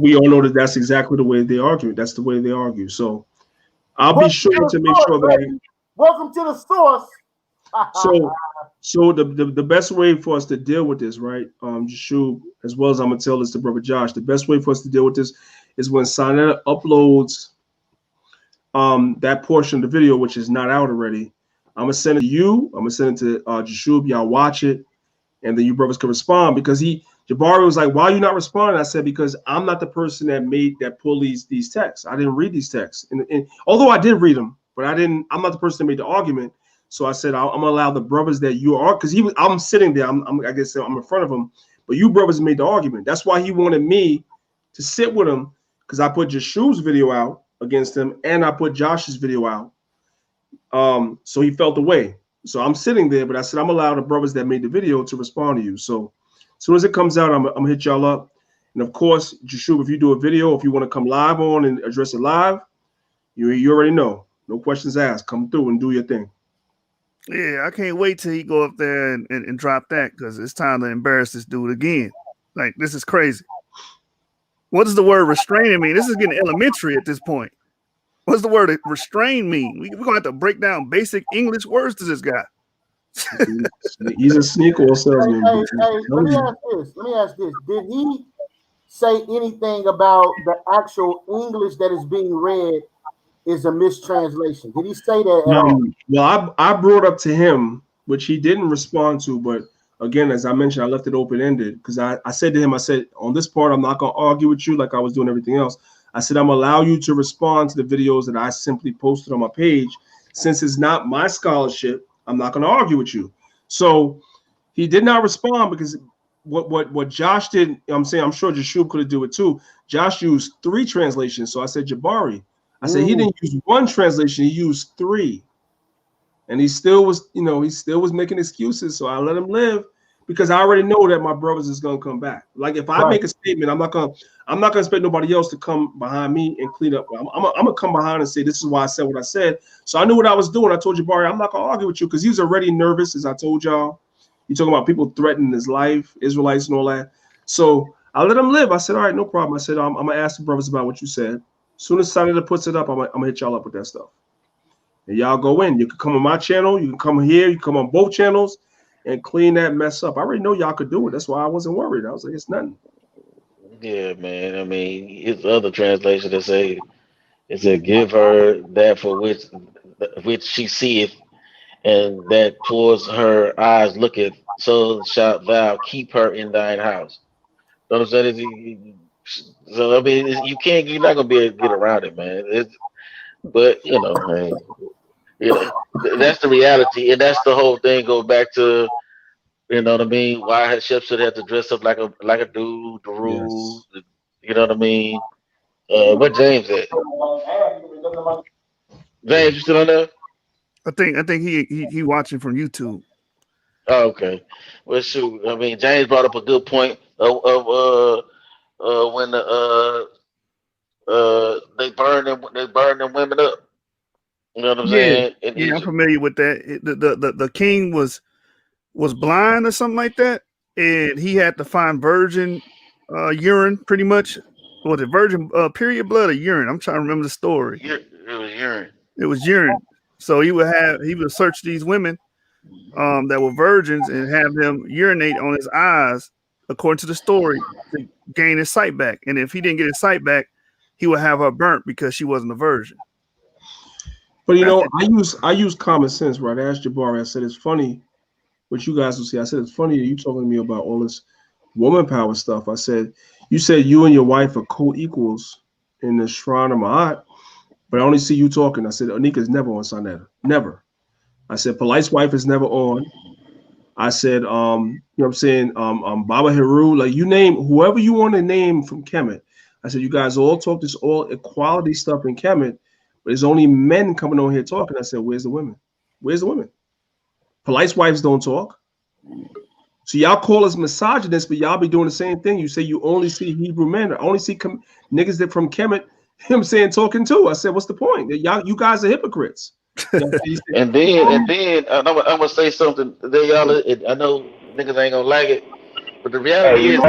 we all know that that's exactly the way they argue. That's the way they argue. So I'll be sure to make sure that welcome to the source. So the best way for us to deal with this, right? Jashub, as well as I'm gonna tell this to Brother Josh, the best way for us to deal with this is when Sonetta uploads that portion of the video, which is not out already. I'm gonna send it to you. I'm gonna send it to Jashub. Y'all watch it, and then you brothers can respond because Jabari was like, "Why are you not responding?" I said, "Because I'm not the person that pulled these texts. I didn't read these texts, and although I did read them, but I'm not the person that made the argument." So I said, I'm gonna allow the brothers that you are, because I'm sitting there. I guess I'm in front of him, but you brothers made the argument. That's why he wanted me to sit with him, because I put Jashub's video out against him, and I put Josh's video out. So he felt the way. So I'm sitting there, but I said I'm gonna allow the brothers that made the video to respond to you. So as soon as it comes out, I'm gonna hit y'all up. And of course, Jashub, if you do a video, if you want to come live on and address it live, you already know. No questions asked. Come through and do your thing. Yeah, I can't wait till he go up there and drop that, because it's time to embarrass this dude again. Like, this is crazy. What does the word restraining mean? This is getting elementary at this point. What does the word restrain mean? We're going to have to break down basic English words to this guy. He's a sneak oil salesman. Let me ask this. Did he say anything about the actual English that is being read is a mistranslation? Did he say that at all? Well, I brought up to him, which he didn't respond to, but again, as I mentioned, I left it open-ended because I said to him, I said, on this part, I'm not going to argue with you like I was doing everything else. I said, I'm going to allow you to respond to the videos that I simply posted on my page. Since it's not my scholarship, I'm not going to argue with you. So he did not respond because what Josh did, I'm sure Jashub could have do it too. Josh used 3 translations. So I said, Jabari, I said, he didn't use 1 translation, he used 3. And he still was making excuses. So I let him live because I already know that my brothers is gonna come back. Like if I make a statement, I'm not gonna expect nobody else to come behind me and clean up. I'm gonna come behind and say, this is why I said what I said. So I knew what I was doing. I told Jabari, I'm not gonna argue with you because he was already nervous, as I told y'all. You talking about people threatening his life, Israelites and all that. So I let him live. I said, all right, no problem. I said, I'm gonna ask the brothers about what you said. As soon as Senator puts it up, I'm gonna hit y'all up with that stuff. And y'all go in. You can come on my channel. You can come here. You can come on both channels and clean that mess up. I already know y'all could do it. That's why I wasn't worried. I was like, it's nothing. Yeah, man. I mean, it's other translation that say it said, "Give her that for which she seeth, and that towards her eyes looketh. So shalt thou keep her in thine house." You know what I'm saying? So I mean, you're not gonna be able to get around it, man. But man, that's the reality, and that's the whole thing. Go back to, you know what I mean? Why her Shep should have to dress up like a dude, the rules. Yes. You know what I mean? What James at? James, you still on there? I think he watching from YouTube. Oh, okay. Well, shoot. I mean, James brought up a good point of when they burn them women up. You know what I'm Yeah, saying? In yeah, I'm Egypt. familiar with that. The king was blind or something like that, and he had to find virgin urine, pretty much. Was it virgin period blood or urine? I'm trying to remember the story. It was urine. It was urine. So he would search these women that were virgins and have them urinate on his eyes, according to the story, to gain his sight back. And if he didn't get his sight back, he would have her burnt because she wasn't a virgin. But you know, I use common sense, right? I asked Jabari, I said it's funny what you guys will see. I said it's funny that you talking to me about all this woman power stuff. I said, you said you and your wife are co-equals in the Shrine of Ma'at, but I only see you talking. I said, Anika's never on Sinetta. Never. I said, Polite's wife is never on. I said, you know what I'm saying? Baba Heru, like you name whoever you want to name from Kemet. I said, you guys all talk this all equality stuff in Kemet, but there's only men coming on here talking. I said, where's the women? Where's the women? Polite's wives don't talk. So y'all call us misogynists, but y'all be doing the same thing. You say you only see Hebrew men. I only see niggas that from Kemet, him saying talking too. I said, what's the point? You guys are hypocrites. And then I'm gonna say something there, y'all. I know niggas ain't gonna like it, but the reality is,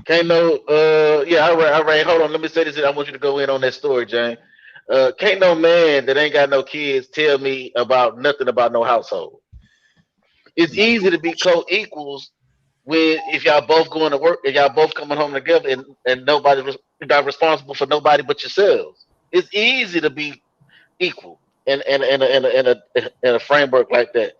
can't no yeah, all right. Hold on, let me say this. I want you to go in on that story, Jane. Can't no man that ain't got no kids tell me about nothing about no household. It's easy to be co-equals when if y'all both going to work and y'all both coming home together and nobody's not responsible for nobody but yourselves. It's easy to be equal in a framework like that.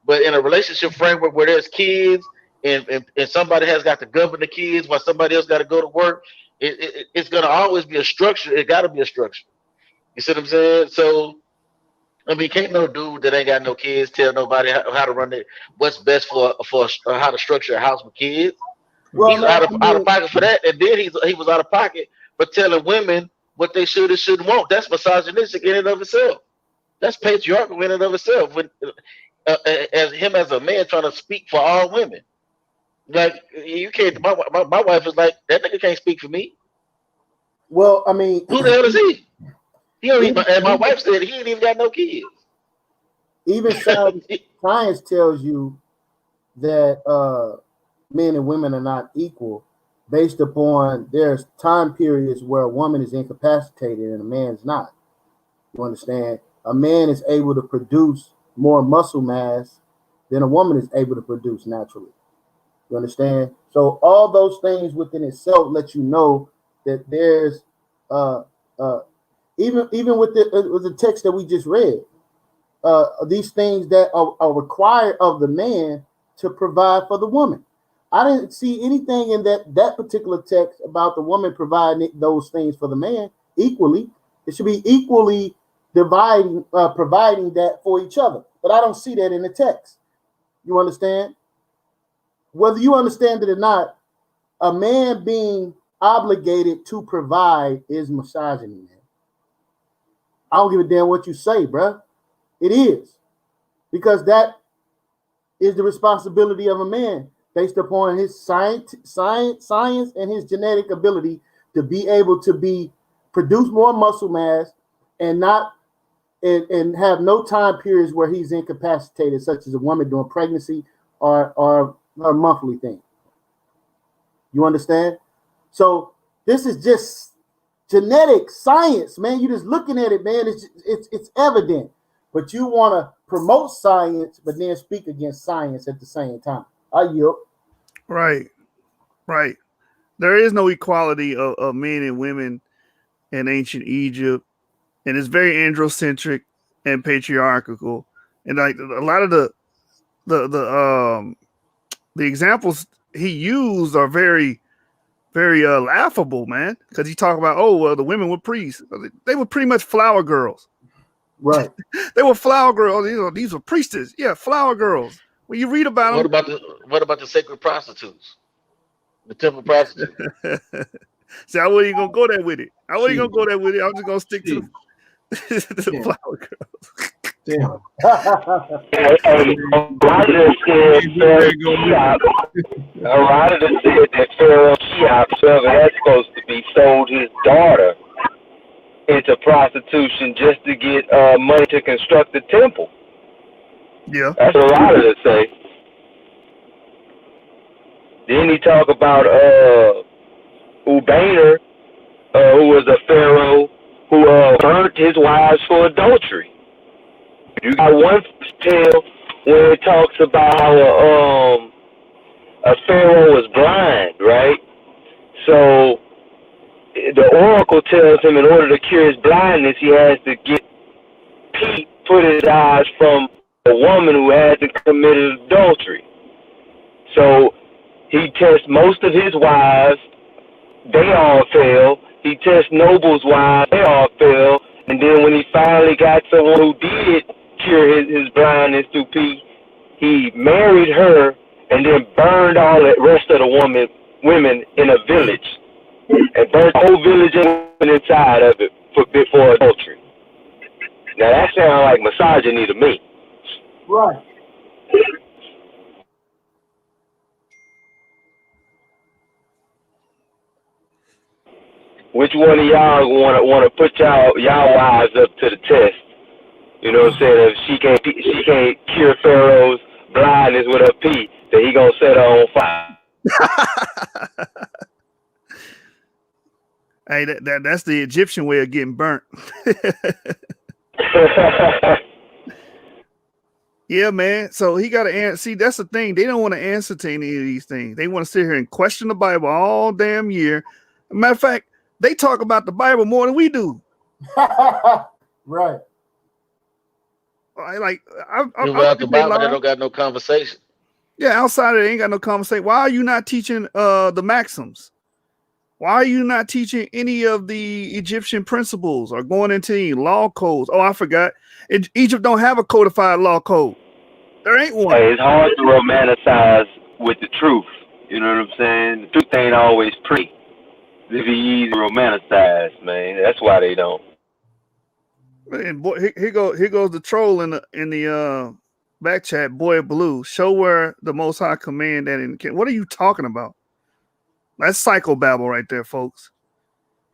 But in a relationship framework where there's kids and somebody has got to govern the kids while somebody else got to go to work, it's going to always be a structure. It got to be a structure. You see what I'm saying? So, I mean, can't no dude that ain't got no kids tell nobody how to run it, what's best for how to structure a house with kids. Well, He's out of pocket for that, and then he was out of pocket for telling women what they should and shouldn't want. That's misogynistic in and of itself. That's patriarchal in and of itself. When as him as a man trying to speak for all women, like you can't. My wife is like that nigga can't speak for me. well, I mean, Who the hell is he? He don't even, and my wife said he ain't even got no kids. even science tells you that men and women are not equal based upon there's time periods where a woman is incapacitated and a man's not. You understand? A man is able to produce more muscle mass than a woman is able to produce naturally. You understand? So all those things within itself let you know that there's even with the text that we just read, these things that are required of the man to provide for the woman. I didn't see anything in that particular text about the woman providing those things for the man equally. It should be equally providing that for each other. But I don't see that in the text. You understand? Whether you understand it or not, a man being obligated to provide is misogyny, man. I don't give a damn what you say, bruh. It is. Because that is the responsibility of a man based upon his science and his genetic ability to be able to produce more muscle mass and not and have no time periods where he's incapacitated, such as a woman during pregnancy or a monthly thing. You understand? So this is just genetic science, man. You're just looking at it, man. It's evident. But you want to promote science, but then speak against science at the same time. I yield. Right. There is no equality of men and women in ancient Egypt, and it's very androcentric and patriarchal. And like a lot of the examples he used are very, very laughable, man. Because he talked about, oh well, the women were priests. They were pretty much flower girls. Right. They were flower girls. You know, these were priestess. Yeah, flower girls. When you read about them, What about the sacred prostitutes? The temple prostitutes. See, I wasn't gonna go there with it. I'm just gonna stick to the flower girls. Damn. A lot of the said that Pharaoh Cheops, whoever that's supposed to be, sold his daughter into prostitution just to get money to construct the temple. Yeah. That's what a lot of us say. Then he talk about Ubaner, who was a pharaoh who burnt his wives for adultery. You got one tale where it talks about how a pharaoh was blind, right? So the oracle tells him in order to cure his blindness, he has to get pee put in his eyes from a woman who hasn't committed adultery. So he tests most of his wives, they all fail. He tests nobles' wives, they all fail. And then when he finally got someone who did cure his blindness through pee, he married her and then burned all the rest of the women in a village. And burned the whole village and women inside of it for adultery. Now that sounds like misogyny to me. Right. Which one of y'all want to put y'all wives up to the test? You know what I'm saying? If she can't cure Pharaoh's blindness with her pee, then he gonna set her on fire. Hey, that's the Egyptian way of getting burnt. Yeah, man. So he got to answer. See, that's the thing. They don't want to answer to any of these things. They want to sit here and question the Bible all damn year. Matter of fact, they talk about the Bible more than we do. Right. Without the Bible, they don't got no conversation. Yeah, outside of it, they ain't got no conversation. Why are you not teaching the maxims? Why are you not teaching any of the Egyptian principles or going into any law codes? Oh, I forgot. Egypt don't have a codified law code. There ain't one. Hey, it's hard to romanticize with the truth. You know what I'm saying? The truth ain't always pretty. It'd be easy to romanticize, man. That's why they don't. And boy, here goes the troll in the back chat. Boy Blue, show where the Most High command that in. What are you talking about? That's psychobabble right there, folks.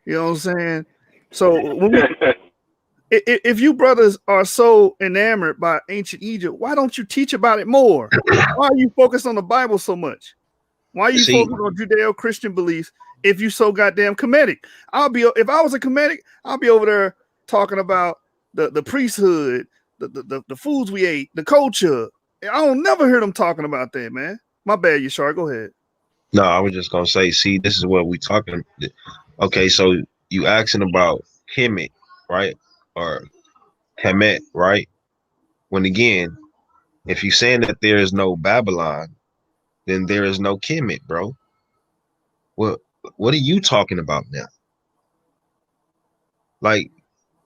You know what I'm saying? So if you brothers are so enamored by ancient Egypt, why don't you teach about it more? Why are you focused on the Bible so much? Why are you focused on Judeo-Christian beliefs if you so goddamn Kemetic? If I was a Kemetic, I'll be over there talking about the priesthood, the foods we ate, the culture. I don't never hear them talking about that, man. My bad, Yashar. Go ahead. No, I was just gonna say, see, this is what we talking. Okay, so you asking about Kemet, right? Or Kemet, right? When again, if you're saying that there is no Babylon, then there is no Kemet, bro. What are you talking about now? Like,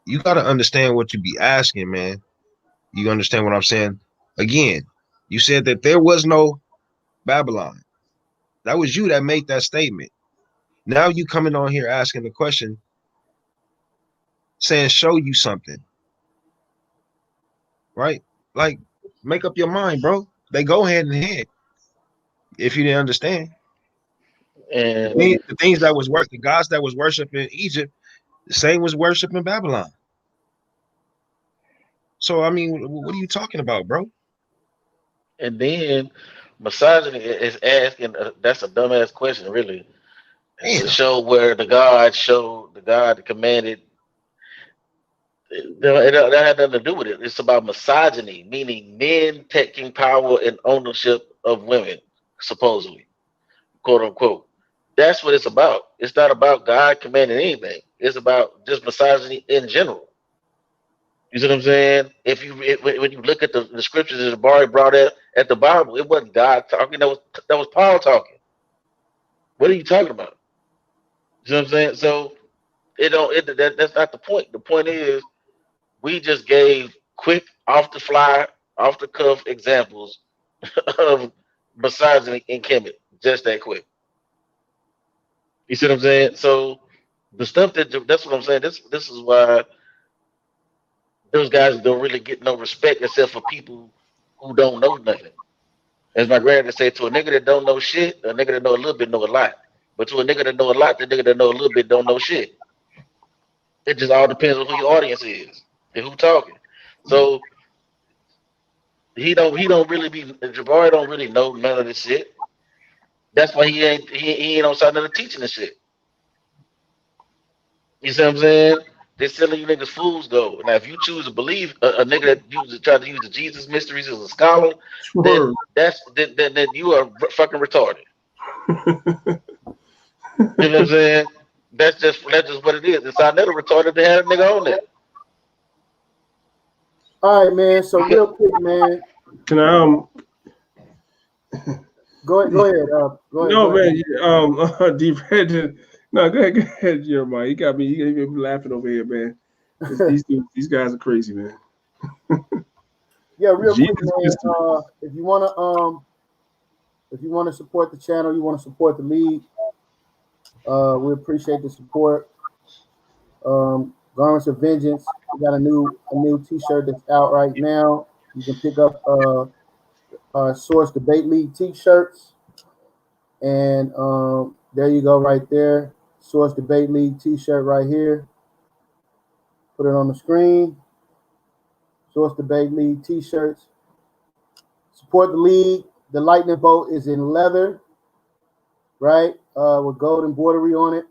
you gotta understand what you be asking, man. You understand what I'm saying? Again, you said that there was no Babylon. That was you that made that statement. Now you coming on here asking the question, saying show you something, right? Like, make up your mind, bro. They go hand in hand. If you didn't understand, And the things that was the gods that was worshipped in Egypt, the same was worshipped in Babylon. So I mean, what are you talking about, bro? And then misogyny is asking. That's a dumbass question, really. Damn. To show where the God commanded. That had nothing to do with it. It's about misogyny, meaning men taking power and ownership of women, supposedly, quote unquote. That's what it's about. It's not about God commanding anything. It's about just misogyny in general. You see what I'm saying? When you look at the scriptures that Barry brought up at the Bible, it wasn't God talking. That was Paul talking. What are you talking about? You know what I'm saying? So that's not the point. The point is we just gave quick, off the fly, off the cuff examples of misogyny and Kemet. Just that quick. You see what I'm saying? So the stuff that's what I'm saying. This is why those guys don't really get no respect except for people who don't know nothing. As my granddad said, to a nigga that don't know shit, a nigga that know a little bit know a lot. But to a nigga that know a lot, the nigga that know a little bit don't know shit. It just all depends on who your audience is and who talking. So he don't really be Jabari don't really know none of this shit. That's why he ain't on side of the teaching and shit. You see what I'm saying? They're selling you niggas fools though. Now if you choose to believe a nigga that try to use the Jesus mysteries as a scholar, then Sure. then you are fucking retarded. You know what I'm saying? That's just what it is. It's not never retarded to have a nigga on there. All right, man. So real quick, man. Can I Go ahead. Go ahead. Go ahead. no Go ahead. man, D Red. No, go ahead, Jeremiah. He got me laughing over here, man. These guys are crazy, man. Yeah, real Jesus quick, man. mystery. If you wanna support the channel, you wanna support the league. We appreciate the support. Garments of Vengeance. We got a new T-shirt that's out right now. You can pick up our Source Debate League T-shirts, and there you go, right there. Source Debate League T-shirt right here. Put it on the screen. Source Debate League T-shirts. Support the league. The lightning bolt is in leather, right? With gold embroidery on it.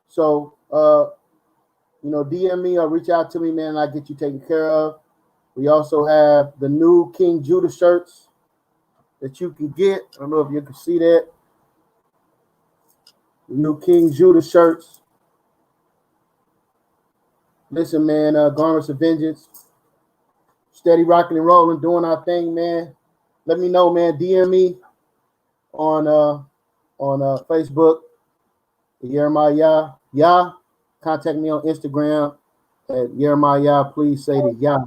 So, DM me or reach out to me, man, and I'll get you taken care of. We also have the new King Judah shirts that you can get. I don't know if you can see that. The new King Judah shirts. Listen, man, Garments of Vengeance. Steady rocking and rolling, doing our thing, man. Let me know, man. DM me on Facebook, Jeremiah Yah. Contact me on Instagram at Jeremiah. Please say the Yah.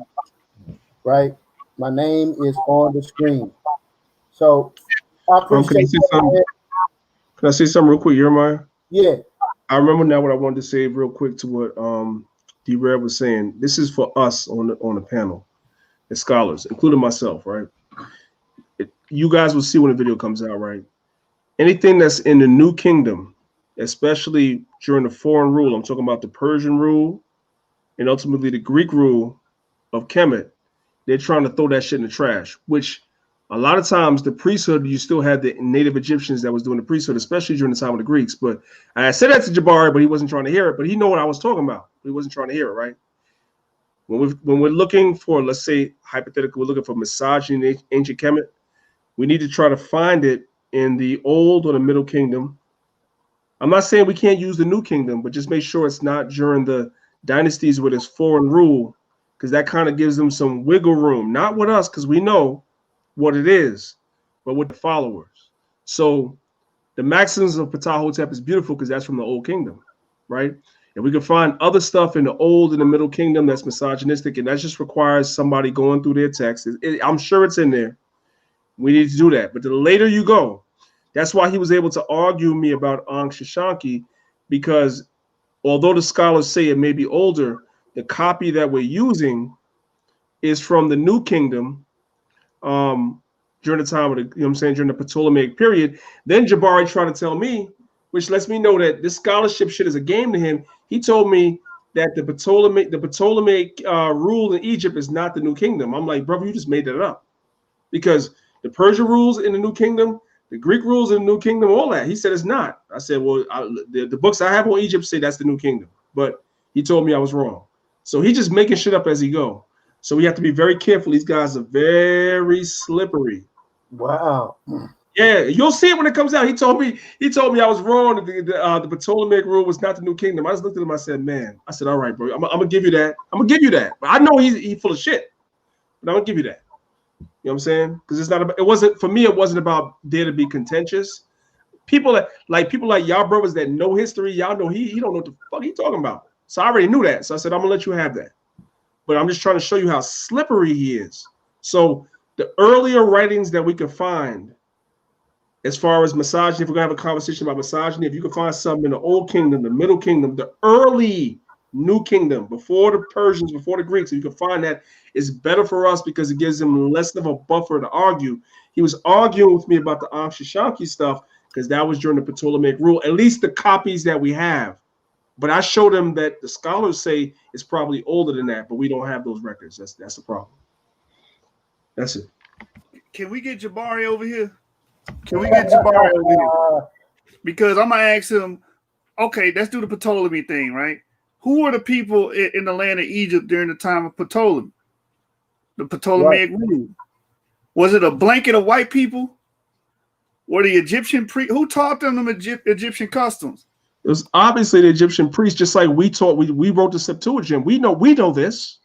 Right? My name is on the screen. So I appreciate Can I say something real quick, Jeremiah? Yeah. I remember now what I wanted to say real quick to what D Red was saying. This is for us on the panel as scholars, including myself, right? You guys will see when the video comes out, right? Anything that's in the New Kingdom, especially during the foreign rule, I'm talking about the Persian rule and ultimately the Greek rule of Kemet, they're trying to throw that shit in the trash, which a lot of times the priesthood, you still had the native Egyptians that was doing the priesthood, especially during the time of the Greeks. But I said that to Jabari, but he wasn't trying to hear it. But he know what I was talking about. He wasn't trying to hear it, right? When we're looking for, let's say, hypothetically, we're looking for misogyny in ancient Kemet, we need to try to find it in the Old or the Middle Kingdom. I'm not saying we can't use the New Kingdom, but just make sure it's not during the dynasties where there's foreign rule, because that kind of gives them some wiggle room. Not with us, because we know what it is, but with the followers. So the Maxims of Ptahhotep is beautiful because that's from the Old Kingdom, right? And we can find other stuff in the Old and the Middle Kingdom that's misogynistic, and that just requires somebody going through their text. I'm sure it's in there. We need to do that. But the later you go, that's why he was able to argue me about Ankh Shashanki, because although the scholars say it may be older, the copy that we're using is from the New Kingdom, during the time of the, you know what I'm saying, during the Ptolemaic period. Then Jabari tried to tell me, which lets me know that this scholarship shit is a game to him. He told me that the Ptolemaic rule in Egypt is not the New Kingdom. I'm like, brother, you just made that up, because the Persian rules in the New Kingdom, the Greek rules in the New Kingdom, all that. He said it's not. I said, well, the books I have on Egypt say that's the New Kingdom, but he told me I was wrong. So he's just making shit up as he go. So we have to be very careful. These guys are very slippery. Wow. Yeah, you'll see it when it comes out. He told me I was wrong. The Ptolemaic rule was not the New Kingdom. I just looked at him. I said, man. I said, all right, bro. I'm gonna give you that. I'm gonna give you that. But I know he's full of shit. But I'm gonna give you that. You know what I'm saying? Because it's not about. It wasn't for me. It wasn't about there to be contentious. People like y'all brothers that know history. Y'all know he don't know what the fuck he talking about. So I already knew that. So I said, I'm gonna let you have that. But I'm just trying to show you how slippery he is. So the earlier writings that we could find, as far as misogyny, if we're gonna have a conversation about misogyny, if you can find something in the Old Kingdom, the Middle Kingdom, the early New Kingdom, before the Persians, before the Greeks, if you can find that, it's better for us because it gives them less of a buffer to argue. He was arguing with me about the Ankh Shashanki stuff because that was during the Ptolemaic rule, at least the copies that we have. But I showed them that the scholars say it's probably older than that, but we don't have those records. That's the problem. That's it. Can we get Jabari over here? Can we get Jabari over here? Because I'm gonna ask him. Okay, let's do the Ptolemy thing, right? Who were the people in the land of Egypt during the time of Ptolemy? The Ptolemaic rule. Was it a blanket of white people? Were the Egyptian who taught them Egyptian customs? It was obviously the Egyptian priests, just like we taught. We wrote the Septuagint. We know this,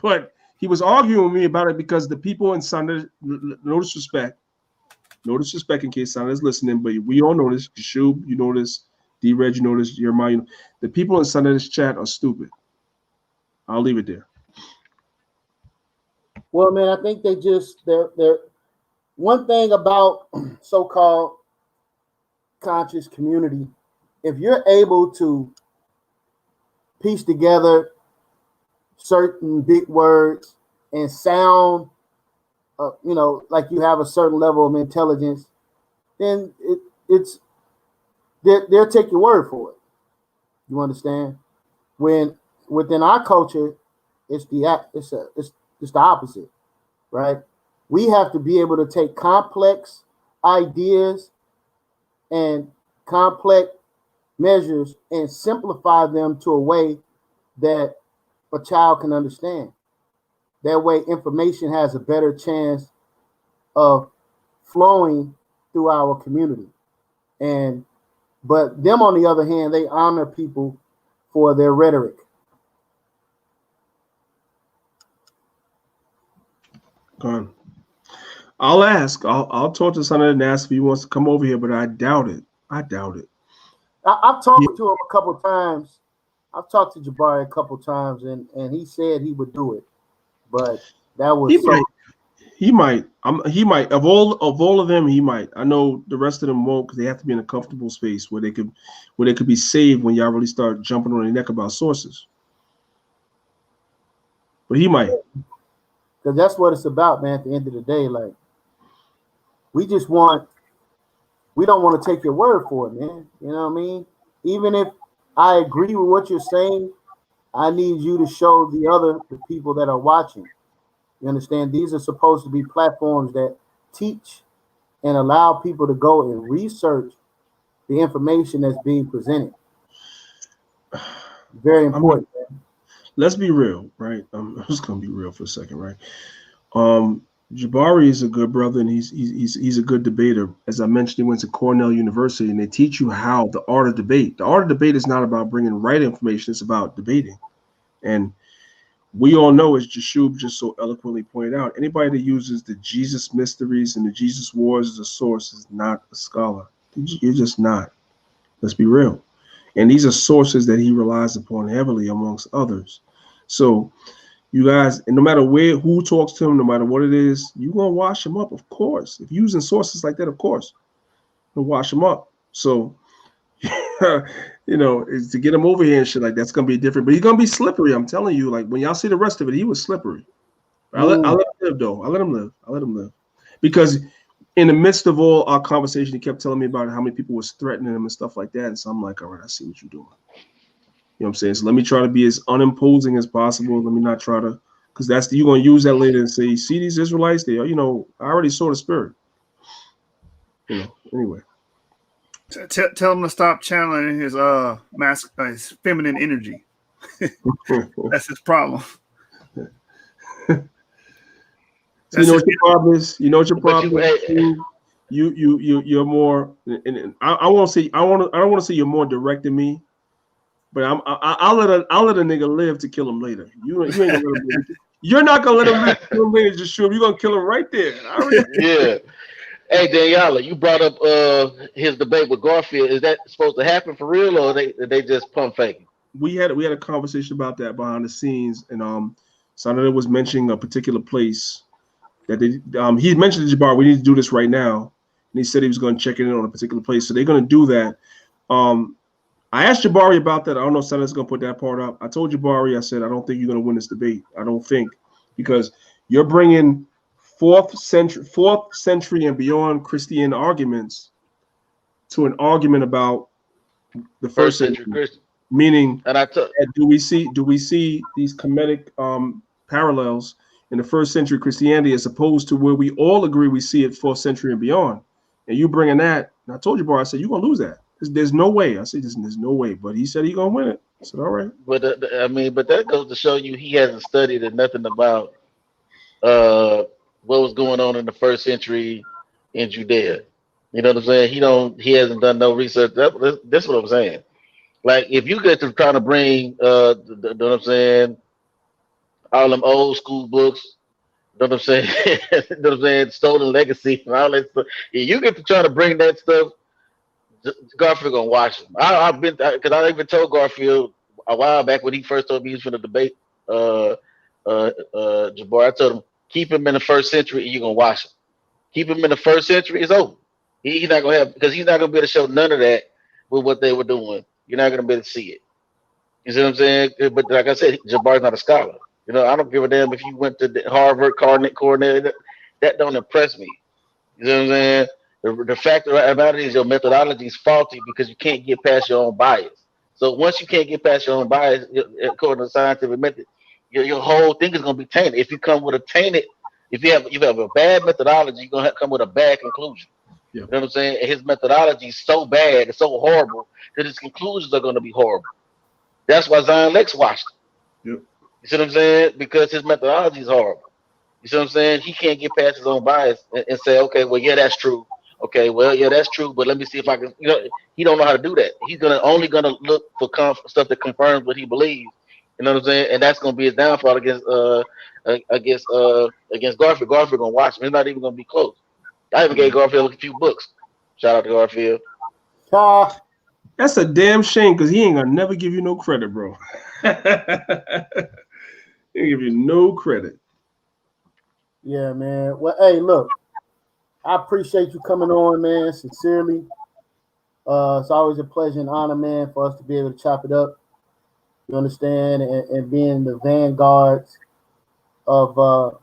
but he was arguing with me about it because the people in Sunday, no disrespect in case Sunday is listening, but we all know this. Shub, you know this. D-Red, you know this. Jeremiah, you know, the people in Sunday's chat are stupid. I'll leave it there. Well, man, I think they're one thing about so-called conscious community. If you're able to piece together certain big words and sound, like you have a certain level of intelligence, then they'll take your word for it. You understand? When within our culture, it's the opposite, right? We have to be able to take complex ideas and complex measures and simplify them to a way that a child can understand. That way, information has a better chance of flowing through our community. But them, on the other hand, they honor people for their rhetoric. Go on. I'll ask. I'll talk to Sunday and ask if he wants to come over here, but I doubt it. I've talked to him a couple of times. I've talked to Jabari a couple of times, and he said he would do it, but that was He might. Of all of them, he might. I know the rest of them won't because they have to be in a comfortable space where they could be saved when y'all really start jumping on their neck about sources. But he might. Because that's what it's about, man. At the end of the day, like we don't want to take your word for it, man. You know what I mean? Even if I agree with what you're saying, I need you to show the people that are watching. You understand? These are supposed to be platforms that teach and allow people to go and research the information that's being presented. Very important. Let's be real, right? I'm just gonna be real for a second, right? Jabari is a good brother and he's a good debater. As I mentioned, he went to Cornell University and they teach you how the art of debate. The art of debate is not about bringing right information; it's about debating. And we all know, as Jashub just so eloquently pointed out, anybody that uses the Jesus mysteries and the Jesus wars as a source is not a scholar. You're just not. Let's be real. And these are sources that he relies upon heavily, amongst others. So you guys, and no matter who talks to him, no matter what it is, you're going to wash him up, of course. If you're using sources like that, of course, you'll wash him up. So, is to get him over here and shit like that's going to be different. But he's going to be slippery. I'm telling you, like when y'all see the rest of it, he was slippery. I'll let him live, though. I'll let him live. Because in the midst of all our conversation, he kept telling me about how many people was threatening him and stuff like that. And so I'm like, all right, I see what you're doing. You know what I'm saying? So let me try to be as unimposing as possible. Let me not try to, because you're going to use that later and say, see these Israelites, they are, I already saw the spirit. Anyway. Tell him to stop channeling his his feminine energy. That's his problem. So you know what your problem is? You know what your problem is? You're more, and I don't want to say you're more direct than me, but I'll let a nigga live to kill him later. You ain't gonna let him live. You're not gonna let him live to kill him later, just sure. You're gonna kill him right there. Yeah. Hey, Danyaahla, you brought up his debate with Garfield. Is that supposed to happen for real, or they just pump faking? We had a conversation about that behind the scenes, and Sanada was mentioning a particular place that he mentioned to Jabbar, we need to do this right now, and he said he was going to check it in on a particular place, so they're going to do that. I asked Jabari about that. I don't know if Sanada's going to put that part up. I told Jabari, I said, I don't think you're going to win this debate. I don't think, because you're bringing fourth century and beyond Christian arguments to an argument about the first century Christian. Meaning, And I took. do we see these comedic parallels in the first century Christianity as opposed to where we all agree we see it 4th century and beyond? And you bringing that, and I told you, bro, I said, you're going to lose that. There's no way. I said, there's no way. But he said he's going to win it. I said, all right. But I mean, but that goes to show you he hasn't studied nothing about uh what was going on in the first century in Judea. You know what I'm saying? He hasn't done no research. That's what I'm saying. Like if you get to trying to bring you know what I'm saying, all them old school books, you know what I'm saying, you know what I'm saying, stolen legacy and all that stuff. If you get to try to bring that stuff, Garfield gonna watch him. I've been because I even told Garfield a while back when he first told me he was going to debate Jabbar. I told him keep him in the first century and you're gonna watch him. Keep him in the first century, it's over. He's not gonna have because he's not gonna be able to show none of that with what they were doing. You're not gonna be able to see it. You see what I'm saying? But like I said, Jabbar's not a scholar. You know, I don't give a damn if you went to Harvard, Cornell. That don't impress me. You know what I'm saying? The fact about it is your methodology is faulty because you can't get past your own bias. So once you can't get past your own bias, according to the scientific method, your whole thing is going to be tainted. If you come with a tainted, if you have a bad methodology, you're going to come with a bad conclusion. Yeah. You know what I'm saying? And his methodology is so bad, it's so horrible that his conclusions are going to be horrible. That's why Zion Lex watched him. Yep. You see what I'm saying? Because his methodology is horrible. You see what I'm saying? He can't get past his own bias and say, okay, well, yeah, that's true. Okay, well, yeah, that's true, but let me see if I can. You know, he don't know how to do that. He's only gonna look for stuff that confirms what he believes. You know what I'm saying? And that's gonna be his downfall against Garfield. Garfield gonna watch him. It's not even gonna be close. I even gave Garfield a few books. Shout out to Garfield. That's a damn shame because he ain't gonna never give you no credit, bro. He ain't give you no credit. Yeah, man. Well, hey, look, I appreciate you coming on, man, sincerely. It's always a pleasure and honor, man, for us to be able to chop it up. You understand, and being the vanguards of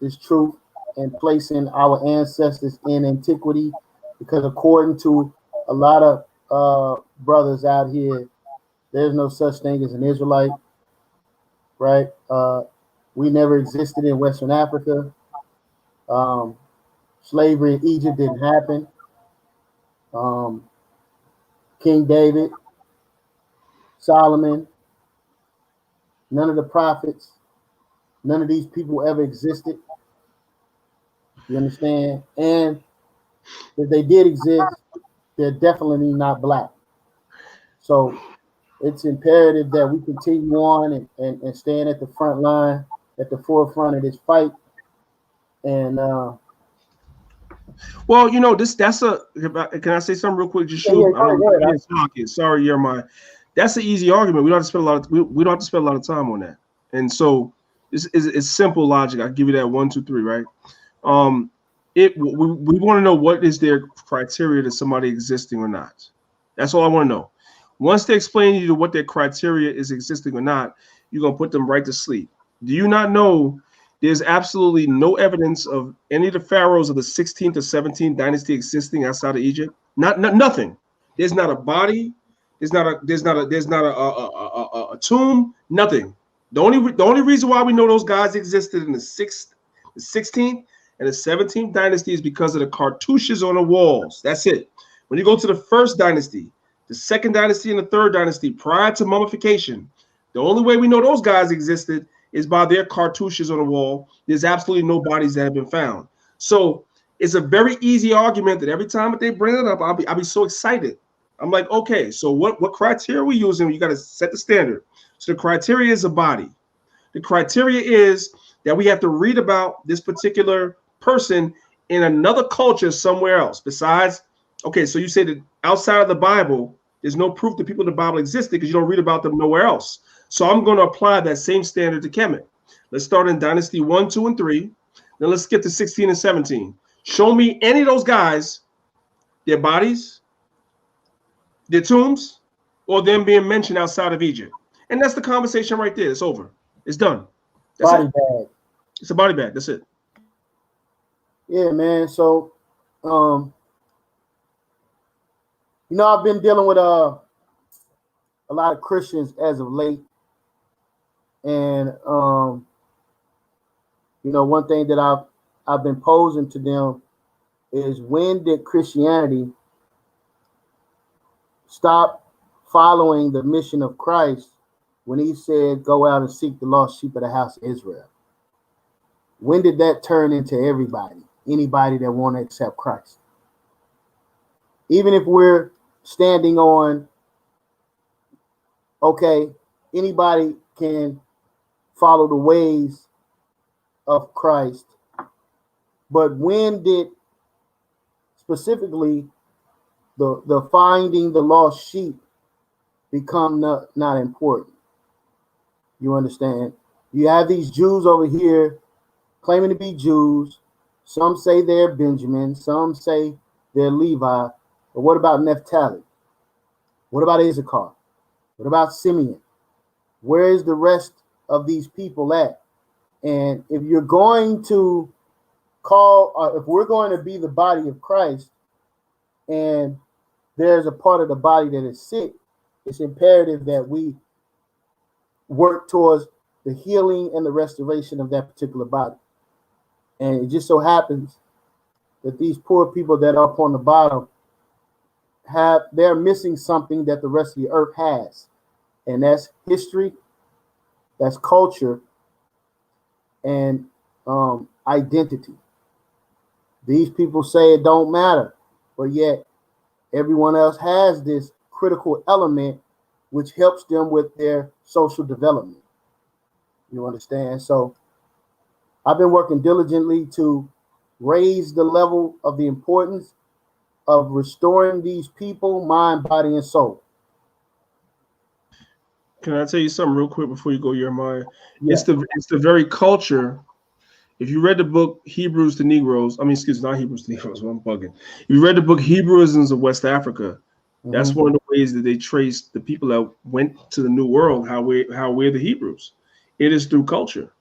this truth and placing our ancestors in antiquity, because according to a lot of brothers out here, there's no such thing as an Israelite, right? We never existed in Western Africa. Slavery in Egypt didn't happen. King David, Solomon, none of the prophets, none of these people ever existed. You understand? And if they did exist, they're definitely not black. So it's imperative that we continue on and stand at the front line, at the forefront of this fight. And well, you know, that's a. Can I say something real quick? Just shoot. Sorry, Jeremiah. That's an easy argument. We don't have to spend a lot of we don't have to spend a lot of time on that. And so it's simple logic. I'll give you that 1, 2, 3, right? We want to know what is their criteria to somebody existing or not. That's all I want to know. Once they explain to you what their criteria is existing or not, you're gonna put them right to sleep. Do you not know there's absolutely no evidence of any of the pharaohs of the 16th or 17th dynasty existing outside of Egypt? Nothing. There's not a body. There's not a tomb. Nothing. The only reason why we know those guys existed in the 16th and the 17th dynasty is because of the cartouches on the walls. That's it. When you go to the first dynasty, the second dynasty, and the third dynasty, prior to mummification, the only way we know those guys existed is by their cartouches on the wall. There's absolutely no bodies that have been found. So it's a very easy argument that every time that they bring it up, I'll be so excited. I'm like, okay, so what criteria are we using? You got to set the standard. So the criteria is a body. The criteria is that we have to read about this particular person in another culture somewhere else besides. Okay, so you say that outside of the Bible, there's no proof that people in the Bible existed because you don't read about them nowhere else. So I'm going to apply that same standard to Kemet. Let's start in Dynasty 1, 2, and 3. Then let's get to 16 and 17. Show me any of those guys, their bodies, their tombs, or them being mentioned outside of Egypt. And that's the conversation right there. It's over. It's done. That's body it. bag. It's a body bag. That's it. Yeah, man. So, I've been dealing with a lot of Christians as of late, and one thing that I've been posing to them is, when did Christianity stop following the mission of Christ when he said, "Go out and seek the lost sheep of the house of Israel"? When did that turn into anybody that want to accept Christ? Even if we're standing on, okay, anybody can follow the ways of Christ, but when did specifically the finding the lost sheep become not important? You understand? You have these Jews over here claiming to be Jews. Some say they're Benjamin, some say they're Levi. But what about Naphtali? What about Issachar? What about Simeon? Where is the rest of these people at? And if you're going to if we're going to be the body of Christ, and there's a part of the body that is sick, it's imperative that we work towards the healing and the restoration of that particular body. And it just so happens that these poor people that are up on the bottom they're missing something that the rest of the earth has. And that's history, that's culture, and identity. These people say it don't matter, but yet everyone else has this critical element which helps them with their social development. You understand? So I've been working diligently to raise the level of the importance of restoring these people, mind, body, and soul. Can I tell you something real quick before you go, Jeremiah? Yeah. It's the very culture. If you read the book Hebrews to Negroes, not Hebrews to Negroes, I'm bugging. If you read the book Hebrewisms of West Africa, that's one of the ways that they traced the people that went to the New World, how we're the Hebrews. It is through culture.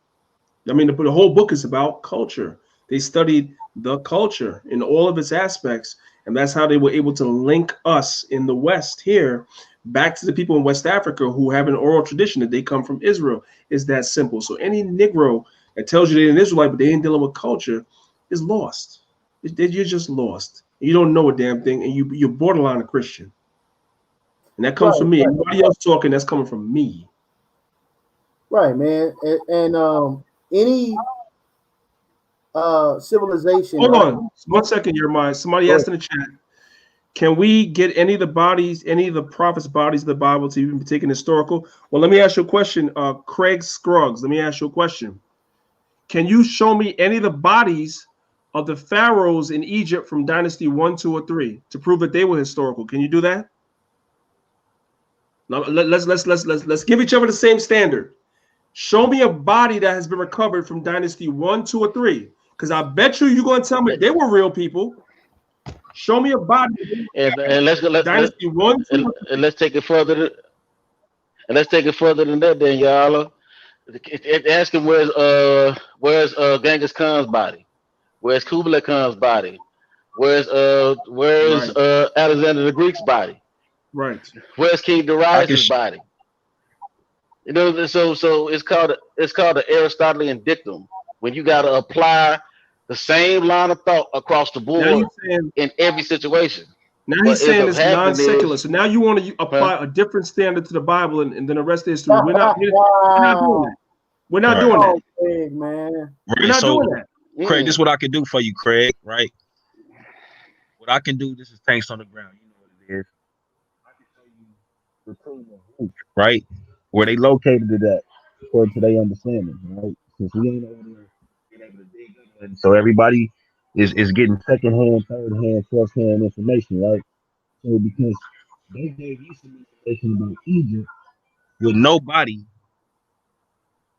I mean, the whole book is about culture. They studied the culture in all of its aspects, and that's how they were able to link us in the West here back to the people in West Africa who have an oral tradition that they come from Israel. It's that simple. So any Negro that tells you they're an Israelite but they ain't dealing with culture is lost. You're just lost. You don't know a damn thing, and you're borderline a Christian. And that comes from me. Anybody else talking, that's coming from me. Right, man. And any civilization. Hold on 1 second, Jeremiah. Somebody asked in the chat, can we get any of the prophets' bodies of the Bible to even be taken historical? Well, let me ask you a question, Craig Scruggs. Let me ask you a question. Can you show me any of the bodies of the pharaohs in Egypt from Dynasty 1, 2, or 3 to prove that they were historical? Can you do that? Now, let's give each other the same standard. Show me a body that has been recovered from Dynasty 1, 2, or 3. Because I bet you're going to tell me they were real people. Show me a body. And let's Dynasty 1, 2, and let's take it further. And let's take it further than that, Danyaahla. Ask him where's Genghis Khan's body? Where's Kublai Khan's body? Where's Alexander the Greek's body? Right. Where's King Darius' body? You know, so it's called the Aristotelian dictum, when you got to apply the same line of thought across the board in every situation. Now he's saying it's non-secular. So now you want to apply a different standard to the Bible and then the rest of the history. We're not doing that. We're not doing that. Craig, man. We're not doing that. Craig, this is what I can do for you, Craig, right? What I can do, this is tanks on the ground. You know what it is. I can show you the tomb of Ruth, right? Where they located it at, according to their understanding, right? Since we ain't over there being able to dig up, and so everybody is getting secondhand, third-hand, fourth-hand information, right? So because they gave you some information about Egypt with nobody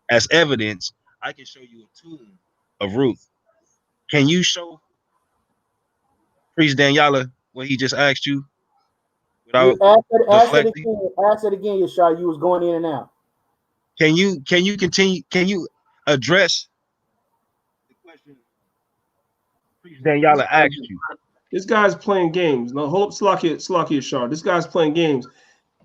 as evidence, I can show you a tomb of Ruth. Can you show Priest Danyaahla what he just asked you? Without ask it again, Yashar. You was going in and out. Can you continue? Can you address the question Priest Danyaahla asked you? This guy's playing games. No, hold up, Slakia Shar. This guy's playing games.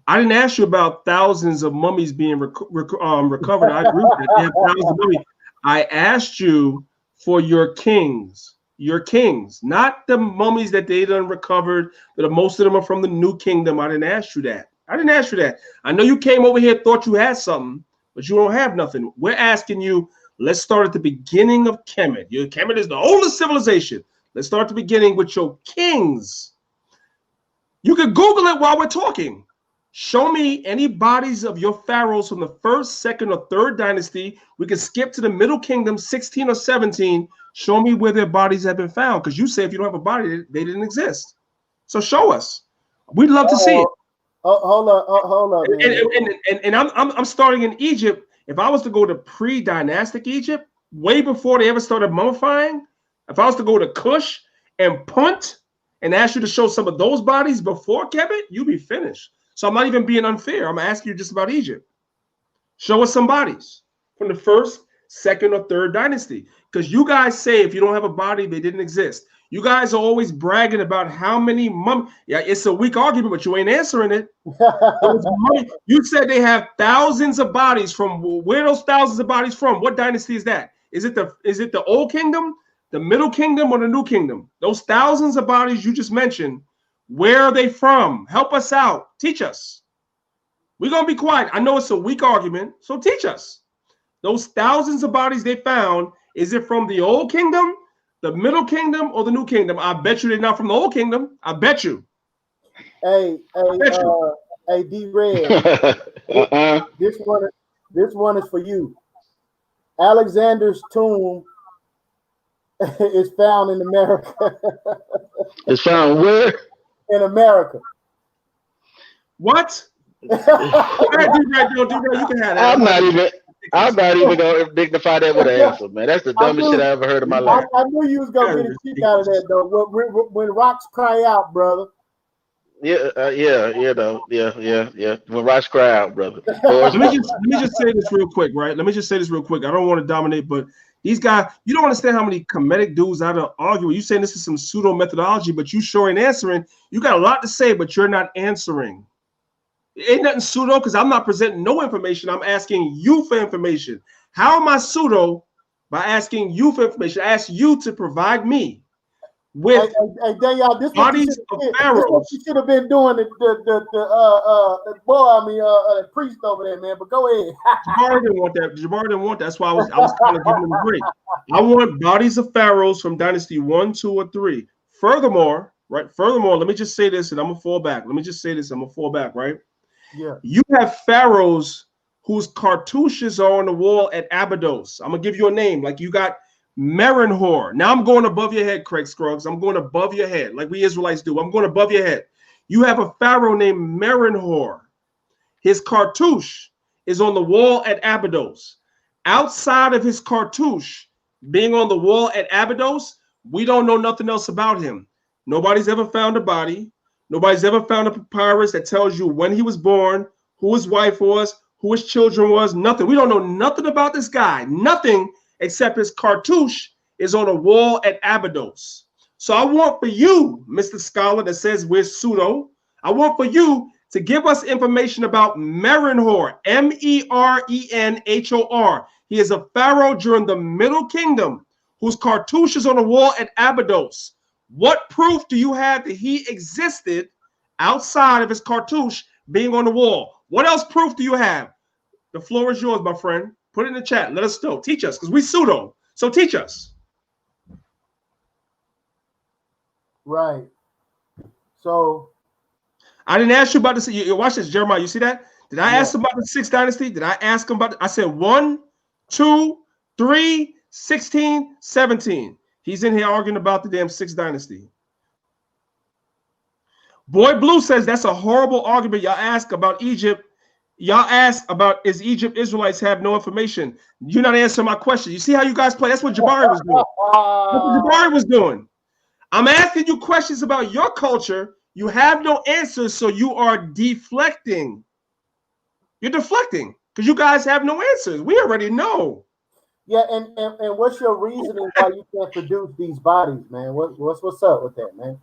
I didn't ask you about thousands of mummies being recovered. I agree with that. They have thousands of mummies. I asked you for your kings, not the mummies that they done recovered. That most of them are from the New Kingdom. I didn't ask you that. I know you came over here, thought you had something, but you don't have nothing. We're asking you. Let's start at the beginning of Kemet. Kemet is the oldest civilization. Let's start at the beginning with your kings. You can Google it while we're talking. Show me any bodies of your pharaohs from the first, second, or third dynasty. We can skip to the Middle Kingdom, 16 or 17. Show me where their bodies have been found. Because you say if you don't have a body, they didn't exist. So show us. We'd love to see it. Hold up. And I'm starting in Egypt. If I was to go to pre-dynastic Egypt, way before they ever started mummifying, if I was to go to Kush and Punt and ask you to show some of those bodies before Kemet, you'd be finished. So I'm not even being unfair. I'm asking you just about Egypt. Show us some bodies from the first, second, or third dynasty. Because you guys say if you don't have a body, they didn't exist. You guys are always bragging about how many mummies. Yeah, it's a weak argument, but you ain't answering it. You said they have thousands of bodies. From where are those thousands of bodies from? What dynasty is that? Is it the Old Kingdom, the Middle Kingdom, or the New Kingdom? Those thousands of bodies you just mentioned, where are they from? Help us out. Teach us. We're going to be quiet. I know it's a weak argument, so teach us. Those thousands of bodies they found, is it from the Old Kingdom, the Middle Kingdom, or the New Kingdom? I bet you they're not from the Old Kingdom. I bet you. Hey, D-Red. This one is for you. Alexander's tomb is found in America. It's found where? In America. What? You can have that. I'm not even gonna dignify that with an answer, man. That's the dumbest shit I ever heard in my life. I knew you was gonna get a kick out of that though. When rocks cry out, brother. Yeah. When rocks cry out, brother. Let me just say this real quick, right? Let me just say this real quick. I don't want to dominate, but these guys, you don't understand how many Kemetic dudes out of argue. You saying this is some pseudo methodology, but you sure ain't answering. You got a lot to say, but you're not answering. Ain't nothing pseudo because I'm not presenting no information. I'm asking you for information. How am I pseudo by asking you for information? I ask you to provide me with Danyaahla, this bodies of pharaohs. This what you should have been doing. The priest over there, man. But go ahead. Jabari didn't want that. That's why I was kind of giving him a break. I want bodies of pharaohs from dynasty 1, 2, or 3. Furthermore, let me just say this, and I'm gonna fall back. Right? Yeah. You have pharaohs whose cartouches are on the wall at Abydos. I'm gonna give you a name. Like you got Merenhor. Now I'm going above your head, Craig Scruggs. I'm going above your head, like we Israelites do. I'm going above your head. You have a pharaoh named Merenhor. His cartouche is on the wall at Abydos. Outside of his cartouche being on the wall at Abydos, we don't know nothing else about him. Nobody's ever found a body. Nobody's ever found a papyrus that tells you when he was born, who his wife was, who his children was, nothing. We don't know nothing about this guy. Nothing except his cartouche is on a wall at Abydos. So I want for you, Mr. Scholar that says we're pseudo, I want for you to give us information about Merenhor, Merenhor. He is a pharaoh during the Middle Kingdom whose cartouche is on a wall at Abydos. What proof do you have that he existed outside of his cartouche being on the wall? What else proof do you have? The floor is yours, my friend. Put it in the chat. Let us know. Teach us, because we pseudo. So teach us. Right. So I didn't ask you about this. You watch this, Jeremiah. You see that? Did I ask him about the 6th dynasty? Did I ask him about I said 1, 2, 3, 16, 17. He's in here arguing about the damn 6th dynasty. Boy Blue says that's a horrible argument. Y'all ask about Egypt. Y'all ask about is Egypt Israelites have no information. You're not answering my question. You see how you guys play? That's what Jabari was doing. That's what Jabari was doing. I'm asking you questions about your culture. You have no answers, so you are deflecting. You're deflecting because you guys have no answers. We already know. Yeah, and what's your reasoning why you can't produce these bodies, man? What's up with that, man?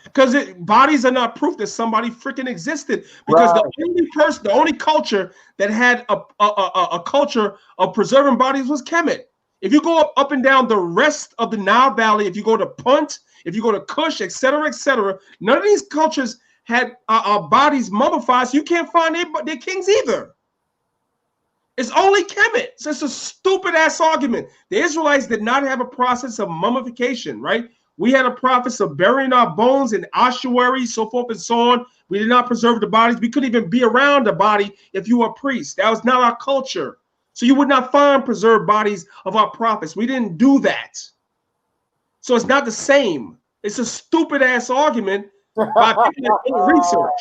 Because bodies are not proof that somebody freaking existed. Because the only culture that had a culture of preserving bodies was Kemet. If you go up and down the rest of the Nile Valley, if you go to Punt, if you go to Kush, etc., none of these cultures had bodies mummified, so you can't find their kings either. It's only Kemet. So it's a stupid ass argument. The Israelites did not have a process of mummification, right? We had a process of burying our bones in ossuaries, so forth and so on. We did not preserve the bodies. We couldn't even be around the body if you were a priest. That was not our culture. So you would not find preserved bodies of our prophets. We didn't do that. So it's not the same. It's a stupid ass argument by people that don't research.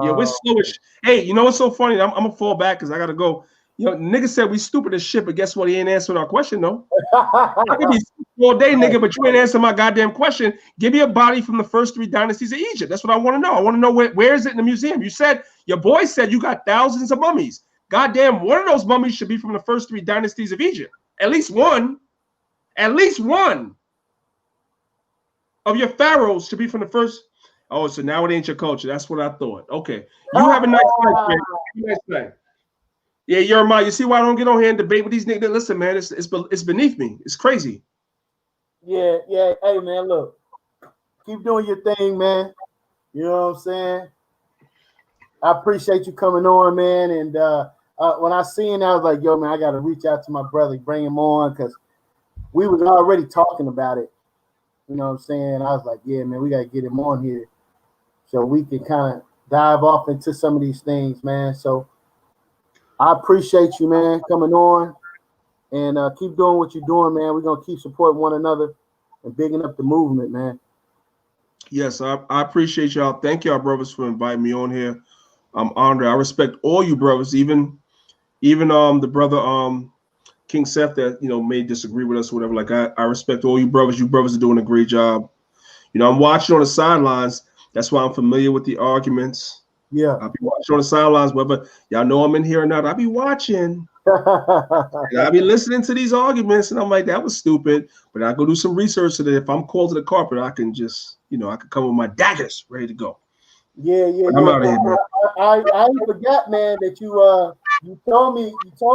Yeah, we're slowish. Hey, you know what's so funny? I'm gonna fall back because I gotta go. You know, nigga said we stupid as shit, but guess what? He ain't answering our question though. I could be stupid all day, nigga, but you ain't answering my goddamn question. Give me a body from the first 3 dynasties of Egypt. That's what I want to know. I want to know where is it in the museum? You said your boy said you got thousands of mummies. Goddamn, one of those mummies should be from the first 3 dynasties of Egypt. At least one. At least one of your pharaohs should be from the first. Oh, so now it ain't your culture. That's what I thought. Okay. You have a nice night, man. Nice night. Yeah, Jeremiah, you see why I don't get on here and debate with these niggas? Listen, man, it's beneath me. It's crazy. Yeah. Hey, man, look. Keep doing your thing, man. You know what I'm saying? I appreciate you coming on, man. And when I seen that, I was like, yo, man, I got to reach out to my brother, bring him on, because we was already talking about it. You know what I'm saying? I was like, yeah, man, we got to get him on here so we can kind of dive off into some of these things, man. So I appreciate you, man, coming on, and keep doing what you're doing, man. We're going to keep supporting one another and bigging up the movement, man. Yes, I appreciate y'all. Thank y'all, brothers, for inviting me on here. I'm honored. I respect all you brothers, even the brother King Seth that may disagree with us or whatever. Like I respect all you brothers. You brothers are doing a great job. I'm watching on the sidelines. That's why I'm familiar with the arguments. Yeah. I'll be watching on the sidelines, whether y'all know I'm in here or not. I'll be watching. I'll be listening to these arguments, and I'm like, that was stupid. But I go do some research so that if I'm called to the carpet, I can just, I can come with my daggers ready to go. Yeah. I'm out of here, man. I forgot, man, that you told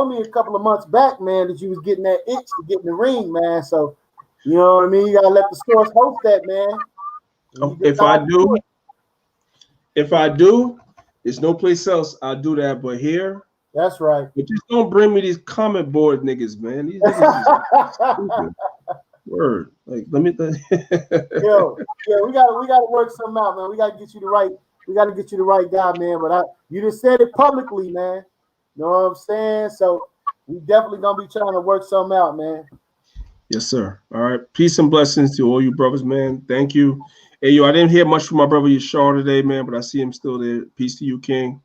me a couple of months back, man, that you was getting that itch to get in the ring, man. So you know what I mean? You gotta let the source host that, man. If I do, there's no place else I'll do that but here. That's right. But just don't bring me these comment board niggas, man. These niggas stupid. Word. Like, let me Yo, we gotta work something out, man. We gotta get you the right guy, man. But you just said it publicly, man. You know what I'm saying? So we definitely gonna be trying to work something out, man. Yes, sir. All right. Peace and blessings to all you brothers, man. Thank you. Hey, yo, I didn't hear much from my brother Yashar today, man, but I see him still there. Peace to you, King.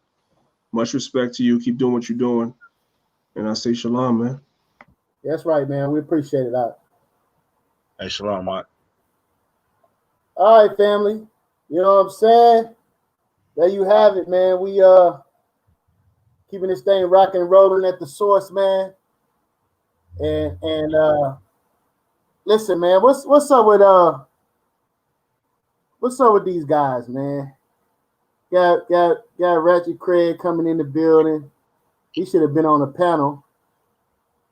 Much respect to you. Keep doing what you're doing. And I say shalom, man. That's right, man. We appreciate it. Hey, shalom, Mike. All right, family. You know what I'm saying? There you have it, man. We keeping this thing rocking and rolling at the source, man. And listen, man, what's up with these guys, man? Got Ratchet Craig coming in the building. He should have been on the panel.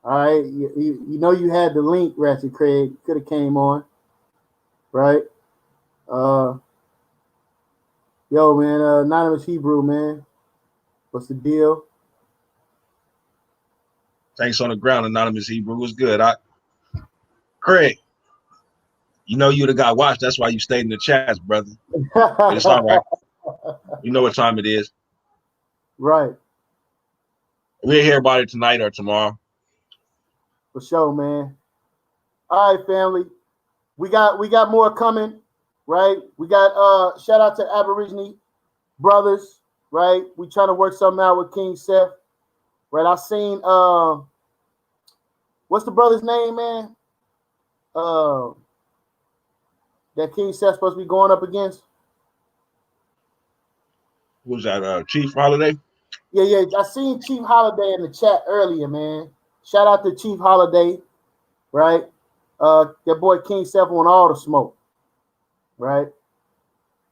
All right, you know you had the link, Ratchet Craig. Could have came on, right? Yo, man, Anonymous Hebrew, man. What's the deal? Thanks on the ground, Anonymous Hebrew. Was good. Craig, you know you the guy watched. That's why you stayed in the chats, brother. But it's all right. You know what time it is. Right. We'll hear about it tonight or tomorrow. For sure, man. All right, family. We got more coming, right? We got shout out to Aborigine brothers, right? We trying to work something out with King Seth. Right. I seen what's the brother's name, man? That King Seth's supposed to be going up against. Who's that? Chief Holiday? Yeah. I seen Chief Holiday in the chat earlier, man. Shout out to Chief Holiday, right? That boy King Seth want all the smoke. right?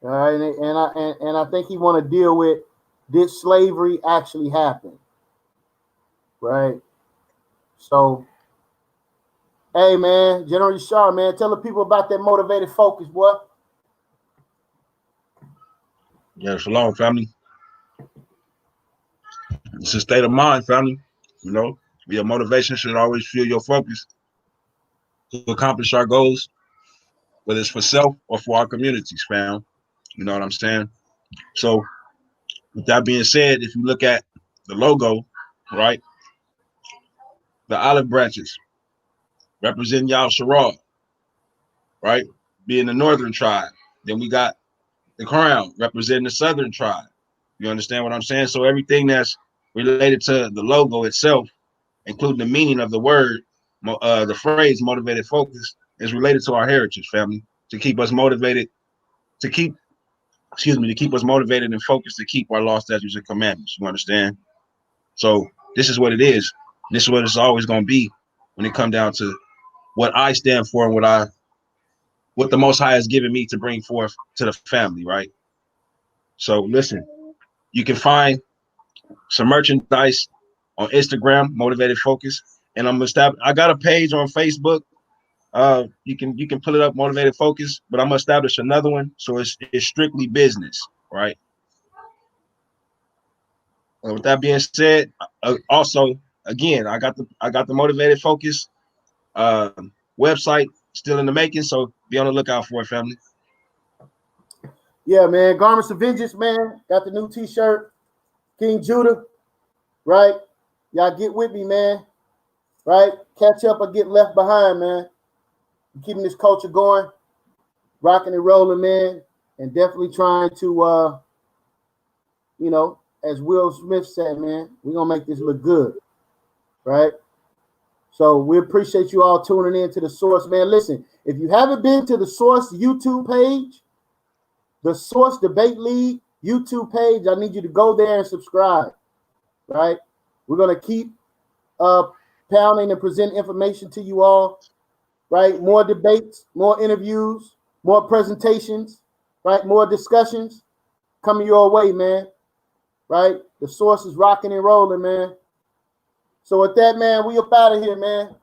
All right, and I think he want to deal with, did slavery actually happen, right? So, hey man, General Yashar, man, tell the people about that motivated focus, boy. Yeah, shalom, family. It's a state of mind, family. You know, your motivation should always fuel your focus to accomplish our goals, whether it's for self or for our communities, fam. You know what I'm saying? So, with that being said, if you look at the logo, right, the olive branches represent Yal Sharad, right, being the northern tribe. Then we got the crown representing the southern tribe. You understand what I'm saying? So everything that's related to the logo itself, including the meaning of the word, the phrase motivated focus, is related to our heritage, family, to keep us motivated, to keep, to keep us motivated and focused to keep our law, statutes, and commandments. You understand? So this is what it is. This is what it's always going to be when it comes down to what I stand for and what the Most High has given me to bring forth to the family, right? So listen, you can find some merchandise on Instagram, Motivated Focus, and I got a page on Facebook. You can pull it up, Motivated Focus, but I'm gonna establish another one, so it's strictly business, right? And with that being said, also again, I got the Motivated Focus uh, website still in the making, so be on the lookout for it, family. Yeah, man. Garments of Vengeance, man. Got the new T-shirt, King Judah, right? Y'all get with me, man. Right? Catch up or get left behind, man. Keeping this culture going, rocking and rolling, man, and definitely trying to, you know, as Will Smith said, man, we're gonna make this look good, right? So we appreciate you all tuning in to the Source, man. Listen, if you haven't been to the Source YouTube page, the Source Debate League YouTube page, I need you to go there and subscribe, right? We're gonna keep pounding and present information to you all, right? More debates, more interviews, more presentations, right? More discussions coming your way, man, right? The Source is rocking and rolling, man. So with that, man, we up out of here, man.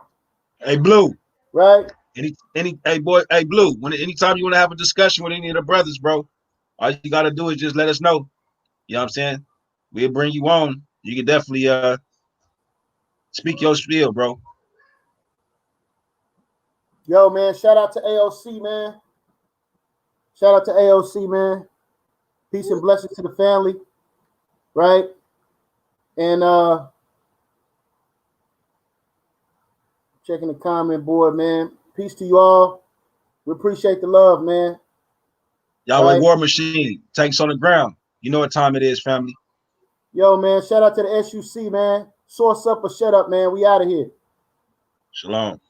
Hey, Blue. Right? Hey Blue, anytime you want to have a discussion with any of the brothers, bro, all you gotta do is just let us know. You know what I'm saying? We'll bring you on. You can definitely speak your spiel, bro. Yo, man, shout out to AOC, man. Shout out to AOC, man. Peace and blessings to the family, right? And checking the comment board, man. Peace to you all. We appreciate the love, man. Yahweh right. War Machine, tanks on the ground. You know what time it is, family. Yo, man, shout out to the SUC, man. Source up or shut up, man. We out of here. Shalom.